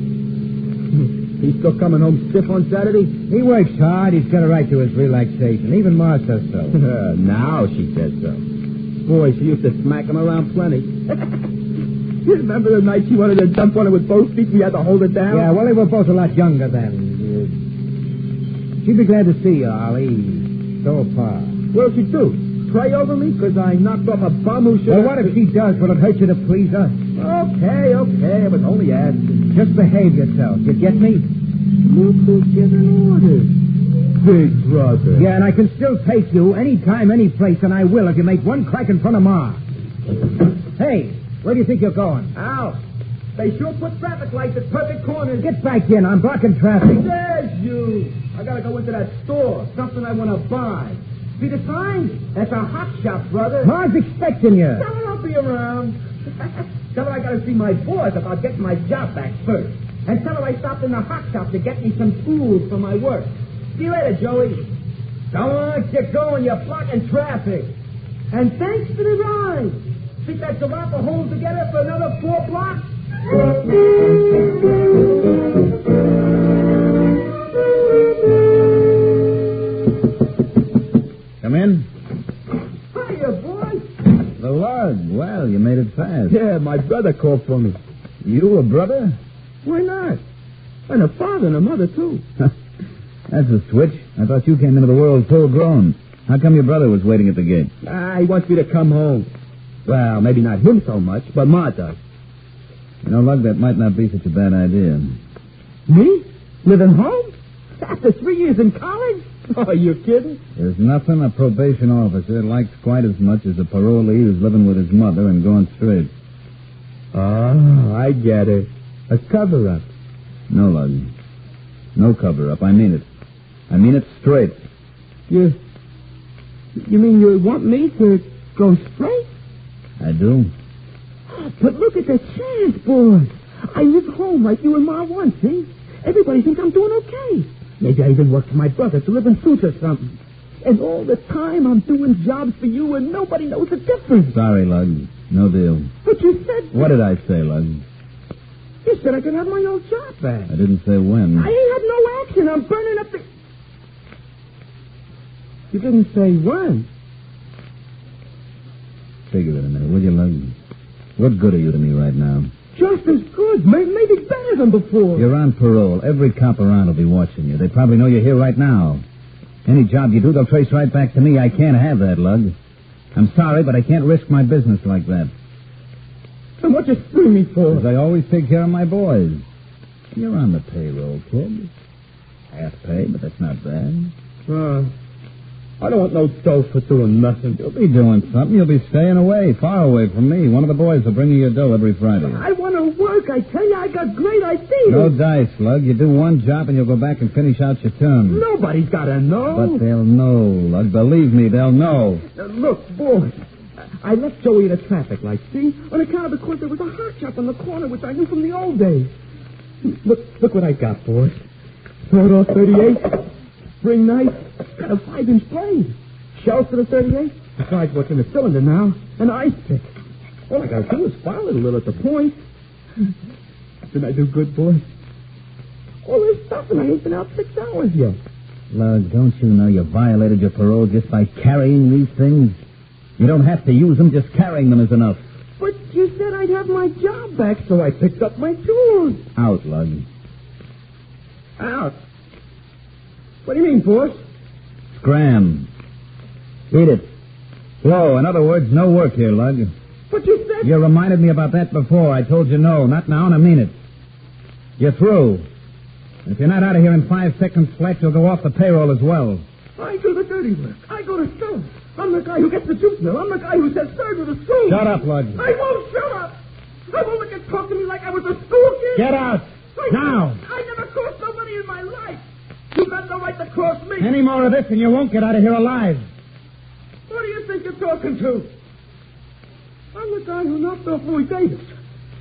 He's still coming home stiff on Saturday? He works hard. He's got a right to his relaxation. Even Ma says so. Now she says so. Boy, she used to smack him around plenty. You remember the night she wanted to jump on it with both feet? We had to hold her down? Yeah, well, they were both a lot younger then. She'd be glad to see you, Ollie. So far. What'll she do? Pray over me because I knocked off a bum who should... Well, what if she does? Will it hurt you to please her? Okay. I was only asking. Just behave yourself. You get me? You could get an order. Big brother. Yeah, and I can still take you anytime, any place, and I will if you make one crack in front of Ma. Hey, where do you think you're going? Out. They sure put traffic lights at perfect corners. Get back in. I'm blocking traffic. There's you. I gotta go into that store. Something I want to buy. See the sign? That's a hot shop, brother. Ma's expecting you. Tell her I'll be around. Tell her I gotta see my boss about getting my job back first. And tell her I stopped in the hot shop to get me some tools for my work. See you later, Joey. Come on, get going. You're blocking traffic. And thanks for the ride. Think that giraffe will hold together for another 4 blocks? Come in. Hiya, boy. The lug. Well, you made it fast. Yeah, my brother called for me. You a brother? Why not? And a father and a mother, too. That's a switch. I thought you came into the world full grown. How come your brother was waiting at the gate? He wants me to come home. Well, maybe not him so much, but Ma does. You know, Lug, that might not be such a bad idea. Me? Living home? After 3 years in college? Oh, are you kidding? There's nothing a probation officer likes quite as much as a parolee who's living with his mother and going straight. Oh, I get it. A cover-up. No, Lug. No cover-up. I mean it. I mean it straight. You mean you want me to go straight? I do. But look at the chance, boy. I live home like you and Ma want, see? Everybody thinks I'm doing okay. Maybe I even work for my brother to live in suits or something. And all the time I'm doing jobs for you and nobody knows the difference. Sorry, Lug. No deal. But you said... What did I say, Lug? You said I could have my old job back. I didn't say when. I ain't had no action. I'm burning up the... You didn't say when. Figure it a minute, will you, Lug? What good are you to me right now? Just as good. Maybe better than before. You're on parole. Every cop around will be watching you. They probably know you're here right now. Any job you do, they'll trace right back to me. I can't have that, Lug. I'm sorry, but I can't risk my business like that. Then what you screwing me for? Because I always take care of my boys. You're on the payroll, kid. Half pay, but that's not bad. I don't want no dough for doing nothing. You'll be doing something. You'll be staying away, far away from me. One of the boys will bring you your dough every Friday. I want to work. I tell you, I got great ideas. No dice, Lug. You do one job and you'll go back and finish out your term. Nobody's got to know. But they'll know, Lug. Believe me, they'll know. Look, boy, I left Joey at a traffic light, see? On account of the course, there was a hot shop on the corner, which I knew from the old days. Look what I got, boy. Sawed-off 38. Spring knife. Got a 5-inch blade. Shells to the 38. Besides what's in the cylinder now, an ice pick. All I got to do is file it a little at the point. Did I do good, boy? All this stuff, and I ain't been out 6 hours yet. Lug, don't you know you violated your parole just by carrying these things? You don't have to use them, just carrying them is enough. But you said I'd have my job back, so I picked up my tools. Out, Lug. Out? What do you mean, boss? Scram. Beat it. Slow. In other words, no work here, Lug. But you said... You reminded me about that before. I told you no. Not now, and I mean it. You're through. If you're not out of here in 5 seconds flat, you'll go off the payroll as well. I do the dirty work. I go to school. I'm the guy who gets the juice mill. I'm the guy who says third with the school. Shut up, Lug. I won't shut up. I won't let you talk to me like I was a school kid. Get out. Now. I never crossed nobody in my life. You got no right to cross me. Any more of this and you won't get out of here alive. What do you think you're talking to? I'm the guy who knocked off Louis Davis.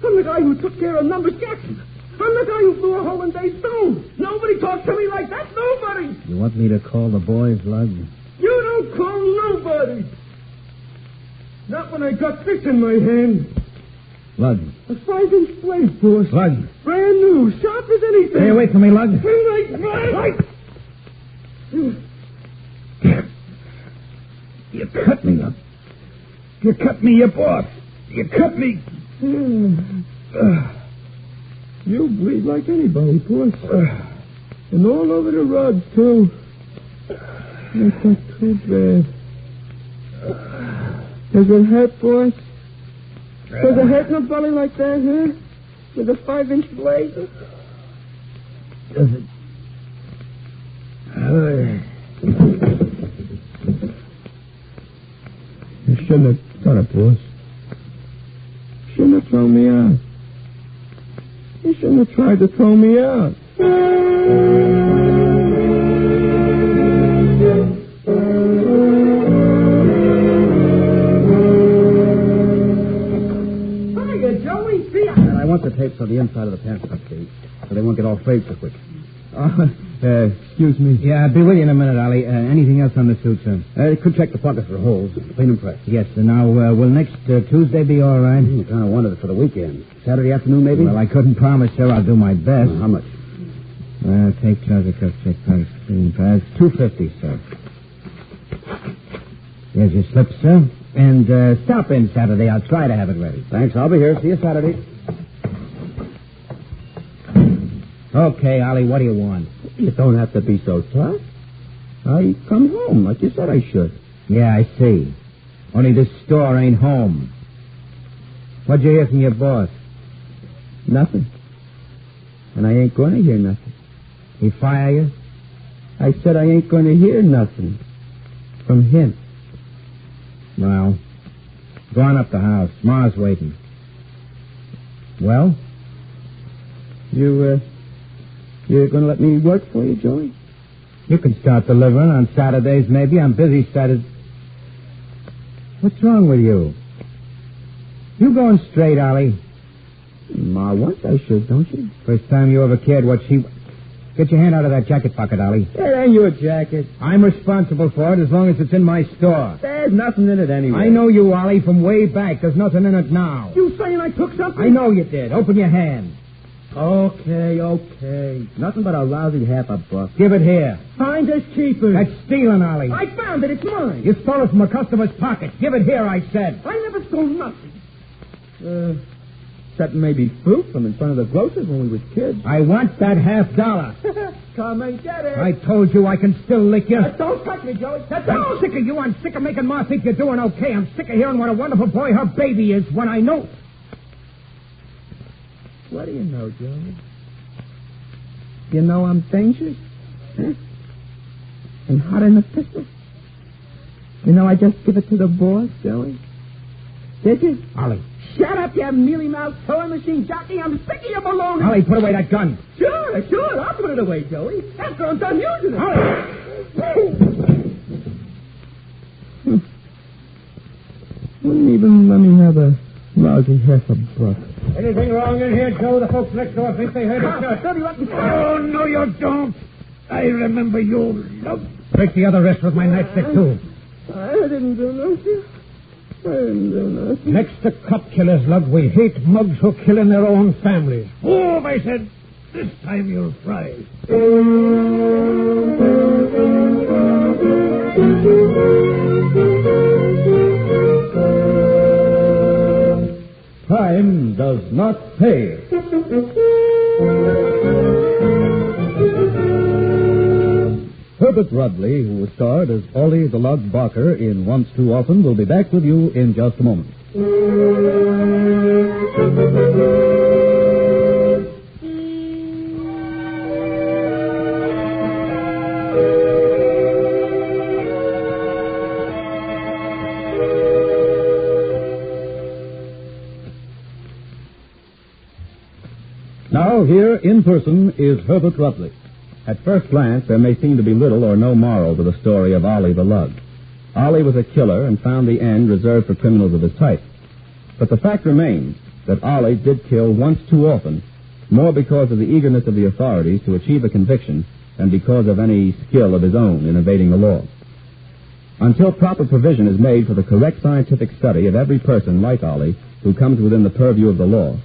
I'm the guy who took care of Numbers Jackson. I'm the guy who blew a hole in Dave's stone. Nobody talks to me like that. Nobody. You want me to call the boys, Lug? You don't call nobody. Not when I got this in my hand. Lug. A 5-inch blade, boss. Lug. Brand new, sharp as anything. Stay away from me, Lug. You cut me up. You cut me, your boss. You cut me. You bleed like anybody, boss. And all over the rods, too. That's not too bad. Does it hurt, boss? Does it hurt in the belly like that, huh? With a 5-inch blade? Does it? You shouldn't have done it, boss. Shouldn't have thrown me out. You shouldn't have tried to throw me out. Hiya, Joey. See ya. And I want the tapes on the inside of the pants, Steve, so they won't get all frayed so quick. Excuse me. Yeah, I'll be with you in a minute, Ollie. Anything else on the suit, sir? Could check the pockets for holes. Clean and fresh. Yes, sir. Now, will next Tuesday be all right? I kind of wanted it for the weekend. Saturday afternoon, maybe? Well, I couldn't promise, sir. I'll do my best. How much? Take trouser cuff, check pads, clean pads. $2.50, sir. There's your slip, sir. And stop in Saturday. I'll try to have it ready. Thanks. I'll be here. See you Saturday. Okay, Ollie, what do you want? You don't have to be so tough. I come home like you said I should. Yeah, I see. Only this store ain't home. What'd you hear from your boss? Nothing. And I ain't going to hear nothing. He fire you? I said I ain't going to hear nothing from him. Well, go on up the house. Ma's waiting. Well? You're going to let me work for you, Joey? You can start delivering on Saturdays, maybe. I'm busy Saturdays. What's wrong with you? You going straight, Ollie? Ma wants I should, don't you? First time you ever cared what she... Get your hand out of that jacket pocket, Ollie. It ain't your jacket. I'm responsible for it as long as it's in my store. There's nothing in it anyway. I know you, Ollie, from way back. There's nothing in it now. You saying I took something? I know you did. Open your hand. Okay. Nothing but a lousy $1/2. Give it here. Find us cheaper. That's stealing, Ollie. I found it. It's mine. You stole it from a customer's pocket. Give it here, I said. I never stole nothing. Except maybe fruit from in front of the grocer's when we was kids. I want that $50. Come and get it. I told you I can still lick you. Don't touch me, Joey. I'm sick of you. I'm sick of making Ma think you're doing okay. I'm sick of hearing what a wonderful boy her baby is when I know... What do you know, Joey? You know I'm dangerous? Huh? And hot in the pistol? You know I just give it to the boss, Joey? Did you? Ollie. Shut up, you mealy-mouthed sewing machine jockey. I'm sick of your baloney. Ollie, put away that gun. Sure. I'll put it away, Joey. After I'm done using it. Ollie. Wouldn't even let me have a lousy $1/2. Anything wrong in here, Joe? The folks next door think they heard it. Oh, no, you don't. I remember you. Break the other wrist with my nightstick, too. I didn't do nothing. Next to cop killers, Lug, we hate mugs who kill in their own families. Move, I said. This time you'll fry. Crime does not pay. Herbert Rudley, who was starred as Ollie the Lug Barker in Once Too Often, will be back with you in just a moment. Now, here in person is Herbert Rudley. At first glance, there may seem to be little or no moral to the story of Ollie the Lug. Ollie was a killer and found the end reserved for criminals of his type. But the fact remains that Ollie did kill once too often, more because of the eagerness of the authorities to achieve a conviction than because of any skill of his own in evading the law. Until proper provision is made for the correct scientific study of every person like Ollie who comes within the purview of the law,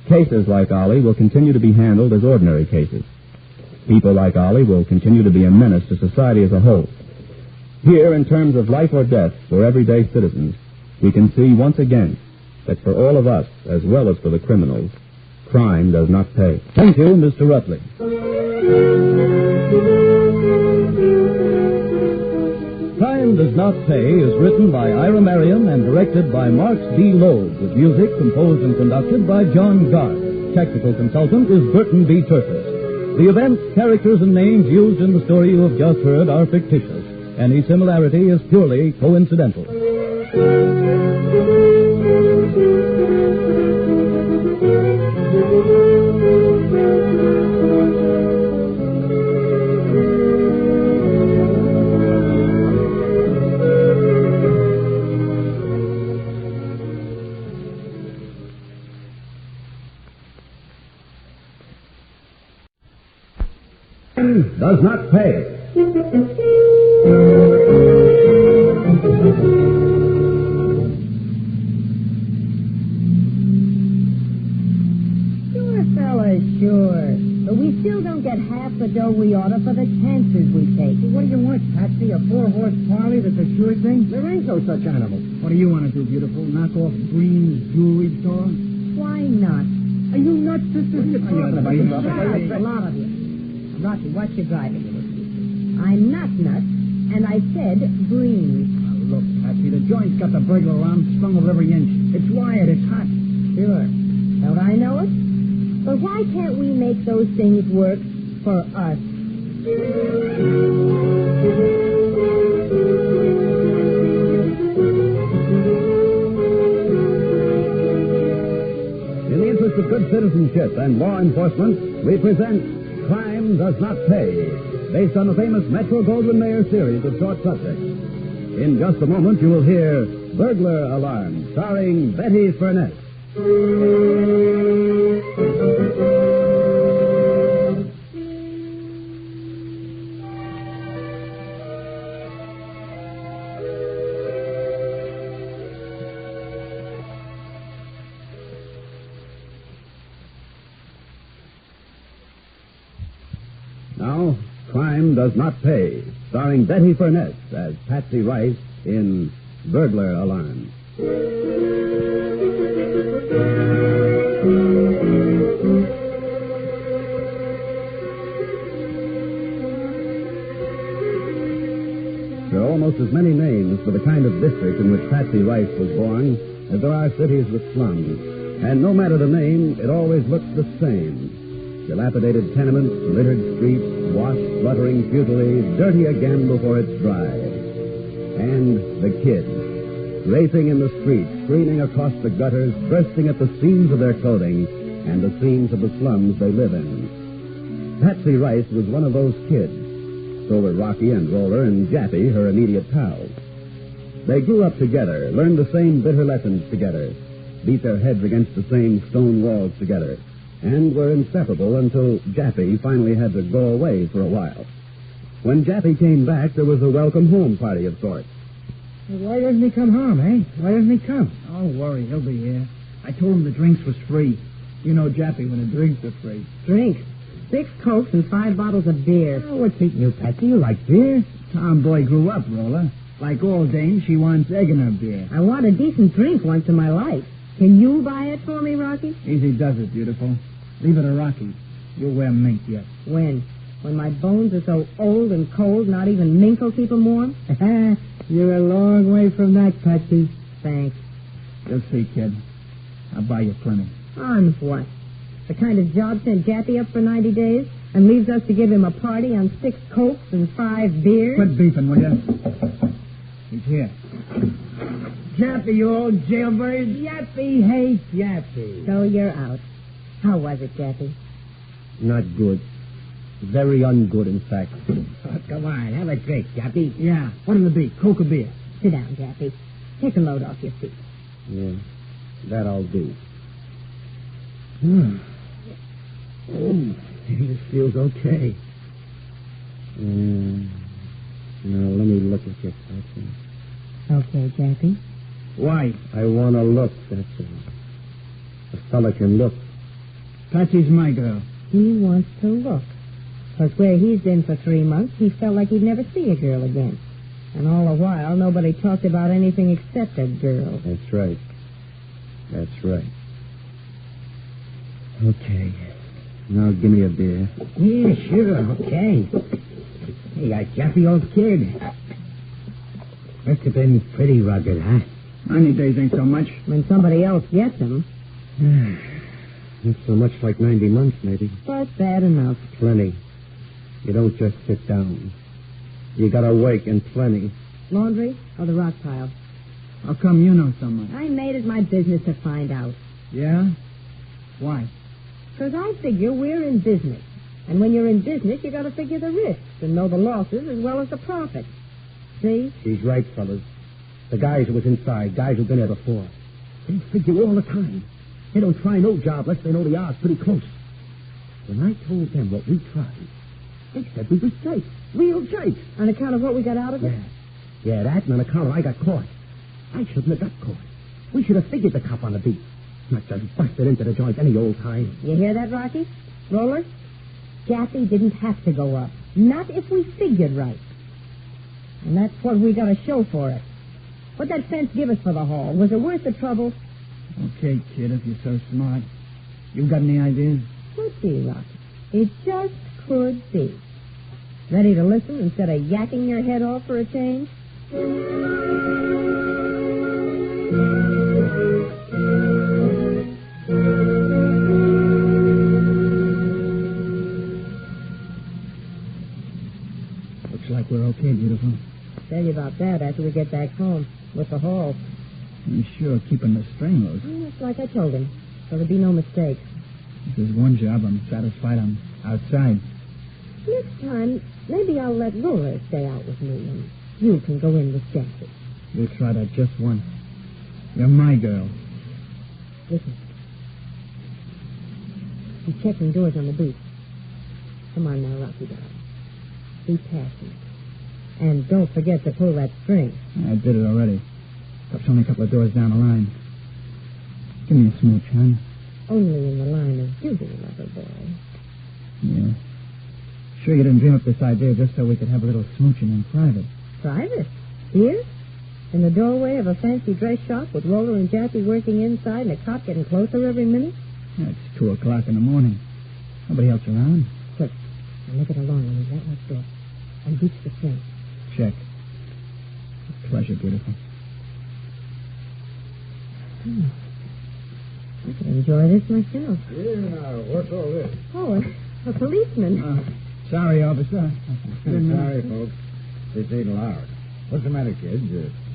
cases like Ollie will continue to be handled as ordinary cases. People like Ollie will continue to be a menace to society as a whole. Here, in terms of life or death for everyday citizens, we can see once again that for all of us, as well as for the criminals, crime does not pay. Thank you, Mr. Rudley. Crime Does Not Pay is written by Ira Merriam and directed by Mark D. Loeb, with music composed and conducted by John Gard. Technical consultant is Burton B. Turtis. The events, characters, and names used in the story you have just heard are fictitious. Any similarity is purely coincidental. Does not pay. Sure, fellas, sure. But we still don't get half the dough we oughta for the chances we take. What do you want, Patsy? A 4-horse Harley that's a sure thing? There ain't no such animal. What do you want to do, beautiful? Knock off Green's jewelry store? Why not? Are you nuts, sister? That's a lot of you. Rocky, watch your driving. I'm not nuts, and I said green. Now, look, Patsy, the joint's got the burglar alarm strung over every inch. It's wired, it's hot. Sure. Don't I know it? But why can't we make those things work for us? In the interest of good citizenship and law enforcement, we present Crime Does Not Pay, based on the famous Metro-Goldwyn-Mayer series of short subjects. In just a moment, you will hear Burglar Alarm, starring Betty Furness. Now, Crime Does Not Pay, starring Betty Furness as Patsy Rice in Burglar Alarm. There are almost as many names for the kind of district in which Patsy Rice was born as there are cities with slums. And no matter the name, it always looks the same. Dilapidated tenements, littered streets, washed, fluttering futilely, dirty again before it's dry. And the kids, racing in the streets, screaming across the gutters, bursting at the seams of their clothing and the seams of the slums they live in. Patsy Rice was one of those kids. So were Rocky and Roller and Jappy, her immediate pals. They grew up together, learned the same bitter lessons together, beat their heads against the same stone walls together, and were inseparable until Jappy finally had to go away for a while. When Jappy came back, there was a welcome home party of sorts. Why doesn't he come home, eh? Why doesn't he come? Don't worry, he'll be here. I told him the drinks was free. You know, Jappy, when the drinks are free. Drinks? 6 Cokes and 5 bottles of beer. Oh, what's eating you, Patsy? You like beer? Tomboy grew up, Roller. Like all dames, she wants egg in her beer. I want a decent drink once in my life. Can you buy it for me, Rocky? Easy does it, beautiful. Leave it to Rocky. You'll wear mink yet. When? When my bones are so old and cold, not even mink will keep them warm? You're a long way from that, Patsy. Thanks. You'll see, kid. I'll buy you plenty. On what? The kind of job sent Jappy up for 90 days and leaves us to give him a party on 6 Cokes and 5 beers? Quit beefing, will you? He's here. Jappy, you old jailbird. Jappy hates Jappy. So you're out. How was it, Jappy? Not good. Very ungood, in fact. Oh, come on, have a drink, Jappy. Yeah, what'll it be? Coke or beer? Sit down, Jappy. Take a load off your feet. Yeah, that I'll do. Oh, this feels okay. Now, let me look at you, Patsy. Okay, Jappy. Why? I want to look, that's all. A fella can look. Patsy's my girl. He wants to look. Because where he's been for 3 months, he felt like he'd never see a girl again. And all the while, nobody talked about anything except a girl. That's right. That's right. Okay. Now give me a beer. Yeah, sure, okay. Hey, Jappy, old kid. Must have been pretty rugged, huh? 90 days ain't so much. When somebody else gets him. Not so much like 90 months, maybe. But bad enough. Plenty. You don't just sit down. You gotta work, and plenty. Laundry or the rock pile? How come you know so much? I made it my business to find out. Yeah? Why? Because I figure we're in business. And when you're in business, you gotta figure the risks and know the losses as well as the profits. See? She's right, fellas. The guys who was inside, guys who've been there before. They figure all the time. They don't try no job unless they know the odds pretty close. When I told them what we tried, they said we was jakes. Real jakes. On account of what we got out of it? Yeah, that and on account of I got caught. I shouldn't have got caught. We should have figured the cop on the beat. Not just busted into the joint any old time. You hear that, Rocky? Roller? Jappy didn't have to go up. Not if we figured right. And that's what we got to show for it. What'd that fence give us for the haul? Was it worth the trouble? Okay, kid, if you're so smart. You got any ideas? Could be, Rocky. It just could be. Ready to listen instead of yakking your head off for a change? Looks like we're okay, beautiful. Tell you about that after we get back home with the haul. You sure keeping the string loose. It's like I told him, so there'll be no mistakes. If there's one job, I'm satisfied I'm outside. Next time, maybe I'll let Roller stay out with me, and you can go in with Jappy. We'll try that just once. You're my girl. Listen. He's checking doors on the beat. Come on now, Rocky darling. Be passionate. And don't forget to pull that string. I did it already. Cup's only a couple of doors down the line. Give me a smooch, hon. Only in the line of duty, lover boy. Yeah. Sure you didn't dream up this idea just so we could have a little smooching in private. Private? Here? In the doorway of a fancy dress shop with Roller and Jappy working inside and a cop getting closer every minute? It's 2 o'clock in the morning. Nobody else around. Good. Now make it a long one right next door. And reach the string. Check. A pleasure, beautiful. I could enjoy this myself. Yeah, now, what's all this? Oh, a policeman. Sorry, officer. Sorry, folks. This ain't allowed. What's the matter, kids?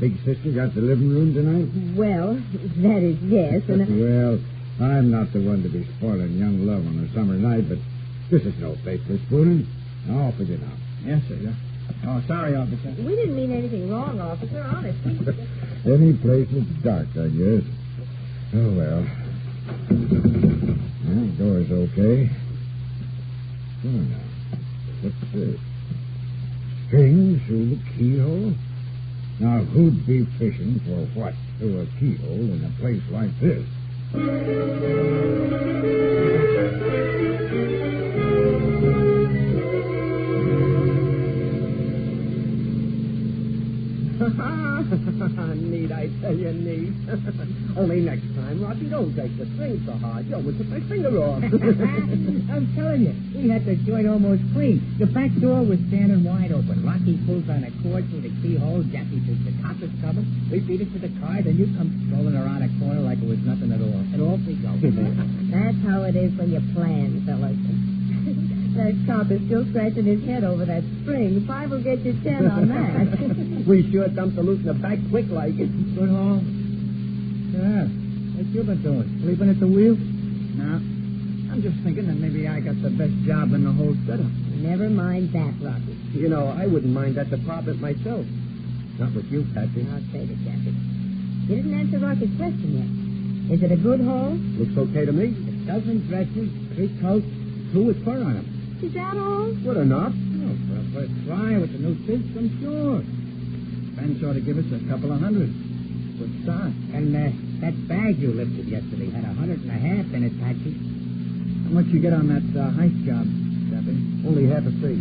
Big sister got the living room tonight? Well, that is yes, and Well, I'm not the one to be spoiling young love on a summer night, but this is no place for spooning. Now, off with you now. Yes, sir. Yeah. Oh, sorry, officer. we didn't mean anything wrong, officer, honestly. Any place that's dark, I guess. Oh, well. Well, door's okay. Oh, now. What's this? String through the keyhole? Now, who'd be fishing for what through a keyhole in a place like this? Neat, I tell you, neat. Only next time, Rocky, don't take the string so hard. You almost took my finger off. I'm telling you, we had the joint almost clean. The back door was standing wide open. Rocky pulls on a cord through the keyhole. Jackie says the top is covered. We beat it to the car, then you come strolling around a corner like it was nothing at all. And off we go. That's how it is when you plan, fellas. That cop is still scratching his head over that spring. 5 will get you 10 on that. We sure dumped the loot in the back quick like. Good home. Yeah. What you been doing? Sleeping at the wheel? No. I'm just thinking that maybe I got the best job in the whole setup. Never mind that, Rocky. You know, I wouldn't mind that department myself. Not with you, Patsy. I'll say it, Jackie. You didn't answer Rocky's question yet. Is it a good haul? Looks okay to me. A dozen dresses, 3 coats, 2 with fur on them. Is that all? Good enough. Oh, for a first try with the new system, sure. Ben ought to give us a couple of hundred. Good start. And that bag you lifted yesterday had 150 in it, Patsy. How much you get on that heist job, Debbie? Only half a fee.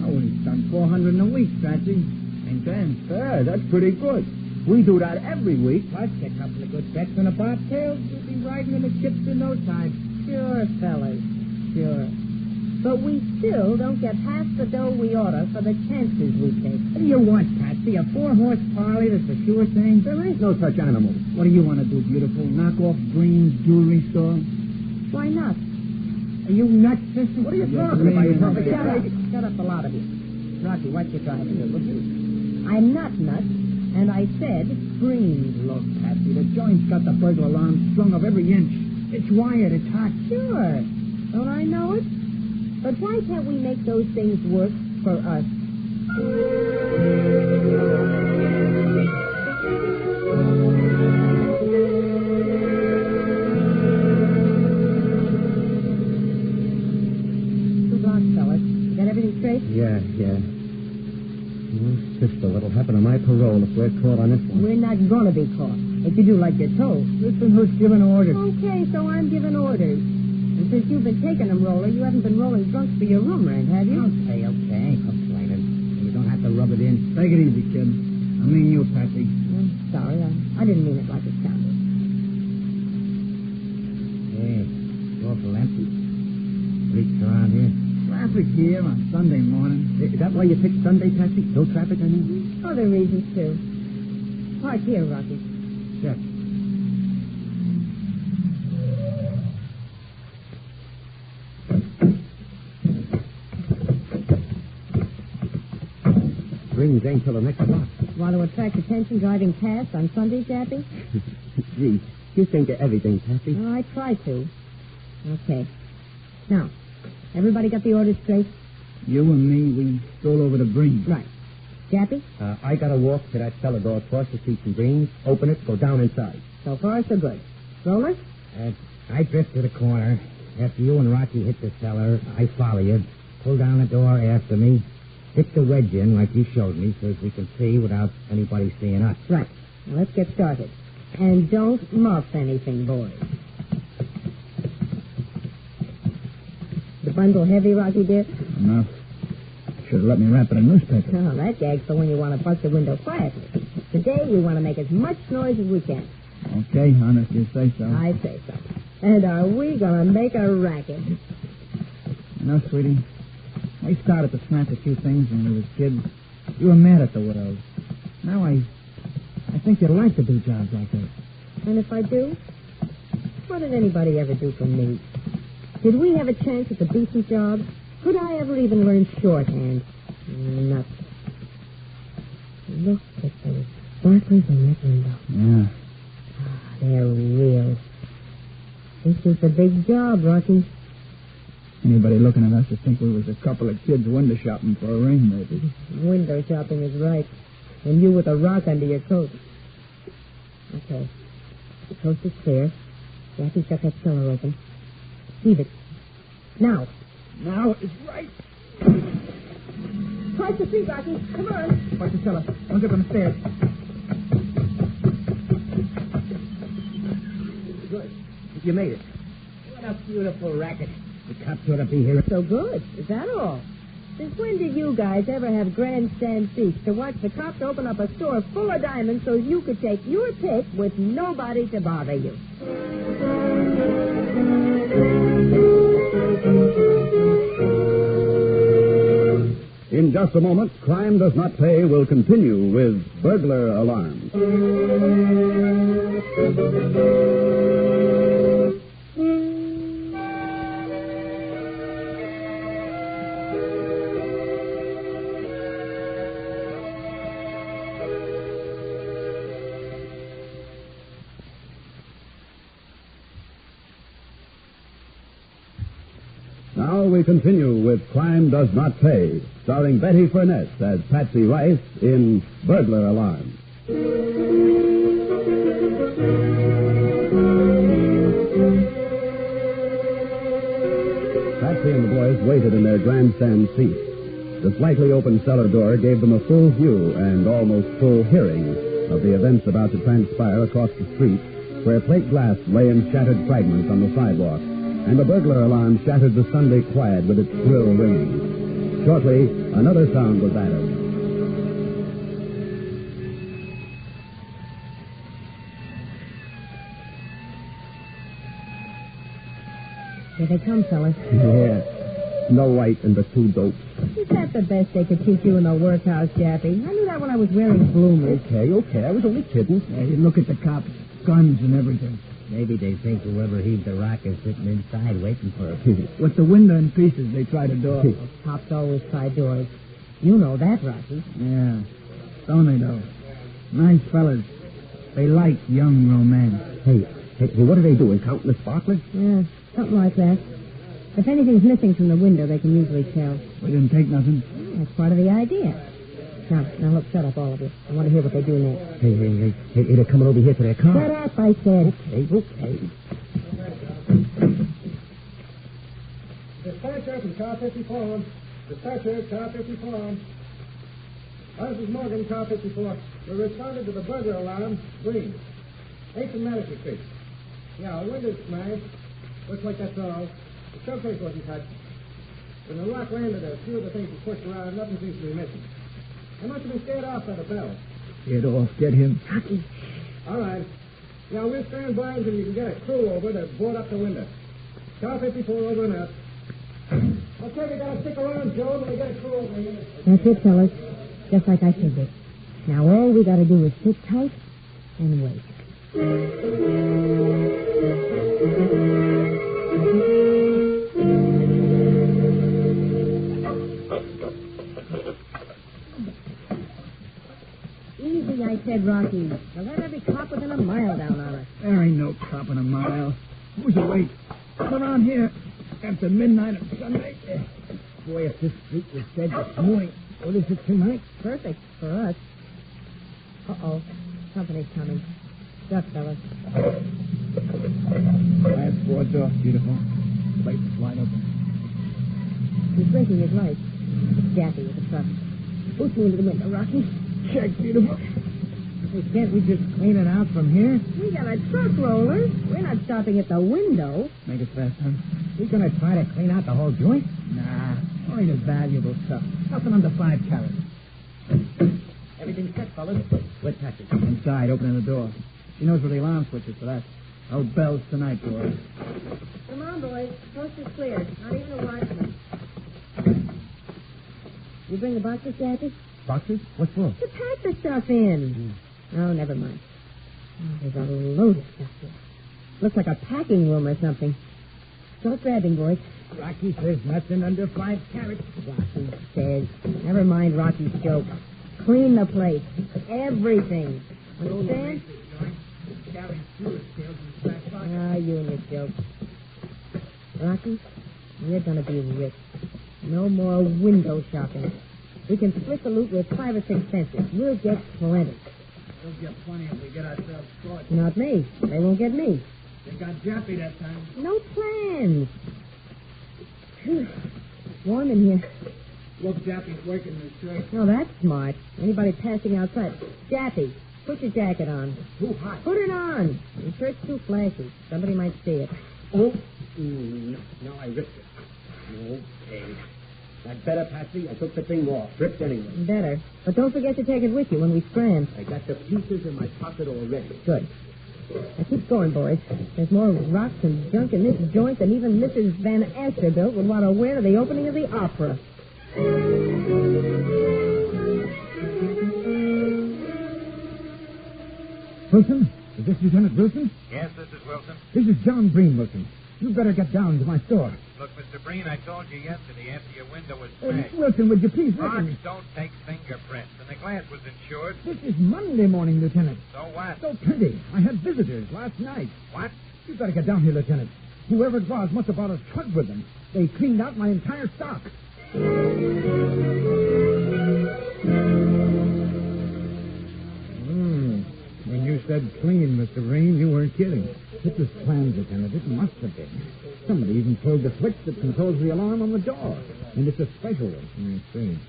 Oh, we've done 400 in a week, Patsy. Ain't bad. Yeah, that's pretty good. We do that every week. Plus, a couple of good bets and a bobtail. You'll be riding in the chips in no time. Sure, fellas. Sure. But we still don't get half the dough we oughta for the chances we take. What do you want, Patsy? A 4-horse parley that's a sure thing? There ain't no such animal. What do you want to do, beautiful? Knock off Green's jewelry store? Why not? Are you nuts, sister? What are you talking about? Shut up, a lot of you. Rocky, what you driving at? I'm not nuts, and I said Green. Look, Patsy, the joint's got the burglar alarm strung up every inch. It's wired, it's hot. Sure. Don't I know it? But why can't we make those things work for us? Good luck, fellas. Got everything straight? Yeah. Oh, sister, what'll happen to my parole if we're caught on this one? We're not going to be caught. If you do like you're told. Listen, who's giving orders? Okay, so I'm giving orders. And since you've been taking them, Roller, you haven't been rolling drunks for your room rent, have you? Okay. Ain't complaining. You don't have to rub it in. Take it easy, kid. I mean you, Patsy. I'm sorry. I didn't mean it like it sounded. Hey, it's awful empty. Streets around here. Traffic here on Sunday morning. Is that why you picked Sunday, Patsy? No traffic, I mean? Other reasons, too. Park here, Rocky. Check. Rings ain't till the next block. Want to attract attention driving past on Sunday, Jappy? Gee, you think of everything, Patsy. Well, I try to. Okay. Now, everybody got the orders straight? You and me, we stroll over to Breen. Right. Jappy? I gotta walk to that cellar door across the street from Green's, open it, go down inside. So far, so good. Roller? I drift to the corner. After you and Rocky hit the cellar, I follow you. Pull down the door after me. Stick the wedge in like you showed me so as we can see without anybody seeing us. Right. Now, let's get started. And don't muff anything, boys. The bundle heavy, Rocky, dear? Enough. Should have let me wrap it in newspaper. Oh, that gag's for when you want to bust the window quietly. Today, we want to make as much noise as we can. Okay, honest, you say so. I say so. And are we going to make a racket? You know, sweetie, I started to snap a few things when we was kids. You were mad at the world. Now I think you'd like to do jobs like that. And if I do, what did anybody ever do for me? Did we have a chance at the decent job? Could I ever even learn shorthand? Nothing. Look at those sparklers in that window. Yeah. They're real. This is the big job, Rocky. Anybody looking at us would think we was a couple of kids window shopping for a ring, maybe. Window shopping is right. And you with a rock under your coat. Okay. The coast is clear. Jackie's got that cellar open. Heave it. Now. Now is right. Twice the feet, Rocky. Come on. Watch the cellar. Don't get on the stairs. good. You made it. What a beautiful racket. The cops ought to be here. So good. Is that all? Since when did you guys ever have grandstand seats to watch the cops open up a store full of diamonds so you could take your pick with nobody to bother you? In just a moment, Crime Does Not Pay will continue with Burglar Alarm. Now we continue with Crime Does Not Pay, starring Betty Furness as Patsy Rice in Burglar Alarm. Patsy and the boys waited in their grandstand seats. The slightly open cellar door gave them a full view and almost full hearing of the events about to transpire across the street, where plate glass lay in shattered fragments on the sidewalk, and the burglar alarm shattered the Sunday quiet with its shrill ringing. Shortly, another sound was added. Here they come, fellas. Yeah. Snow White and the two dopes. Is that the best they could teach you in the workhouse, Jappy? I knew that when I was wearing bloomers. Okay. I was only kidding. Hey, look at the cops. Guns and everything. Maybe they think whoever heaved the rock is sitting inside waiting for us. With the window in pieces, they tried a door. Cops always try doors. You know that, Rocky. Yeah. Don't they, though? Nice fellas. They like young romance. Hey, what are they doing? Counting the sparklers? Yeah, something like that. If anything's missing from the window, they can usually tell. We didn't take nothing. That's part of the idea. Now look, shut up, all of you. I want to hear what they do next. Hey, they're coming over here to their car. Shut up, I said. Okay. Dispatcher from car 54. Dispatcher, car 54. This is Morgan, car 54. We responded to the burglar alarm. Green. 8th and Madison Street. Yeah, the window's smashed. Looks like that's all. The showcase wasn't touched. When the rock landed, a few of the things were pushed around. Nothing seems to be missing. They must have been scared off by the bell. Get off. Get him. Rocky. All right. Now, we'll stand by until you can get a crew over to board up the window. Car 54 over and out. Okay, we gotta stick around, Joe, till we get a crew over here. That's it, fellas. Just like I figured. Now all we gotta do is sit tight and wait. Easy, I said, Rocky. Now let every cop within a mile down on us. There ain't no cop in a mile. Who's awake? Come around here after midnight on Sunday. Boy, if this street was dead this morning, what is it tonight? Perfect for us. Uh-oh. Company's coming. Duck, fellas. Last board's off, beautiful. Place is wide open. He's blinking his lights. It's Jappy with the truck. Push me into the window, Rocky. Check, beautiful. Hey, can't we just clean it out from here? We got a truck roller. We're not stopping at the window. Make it fast, huh? We gonna try to clean out the whole joint? Nah, only the valuable stuff. Nothing under 5 carats. Everything's set, fellas. We're touching. Inside, opening the door. She knows where the alarm switch is for that. No bells tonight, boys. Come on, boys. Coast is clear. Not even a watchman. You bring the boxes, Jappy? Boxes? What for? To pack the stuff in. Oh, never mind. Oh, there's a load of stuff here. Looks like a packing room or something. Start grabbing, boys. Rocky says nothing under 5 carats. Rocky says. Never mind Rocky's joke. Clean the place. Everything. Understand? Ah, you and your joke. Rocky, we're gonna be rich. No more window shopping. We can split the loot with 5 or 6 cents. We'll get plenty. We'll get plenty if we get ourselves caught. Not me. They won't get me. They got Jappy that time. No plans. Phew. Warm in here. Look, Jappy's working his shirt. No, that's smart. Anybody passing outside. Jappy, Put your jacket on. Too hot. Put it on. Your shirt's too flashy. Somebody might see it. Oh, now I ripped it. Okay. That better, Patsy? I took the thing off. Ripped anyway. Better. But don't forget to take it with you when we strand. I got the pieces in my pocket already. Good. Now keep going, boys. There's more rocks and junk in this joint than even Mrs. Van Astorbilt would want to wear to the opening of the opera. Wilson? Is this Lieutenant Wilson? Yes, this is Wilson. This is John Breen, Wilson. You better get down to my store. Look, Mr. Breen, I told you yesterday after your window was smashed. Wilson, would you please Rocks listen? don't take fingerprints, and the glass was insured. This is Monday morning, Lieutenant. So what? So plenty. I had visitors last night. What? You better get down here, Lieutenant. Whoever it was must have brought a truck with them. They cleaned out my entire stock. When you said clean, Mr. Breen, you weren't kidding. It was planned, Lieutenant. It must have been. Somebody even pulled the switch that controls the alarm on the door. And it's a special one. I see.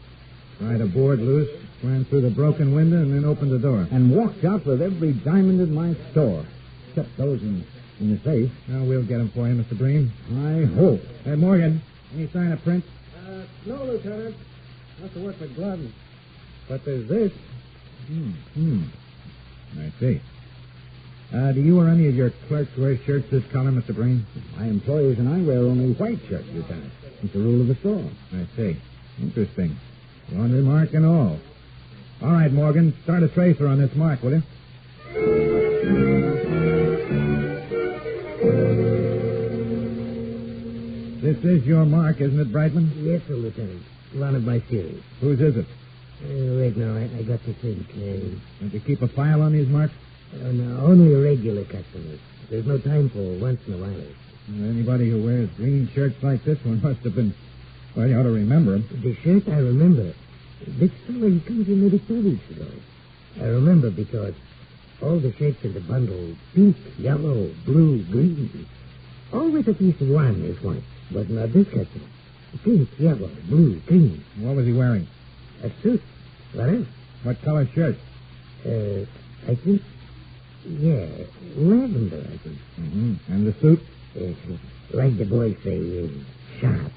Pried a board loose, ran through the broken window, and then opened the door. And walked out with every diamond in my store. Except those in the safe. Well, we'll get them for you, Mr. Breen. I hope. Hey, Morgan, any sign of prints? No, Lieutenant. Not to work with gloves. But there's this. I see. Do you or any of your clerks wear shirts this color, Mr. Breen? My employees and I wear only white shirts, Lieutenant. It's the rule of the store. I see. Interesting. Laundry mark and all. All right, Morgan, start a tracer on this mark, will you? This is your mark, isn't it, Brightman? Yes, sir, Lieutenant. One of my series. Whose is it? Wait, no, I got to think. Don't you keep a file on these marks? No, only regular customers. There's no time for once in a while. Anybody who wears green shirts like this one must have been... Well, you ought to remember him. The shirt, I remember. This fellow, he comes in maybe 2 weeks ago. I remember because all the shirts in the bundle, pink, yellow, blue, green. Always at least one is white, but not this customer. Pink, yellow, blue, green. What was he wearing? A suit. What else? What color shirt? I think... Yeah, lavender, I think. Mm-hmm. And the suit? Like the boys say, sharp,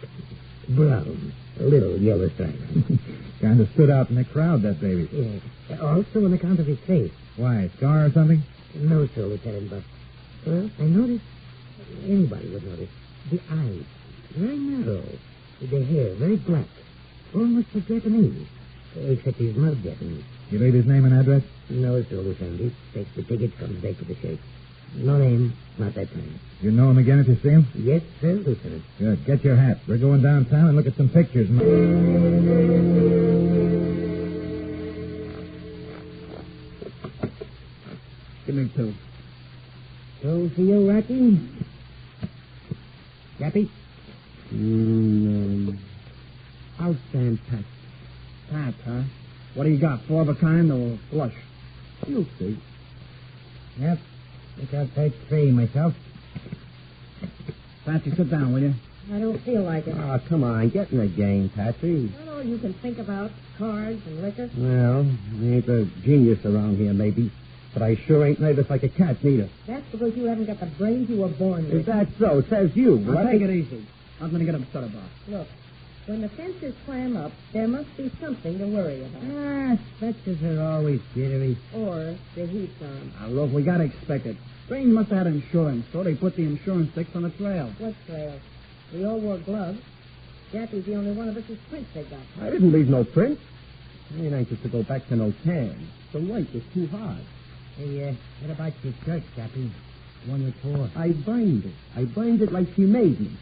brown, a little yellow stripe. Kind of stood out in the crowd, that baby. Yeah. Also on account of his face. Why, scar or something? No, sir, Lieutenant, but... Well, I noticed... Anybody would notice. The eyes. Very narrow. The hair very black. Almost like Japanese. Except he's not Japanese. You leave his name and address? No, sir, Lieutenant. He takes the ticket, comes back to the shape. No name, not that time. You know him again if you see him? Yes, sir, Lieutenant. Good. Get your hat. We're going downtown and look at some pictures. Give me 2. So for you, Rocky? Yappy? I'll stand pat. Pat, huh? What do you got, 4 of a kind or flush? You'll see. Yep. I think I'll take 3 myself. Patsy, sit down, will you? I don't feel like it. Oh, come on. Get in the game, Patsy. That's all you can think about. Cards and liquor. Well, I ain't a genius around here, maybe. But I sure ain't nervous like a cat, neither. That's because you haven't got the brains you were born with. Is that so? Says you. Now, take it easy. I'm going to get upset about. Look, when the fences clam up, there must be something to worry about. Fences are always jittery. Or the heat's on. Now, look, we got to expect it. Brain must have had insurance, so they put the insurance sticks on the trail. What trail? We all wore gloves. Jappy's the only one of us whose prints they got. I didn't leave no print. I ain't anxious to go back to no tan. The light was too hard. Hey, what about your shirt, Jappy? The one you tore. I burned it. I burned it like she made me.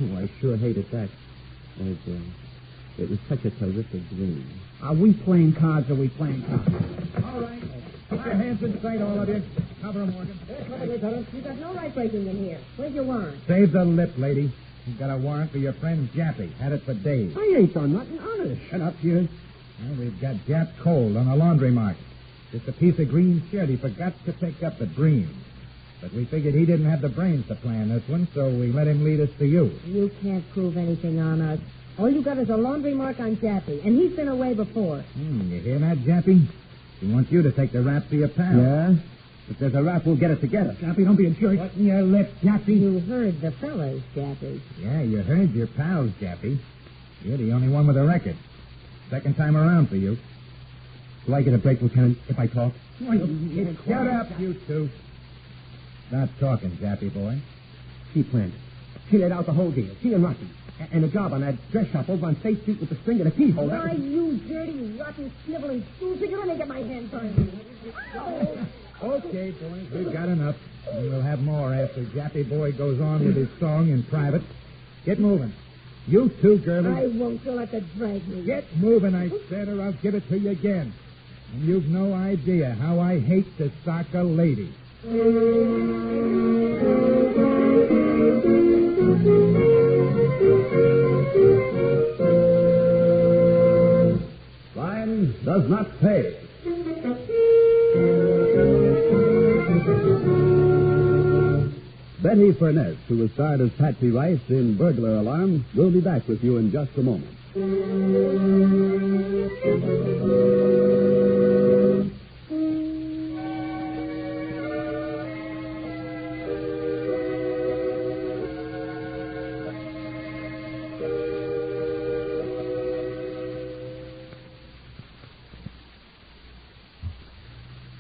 Oh, I sure hated that. It was such a terrific dream. Are we playing cards or are we playing cards? All right. Put your hands in sight, all of you. Cover him, Morgan. You got no right breaking in here. Where's your warrant? Save the lip, lady. You've got a warrant for your friend Jappy. Had it for days. I ain't done nothing, honest. Shut up, you. Well, we've got Jap cold on a laundry mark. Just a piece of green shirt he forgot to pick up at Breen's. But we figured he didn't have the brains to plan this one, so we let him lead us to you. You can't prove anything on us. All you got is a laundry mark on Jappy, and he's been away before. You hear that, Jappy? He wants you to take the rap for your pal. Yeah? If there's a rap, we'll get it together. Jappy, don't be a jerk. What in your lip, Jappy? You heard the fellas, Jappy. Yeah, you heard your pals, Jappy. You're the only one with a record. Second time around for you. Do I get a break, Lieutenant, if I talk? Shut up, you two. Stop talking, Jappy boy. She planned it. She laid out the whole deal. She and Rocky. And a job on that dress shop over on State Street with the string and a keyhole. Why, you dirty, rotten, sniveling stooger, you're going to get my hands on you. Okay, boys, we've got enough. And we'll have more after Jappy boy goes on with his song in private. Get moving. You two, girlies. I won't. You'll have to drag me. Get moving, I said, or I'll give it to you again. And you've no idea how I hate to sock a lady. Crime does not pay. Betty Furness, who was starred as Patsy Rice in Burglar Alarm, will be back with you in just a moment.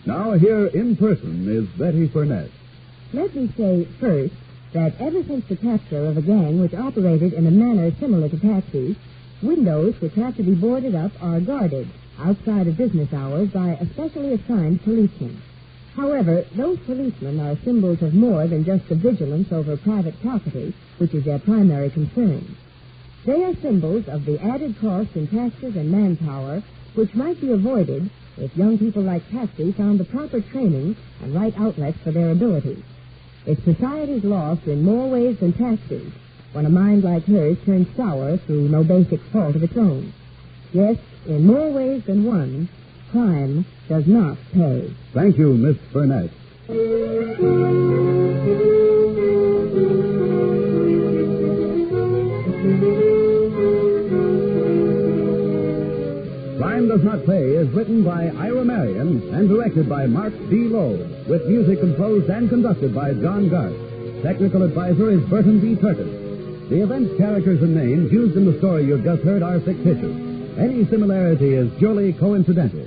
Now, here in person is Betty Furness. Let me say first that ever since the capture of a gang which operated in a manner similar to Patsy's, windows which have to be boarded up are guarded outside of business hours by a specially assigned policeman. However, those policemen are symbols of more than just the vigilance over private property, which is their primary concern. They are symbols of the added cost in taxes and manpower which might be avoided if young people like Patsy found the proper training and right outlets for their abilities. It's society's loss in more ways than taxes when a mind like hers turns sour through no basic fault of its own. Yes, in more ways than one, crime does not pay. Thank you, Miss Furness. Crime Does Not Pay is written by Ira Marion and directed by Mark D. Lowe, with music composed and conducted by John Garth. Technical advisor is Burton B. Turkis. The events, characters, and names used in the story you've just heard are fictitious. Any similarity is purely coincidental.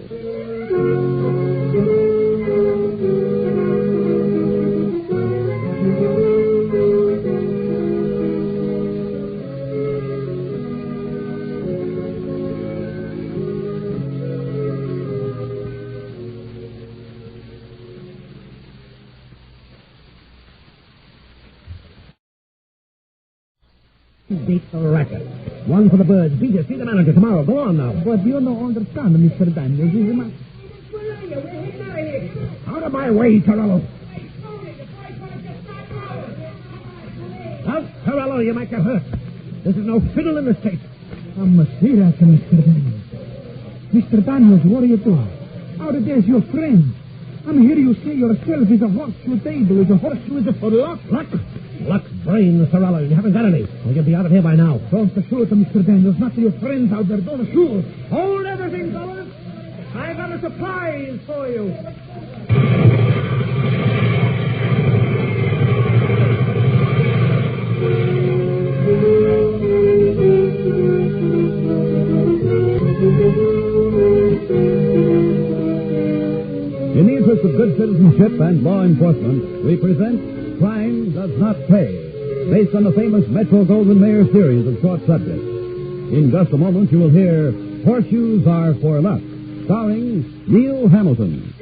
Beat the racket. One for the birds. Beat it. See the manager tomorrow. Go on now. But you don't understand, Mr. Daniels. He's a man. Out of my way, Torello. Out, Torello, you might get hurt. This is no fiddle in the state. I must see that, Mr. Daniels. Mr. Daniels, what are you doing? Out of there's your friend. I'm here you say yourself is a horseshoe table. Is a horseshoe is a for luck? Luck? Luck, brain, Sorello. You haven't got any. Well, you'll be out of here by now. Don't shoot them, Mr. Daniels. Not to your friends out there. Don't shoot. Hold everything, fellas. I got a surprise for you. In the interest of good citizenship and law enforcement, we present Crime Does Not Pay, based on the famous Metro-Goldwyn-Mayer series of short subjects. In just a moment, you will hear Horseshoes Are for Luck, starring Neil Hamilton.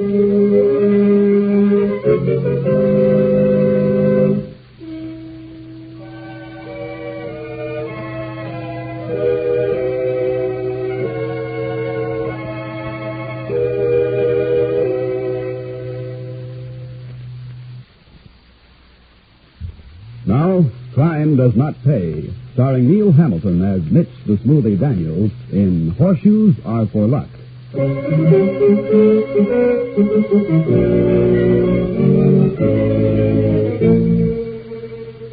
Now, Crime Does Not Pay, starring Neil Hamilton as Mitch the Smoothie Daniels in Horseshoes Are for Luck.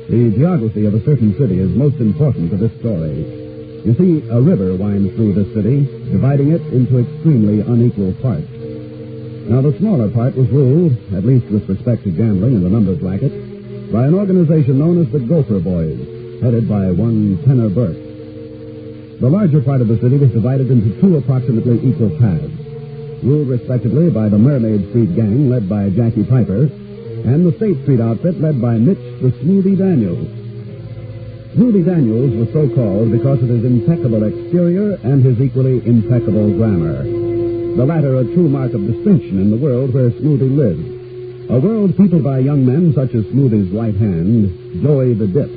The geography of a certain city is most important to this story. You see, a river winds through this city, dividing it into extremely unequal parts. Now, the smaller part was ruled, at least with respect to gambling and the numbers racket, by an organization known as the Gopher Boys, headed by one Tenor Burke. The larger part of the city was divided into two approximately equal paths, ruled respectively by the Mermaid Street Gang, led by Jackie Piper, and the State Street outfit, led by Mitch the Smoothie Daniels. Smoothie Daniels was so called because of his impeccable exterior and his equally impeccable grammar. The latter a true mark of distinction in the world where Smoothie lived. A world peopled by young men such as Smoothie's right hand, Joey the Dip.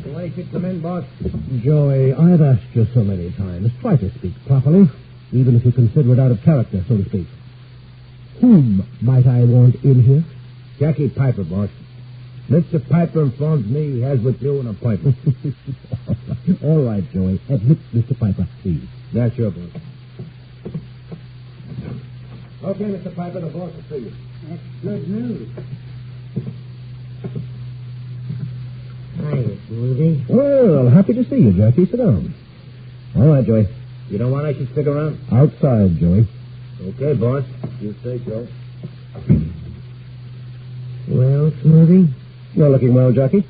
Joey, kick them in, boss. Joey, I've asked you so many times. Try to speak properly, even if you consider it out of character, so to speak. Whom might I want in here? Jackie Piper, boss. Mr. Piper informs me he has with you an appointment. All right, Joey. Admit Mr. Piper, please. That's your boss. Okay, Mr. Piper, the boss will see you. That's good news. Hi, Smoothie. Well, happy to see you, Jackie. Sit down. All right, Joey. You don't want I should stick around? Outside, Joey. Okay, boss. You say so. Well, Smoothie? You're looking well, Jackie.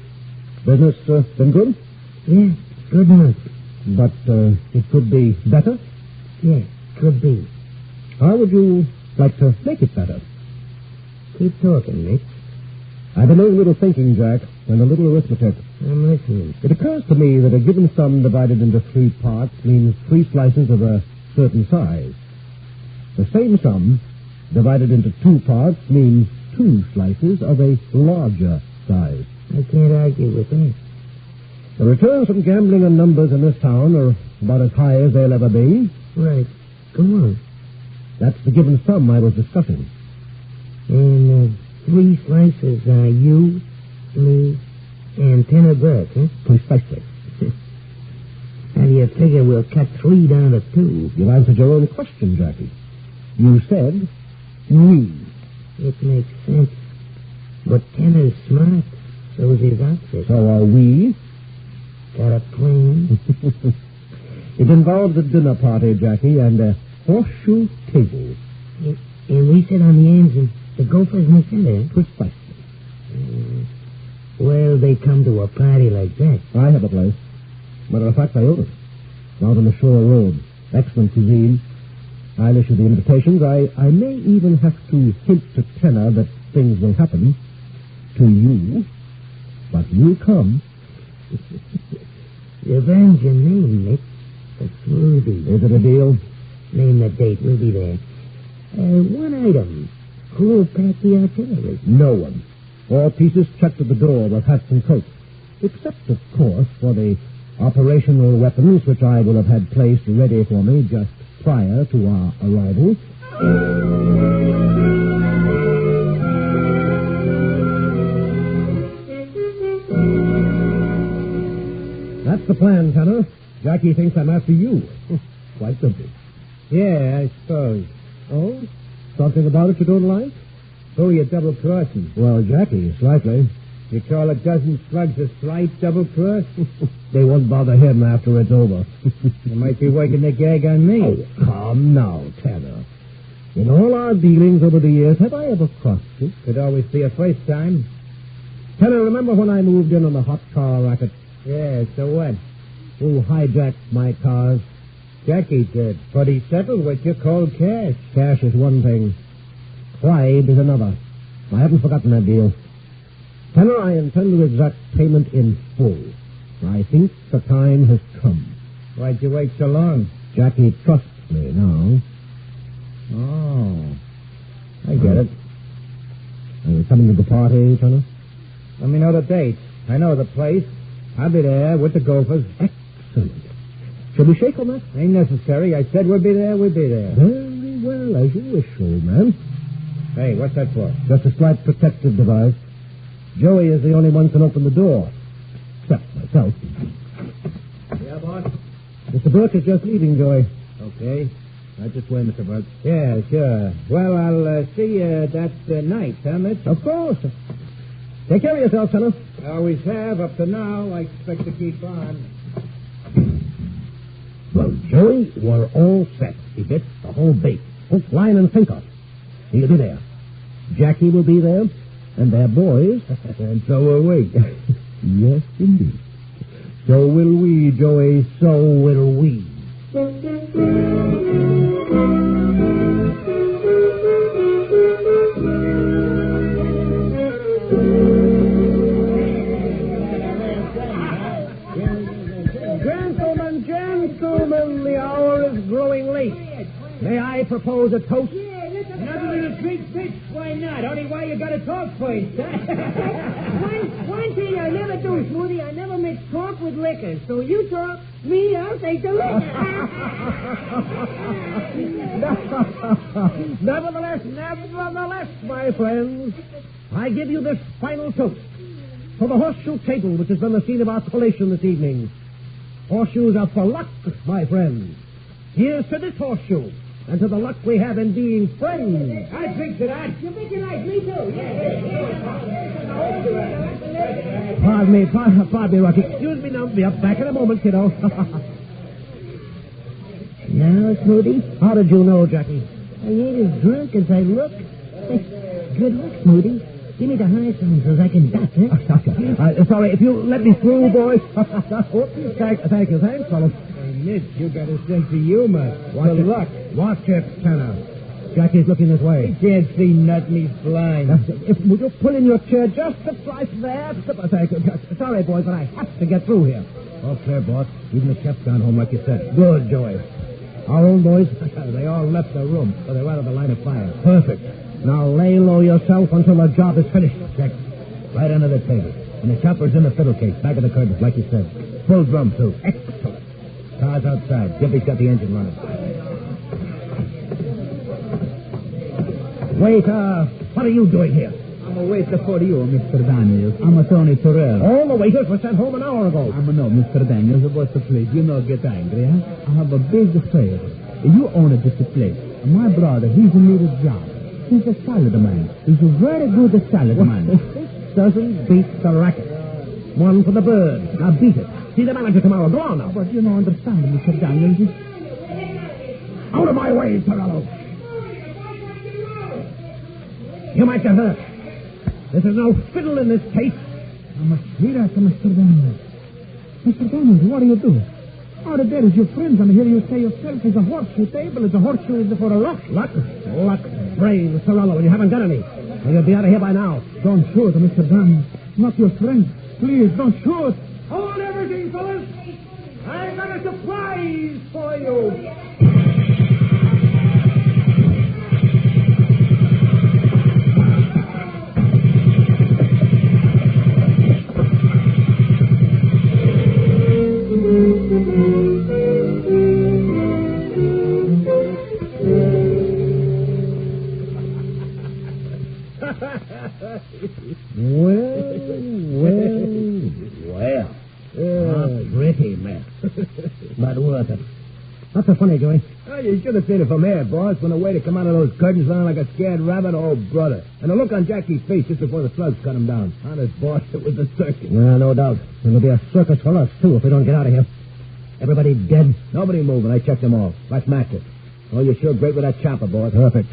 Business been good? Yeah, good enough. But it could be better? Yeah, could be. How would you like to make it better? Keep talking, Nick. I've been doing a little thinking, Jack, and a little arithmetic. I'm listening. It occurs to me that a given sum divided into 3 parts means 3 slices of a certain size. The same sum divided into 2 parts means 2 slices of a larger size. I can't argue with that. The returns from gambling on numbers in this town are about as high as they'll ever be. Right. Go on. That's the given sum I was discussing. And 3 slices are you, me, and Tenor Burke, huh? Precisely. How do you figure we'll cut 3 down to 2? You answered your own question, Jackie. You said we. It makes sense. But Tenor's smart. So's his outfit. So are we? Got a plane? It involves a dinner party, Jackie, and a horseshoe table. And we sit on the ends and the Gophers in the center. Precisely. Well, they come to a party like that. I have a place. Matter of fact, I own it. Out on the Shore Road. Excellent cuisine. I'll issue the invitations. I may even have to hint to Tenor that things will happen to you. But you come. You've earned your name, Nick. The Smoothie. Is it a deal? Name the date. We'll be there. One item. Who'll pack the artillery? No one. All pieces checked at the door with hats and coats. Except, of course, for the operational weapons which I will have had placed ready for me just prior to our arrival. That's the plan, Tenor. Jackie thinks I'm after you. Quite simply. Yeah, I suppose. Oh? Something about it you don't like? Oh, you're double-crossing. Well, Jackie, slightly. You call a dozen slugs a slight double-cross? They won't bother him after it's over. They might be working their gag on me. Oh, come now, Tenor. In all our dealings over the years, have I ever crossed you? Could always be a first time. Tenor, remember when I moved in on the hot car racket? Yeah, so what? Who hijacked my cars? Jackie did. But he settled with you cold cash. Cash is one thing. Pride is another. I haven't forgotten that deal. Tenor, I intend to exact payment in full. I think the time has come. Why'd you wait so long? Jackie trusts me now. Oh, I get it. Are you coming to the party, Tenor? Let me know the date. I know the place. I'll be there with the Gophers. Excellent. Shall we shake on that? Ain't necessary. I said we'll be there, we'll be there. Very well, as you wish, old man. Hey, what's that for? Just a slight protective device. Joey is the only one who can open the door. Except myself. Yeah, boss? Mr. Burke is just leaving, Joey. Okay. Right this way, Mr. Burke. Yeah, sure. Well, I'll see you that night, huh, Mitch? Of course. Take care of yourself, Tenor. I always have up to now. I expect to keep on. Well, Joey, we're all set. Keep it? The whole bait. Hook, line, and sinker. He'll be there. Jackie will be there, and their boys. And so will we. Yes, indeed. So will we, Joey. So will we. Gentlemen, the hour is growing late. May I propose a toast? Another little treat, bitch. Why not? Only why you gotta talk first, huh? One thing I never do, Smoothie, I never mix talk with liquor. So you talk, me, I'll take the liquor. Nevertheless, my friends, I give you this final toast for the horseshoe table, which has been the scene of our collation this evening. Horseshoes are for luck, my friends. Here's to this horseshoe, and to the luck we have in being friends. I drink to that. You think you like me, too? Pardon me, Rocky. Excuse me now. Be up back in a moment, kiddo. Now, Smoothie? How did you know, Jackie? I ain't as drunk as I look. Good luck, Smoothie. Give me the high sign so I can duck, huh? Sorry, if you let me through, boys. Thank you. Thanks, fellas. Mitch, you got a sense of humor. Good luck. Watch it, Tanner. Jackie's looking this way. He can't see nothing. He's blind. Would you pull in your chair just a slice there? Thank you. Sorry, boys, but I have to get through here. Okay, boss. Even the chef's gone home, like you said. Good, Joey. Our own boys? They all left the room, so they're out of the line of fire. Perfect. Now lay low yourself until the job is finished. Check. Right under the table. And the chopper's in the fiddle case, back of the curtain, like you said. Full drum, too. Excellent. Car's outside. Gimpy's got the engine running. Wait, what are you doing here? I'm a waiter for you, Mr. Daniels. I'm Tony Terrell. All the waiters were sent home an hour ago. No, Mr. Daniels, what's the place? You not get angry, huh? I have a big favor. You own this place. My brother, he's in need of job. He's a salad man. He's a very good salad man. This doesn't beat the racket. One for the bird. Now beat it. See the manager tomorrow. Go on now. But you don't understand, Mr. Daniels. Out of my way, Torello. You might get hurt. This is no fiddle in this case. I'm a sweetheart to Mr. Daniels. Mr. Daniels, what do you do? Out of there is your friends, and I hear you say yourself it's a horseshoe table. It's a horseshoe for a luck. Luck, brains, Torello, and you haven't got any. And you'll be out of here by now. Don't shoot, Mr. Daniels. Not your friend. Please, don't shoot. Hold everything, fellas. I've got a surprise for you. Well. Pretty mess. But worth it. Not so funny, Joey. Oh, you should have seen it from here, boss. When the waiter come out of those curtains running like a scared rabbit, oh, brother. And the look on Jackie's face just before the slugs cut him down. Honest, boss, it was a circus. Yeah, no doubt. It'll be a circus for us, too, if we don't get out of here. Everybody dead? Nobody moving. I checked them all. Like matches. Oh, you're sure great with that chopper, boss. Perfect.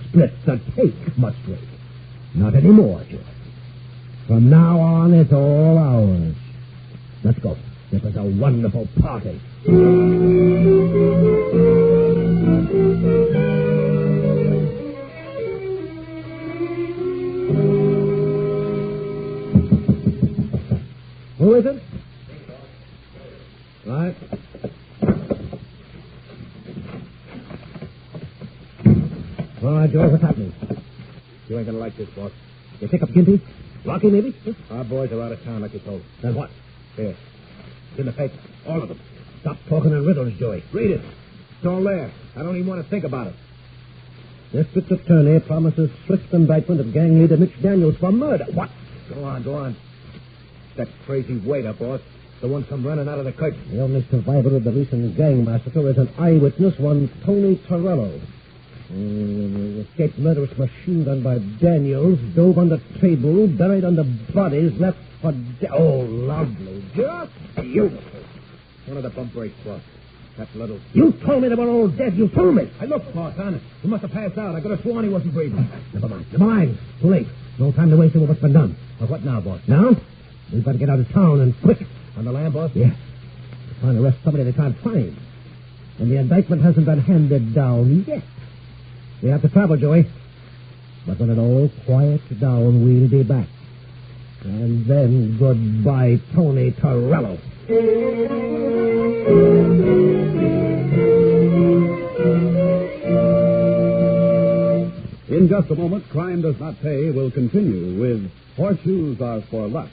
Split the cake, must we? Not anymore, Joe. From now on, it's all ours. Let's go. It was a wonderful party. Who is it? Right. All right, Joe, what's happening? You ain't gonna like this, boss. You pick up Gimpy? Rocky, maybe? Our boys are out of town, like you told. Then what? Here. It's in the paper. All of them. Stop talking in riddles, Joey. Read it. It's all there. I don't even want to think about it. District Attorney promises swift indictment of gang leader Mitch Daniels for murder. What? Go on. That crazy waiter, boss. The one come running out of the curtain. The only survivor of the recent gang massacre is an eyewitness, one Tony Torello. Escaped murderous machine gun by Daniels, dove on the table, buried under bodies, left for dead. Oh, lovely. Just beautiful. One of the bump brakes, boss. That little... You told me they were all dead. You told me. Hey, look, boss, honest. He must have passed out. I could have sworn he wasn't breathing. Never mind. Too late. No time to waste over what's been done. Well, what now, boss? Now? We've got to get out of town and quick. On the lam, boss? Yeah. Trying to arrest somebody they can't find. And the indictment hasn't been handed down yet. We have to travel, Joey. But when it all quiets down, we'll be back. And then goodbye, Tony Torello. In just a moment, Crime Does Not Pay will continue with Horseshoes Are for Luck.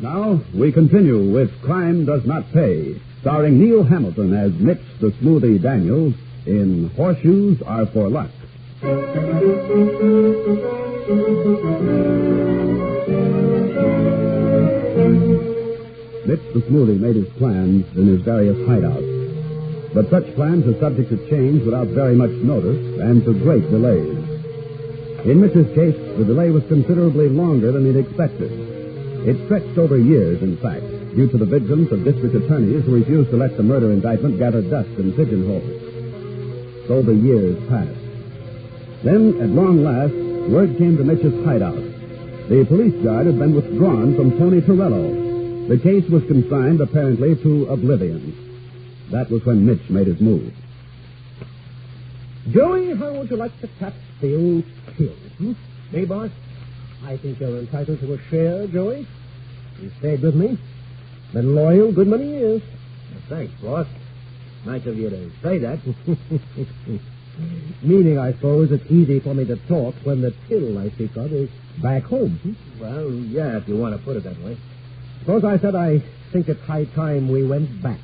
Now, we continue with Crime Does Not Pay, starring Neil Hamilton as Mitch the Smoothie Daniels in Horseshoes Are for Luck. Mitch the Smoothie made his plans in his various hideouts. But such plans are subject to change without very much notice and to great delays. In Mitch's case, the delay was considerably longer than he'd expected. It stretched over years, in fact, due to the vigilance of district attorneys who refused to let the murder indictment gather dust in pigeonholes. So the years passed. Then, at long last, word came to Mitch's hideout. The police guard had been withdrawn from Tony Torello. The case was consigned, apparently, to oblivion. That was when Mitch made his move. Joey, how would you like to tap the old pill? Me, boss? I think you're entitled to a share, Joey. You stayed with me. Been loyal good many years. Well, thanks, boss. Nice of you to say that. Meaning, I suppose, it's easy for me to talk when the till I speak of is back home. Well, yeah, if you want to put it that way. Suppose I said I think it's high time we went back.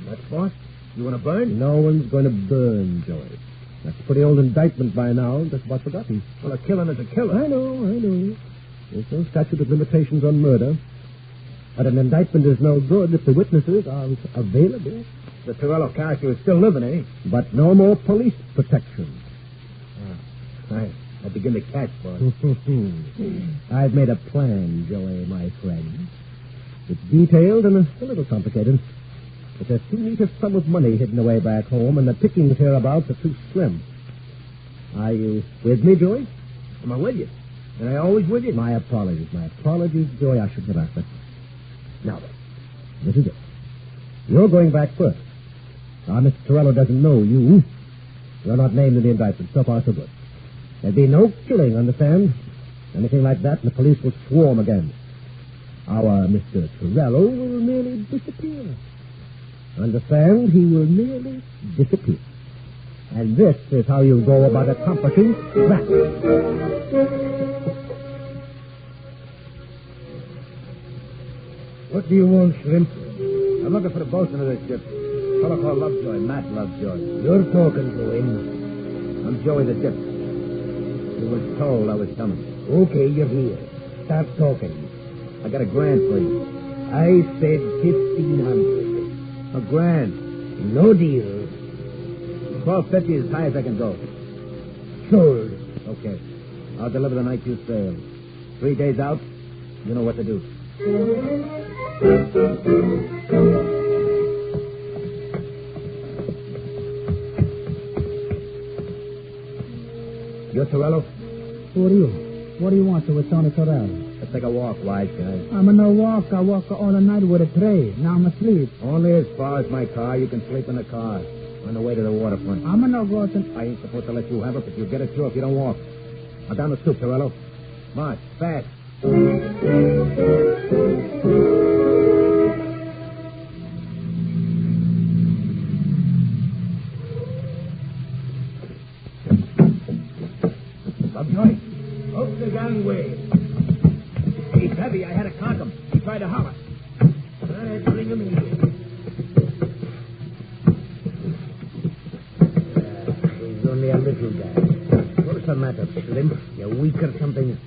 What, boss? You want to burn? No one's going to burn, Joey. That's a pretty old indictment by now, just about forgotten. Well, a killing is a killer. I know. There's no statute of limitations on murder. But an indictment is no good if the witnesses aren't available. The Torello character is still living, eh? But no more police protection. I begin to catch, boss. I've made a plan, Joey, my friend. It's detailed and a little complicated. But there's too neat a sum of money hidden away back home, and the pickings hereabouts are too slim. Are you with me, Joey? Am I with you? And I always with you? My apologies, Joey. I shouldn't have asked that. Now then, this is it. You're going back first. Now, Mr. Torello doesn't know you. You're not named in the indictment. So far, so good. There'll be no killing, understand? Anything like that, and the police will swarm again. Our Mr. Torello will merely disappear. Understand? He will merely disappear. And this is how you go about accomplishing that. What do you want, Shrimp? I'm looking for the bosun of this ship. A fellow called Lovejoy, Matt Lovejoy. You're talking to him. I'm Joey the Dip. You was told I was coming. Okay, you're here. Stop talking. I got a grand for you. I said 1,500. A grand. No deal. 1,250 is as high as I can go. Sold. Okay. I'll deliver the night you sail. 3 days out, you know what to do. You're Torello? Who are you? What do you want with Tony Torello? Let's take a walk, wise guy. I'm in no walk. I walk all the night with a tray. Now I'm asleep. Only as far as my car. You can sleep in the car. On the way to the waterfront. I'm in no going. I ain't supposed to let you have it, but you'll get it through if you don't walk. Now down the stoop, Torello. March, fast. Lovejoy, up the gangway. He's heavy. I had to conk him. He tried to holler. All right, bring him in here. He's only a little guy. What's the matter, Slim? You're weak or something?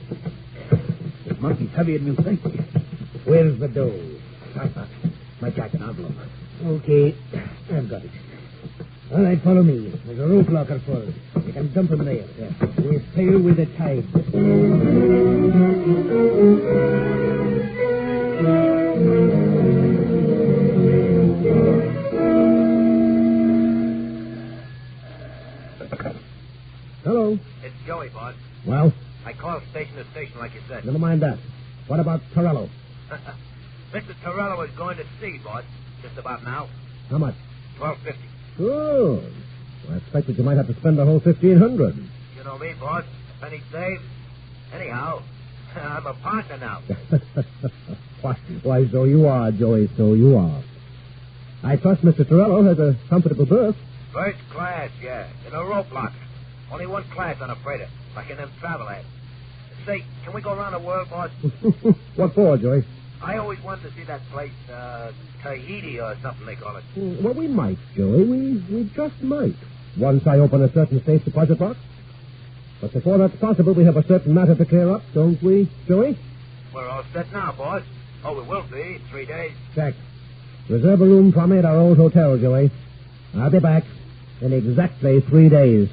monkey's heavier than you think. Where's the dough? My jacket envelope. Okay, I've got it. All right, follow me. There's a rope locker for it. You can dump him there. We'll sail with the tide. Hello. It's Joey, boss. Well, I called station to station like you said. never mind that. What about Torello? Mr. Torello is going to sea, boss. Just about now. How much? $12.50. Good. I expected you might have to spend the whole $1,500. You know me, boss. Penny saved. Anyhow, I'm a partner now. Why, so you are, Joey, so you are. I trust Mr. Torello has a comfortable berth. First class, yeah. In a rope locker. Only one class on a freighter, like in them travel ads. Say, can we go around the world, boss? What for, Joey? I always wanted to see that place, Tahiti or something they call it. Well, we might, Joey. We just might. Once I open a certain safe deposit box. But before that's possible, we have a certain matter to clear up, don't we, Joey? We're all set now, boss. Oh, we will be in 3 days. Check. Reserve a room for me at our old hotel, Joey. I'll be back in exactly 3 days.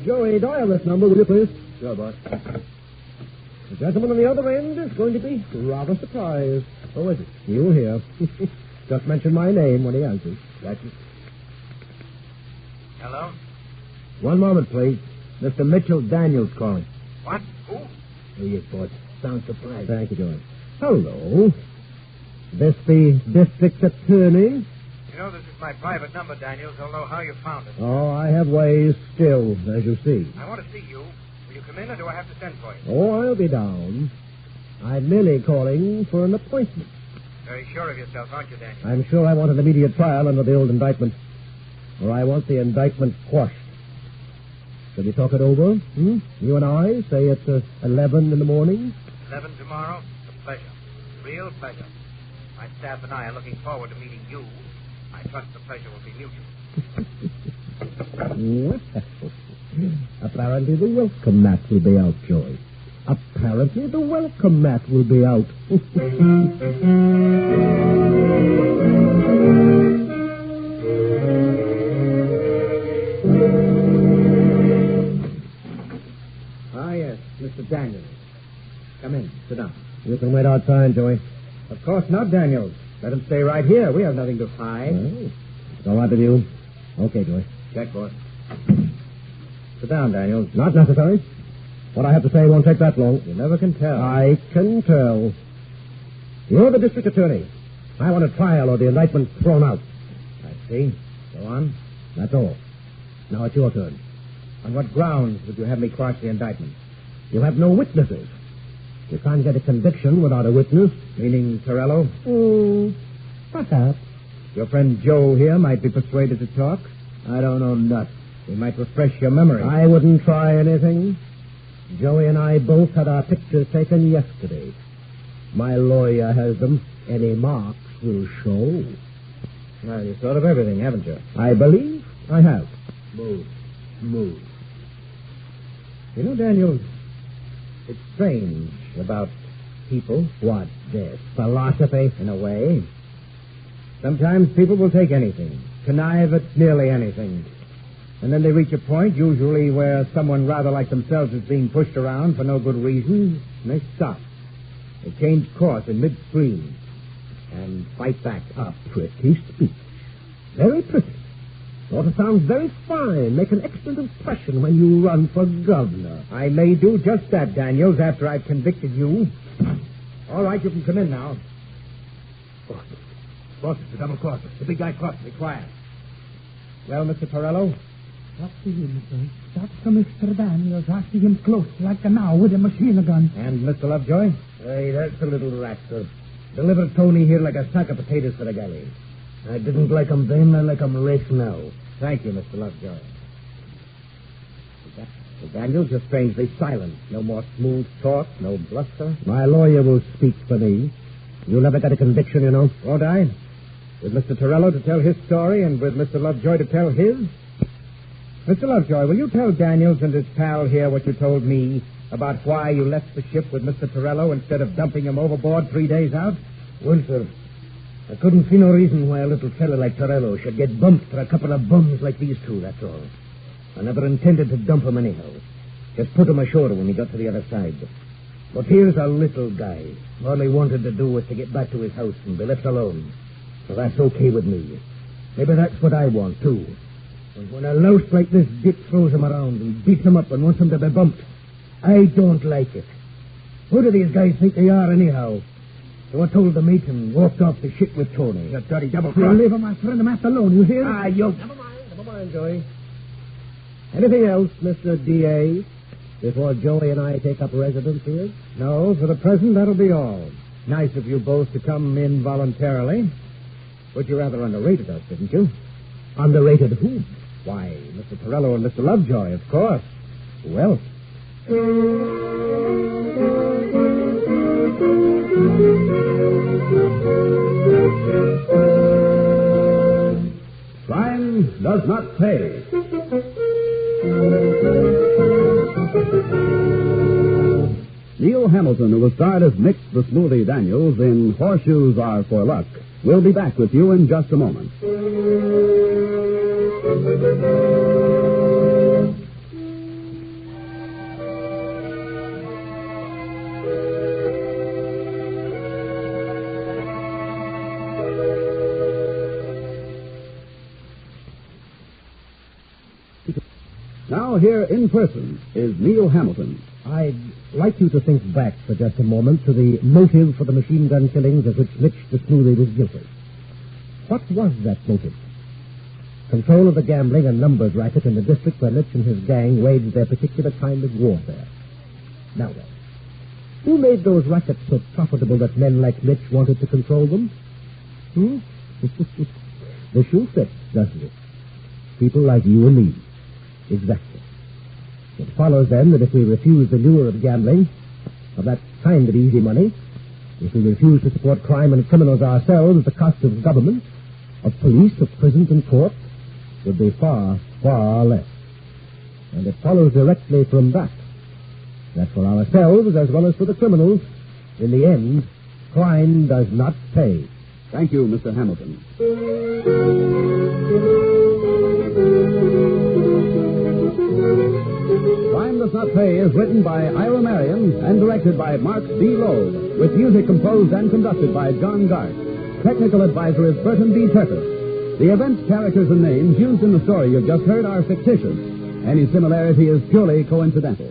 Joey, dial this number, will you please? Sure, boss. The gentleman on the other end is going to be rather surprised. Oh, is it? You'll hear. Just mention my name when he answers. That's it. Hello? One moment, please. Mr. Mitchell Daniels calling. What? Who? Here he is, boss. Sounds surprised. Thank you, Joey. Hello. This the district attorney? You know, this is my private number, Daniels. Don't know how you found it. Oh, I have ways still, as you see. I want to see you. Will you come in, or do I have to send for you? Oh, I'll be down. I'm merely calling for an appointment. Very sure of yourself, aren't you, Daniels? I'm sure I want an immediate trial under the old indictment. Or I want the indictment quashed. Shall we talk it over? You and I, say at 11 in the morning? 11 tomorrow? A pleasure. Real pleasure. My staff and I are looking forward to meeting you. I trust the pleasure will be mutual. Well, apparently the welcome mat will be out, Joey. Apparently the welcome mat will be out. Yes, Mr. Daniels. Come in. Sit down. You can wait outside, Joey. Of course not, Daniels. Let him stay right here. We have nothing to hide. It's all right with you. Okay, Joey. Check, boss. Sit down, Daniels. Not necessary. What I have to say won't take that long. You never can tell. I can tell. You're the district attorney. I want a trial or the indictment thrown out. I see. Go on. That's all. Now it's your turn. On what grounds would you have me quash the indictment? You have no witnesses. You can't get a conviction without a witness. Meaning Torello? Perhaps. Your friend Joe here might be persuaded to talk. I don't know nuts. He might refresh your memory. I wouldn't try anything. Joey and I both had our pictures taken yesterday. My lawyer has them. Any marks will show. Well, you've thought of everything, haven't you? I believe I have. Move. You know, Daniel, it's strange about people. What, this? Philosophy? In a way. Sometimes people will take anything, connive at nearly anything. And then they reach a point, usually where someone rather like themselves is being pushed around for no good reason, and they stop. They change course in midstream and fight back. A pretty speech. Very pretty. Sort of sounds very fine. Make an excellent impression when you run for governor. I may do just that, Daniels, after I've convicted you. All right, you can come in now. Boss, it's a double crosser. The big guy crossed. Be quiet. Well, Mr. Torello? What's the sir? That's Mr. Daniels asking him close, like now, with a machine gun. And Mr. Lovejoy? Hey, that's a little rascal. Delivered Tony here like a sack of potatoes for the galley. I didn't like him then, I like him right now. Thank you, Mr. Lovejoy. Mr. Daniels, you're strangely silent. No more smooth talk, no bluster. My lawyer will speak for me. You'll never get a conviction, you know. Won't I? With Mr. Torello to tell his story and with Mr. Lovejoy to tell his? Mr. Lovejoy, will you tell Daniels and his pal here what you told me about why you left the ship with Mr. Torello instead of dumping him overboard 3 days out? Well, sir, I couldn't see no reason why a little fella like Torello should get bumped for a couple of bums like these two, that's all. I never intended to dump him anyhow. Just put him ashore when we got to the other side. But here's a little guy. All he wanted to do was to get back to his house and be left alone. So that's okay with me. Maybe that's what I want, too. And when a louse like this Dick throws him around and beats him up and wants him to be bumped, I don't like it. Who do these guys think they are, anyhow? So I told the mate and walked off the ship with Tony. You dirty double-cross. Leave my friend the master alone, you hear? Never mind, Joey. Anything else, Mr. D.A., before Joey and I take up residence here? No, for the present, that'll be all. Nice of you both to come in voluntarily. But you rather underrated us, didn't you? Underrated whom? Why, Mr. Torello and Mr. Lovejoy, of course. Who else? Crime does not pay. Neil Hamilton, who was starred as Mix the Smoothie Daniels in Horseshoes Are for Luck, will be back with you in just a moment. Now here in person is Neil Hamilton. I'd like you to think back for just a moment to the motive for the machine gun killings of which Mitch the Smoothie was guilty. What was that motive? Control of the gambling and numbers racket in the district where Mitch and his gang waged their particular kind of warfare. Now then, who made those rackets so profitable that men like Mitch wanted to control them? The shoe fits, doesn't it? People like you and me. Exactly. It follows, then, that if we refuse the lure of gambling, of that kind of easy money, if we refuse to support crime and criminals ourselves, the cost of government, of police, of prisons and courts, would be far, far less. And it follows directly from that for ourselves, as well as for the criminals, in the end, crime does not pay. Thank you, Mr. Hamilton. Crime Does Not Pay is written by Ira Marion and directed by Mark B. Loeb, with music composed and conducted by John Gart. Technical advisor is Burton B. Turtis. The events, characters, and names used in the story you've just heard are fictitious. Any similarity is purely coincidental.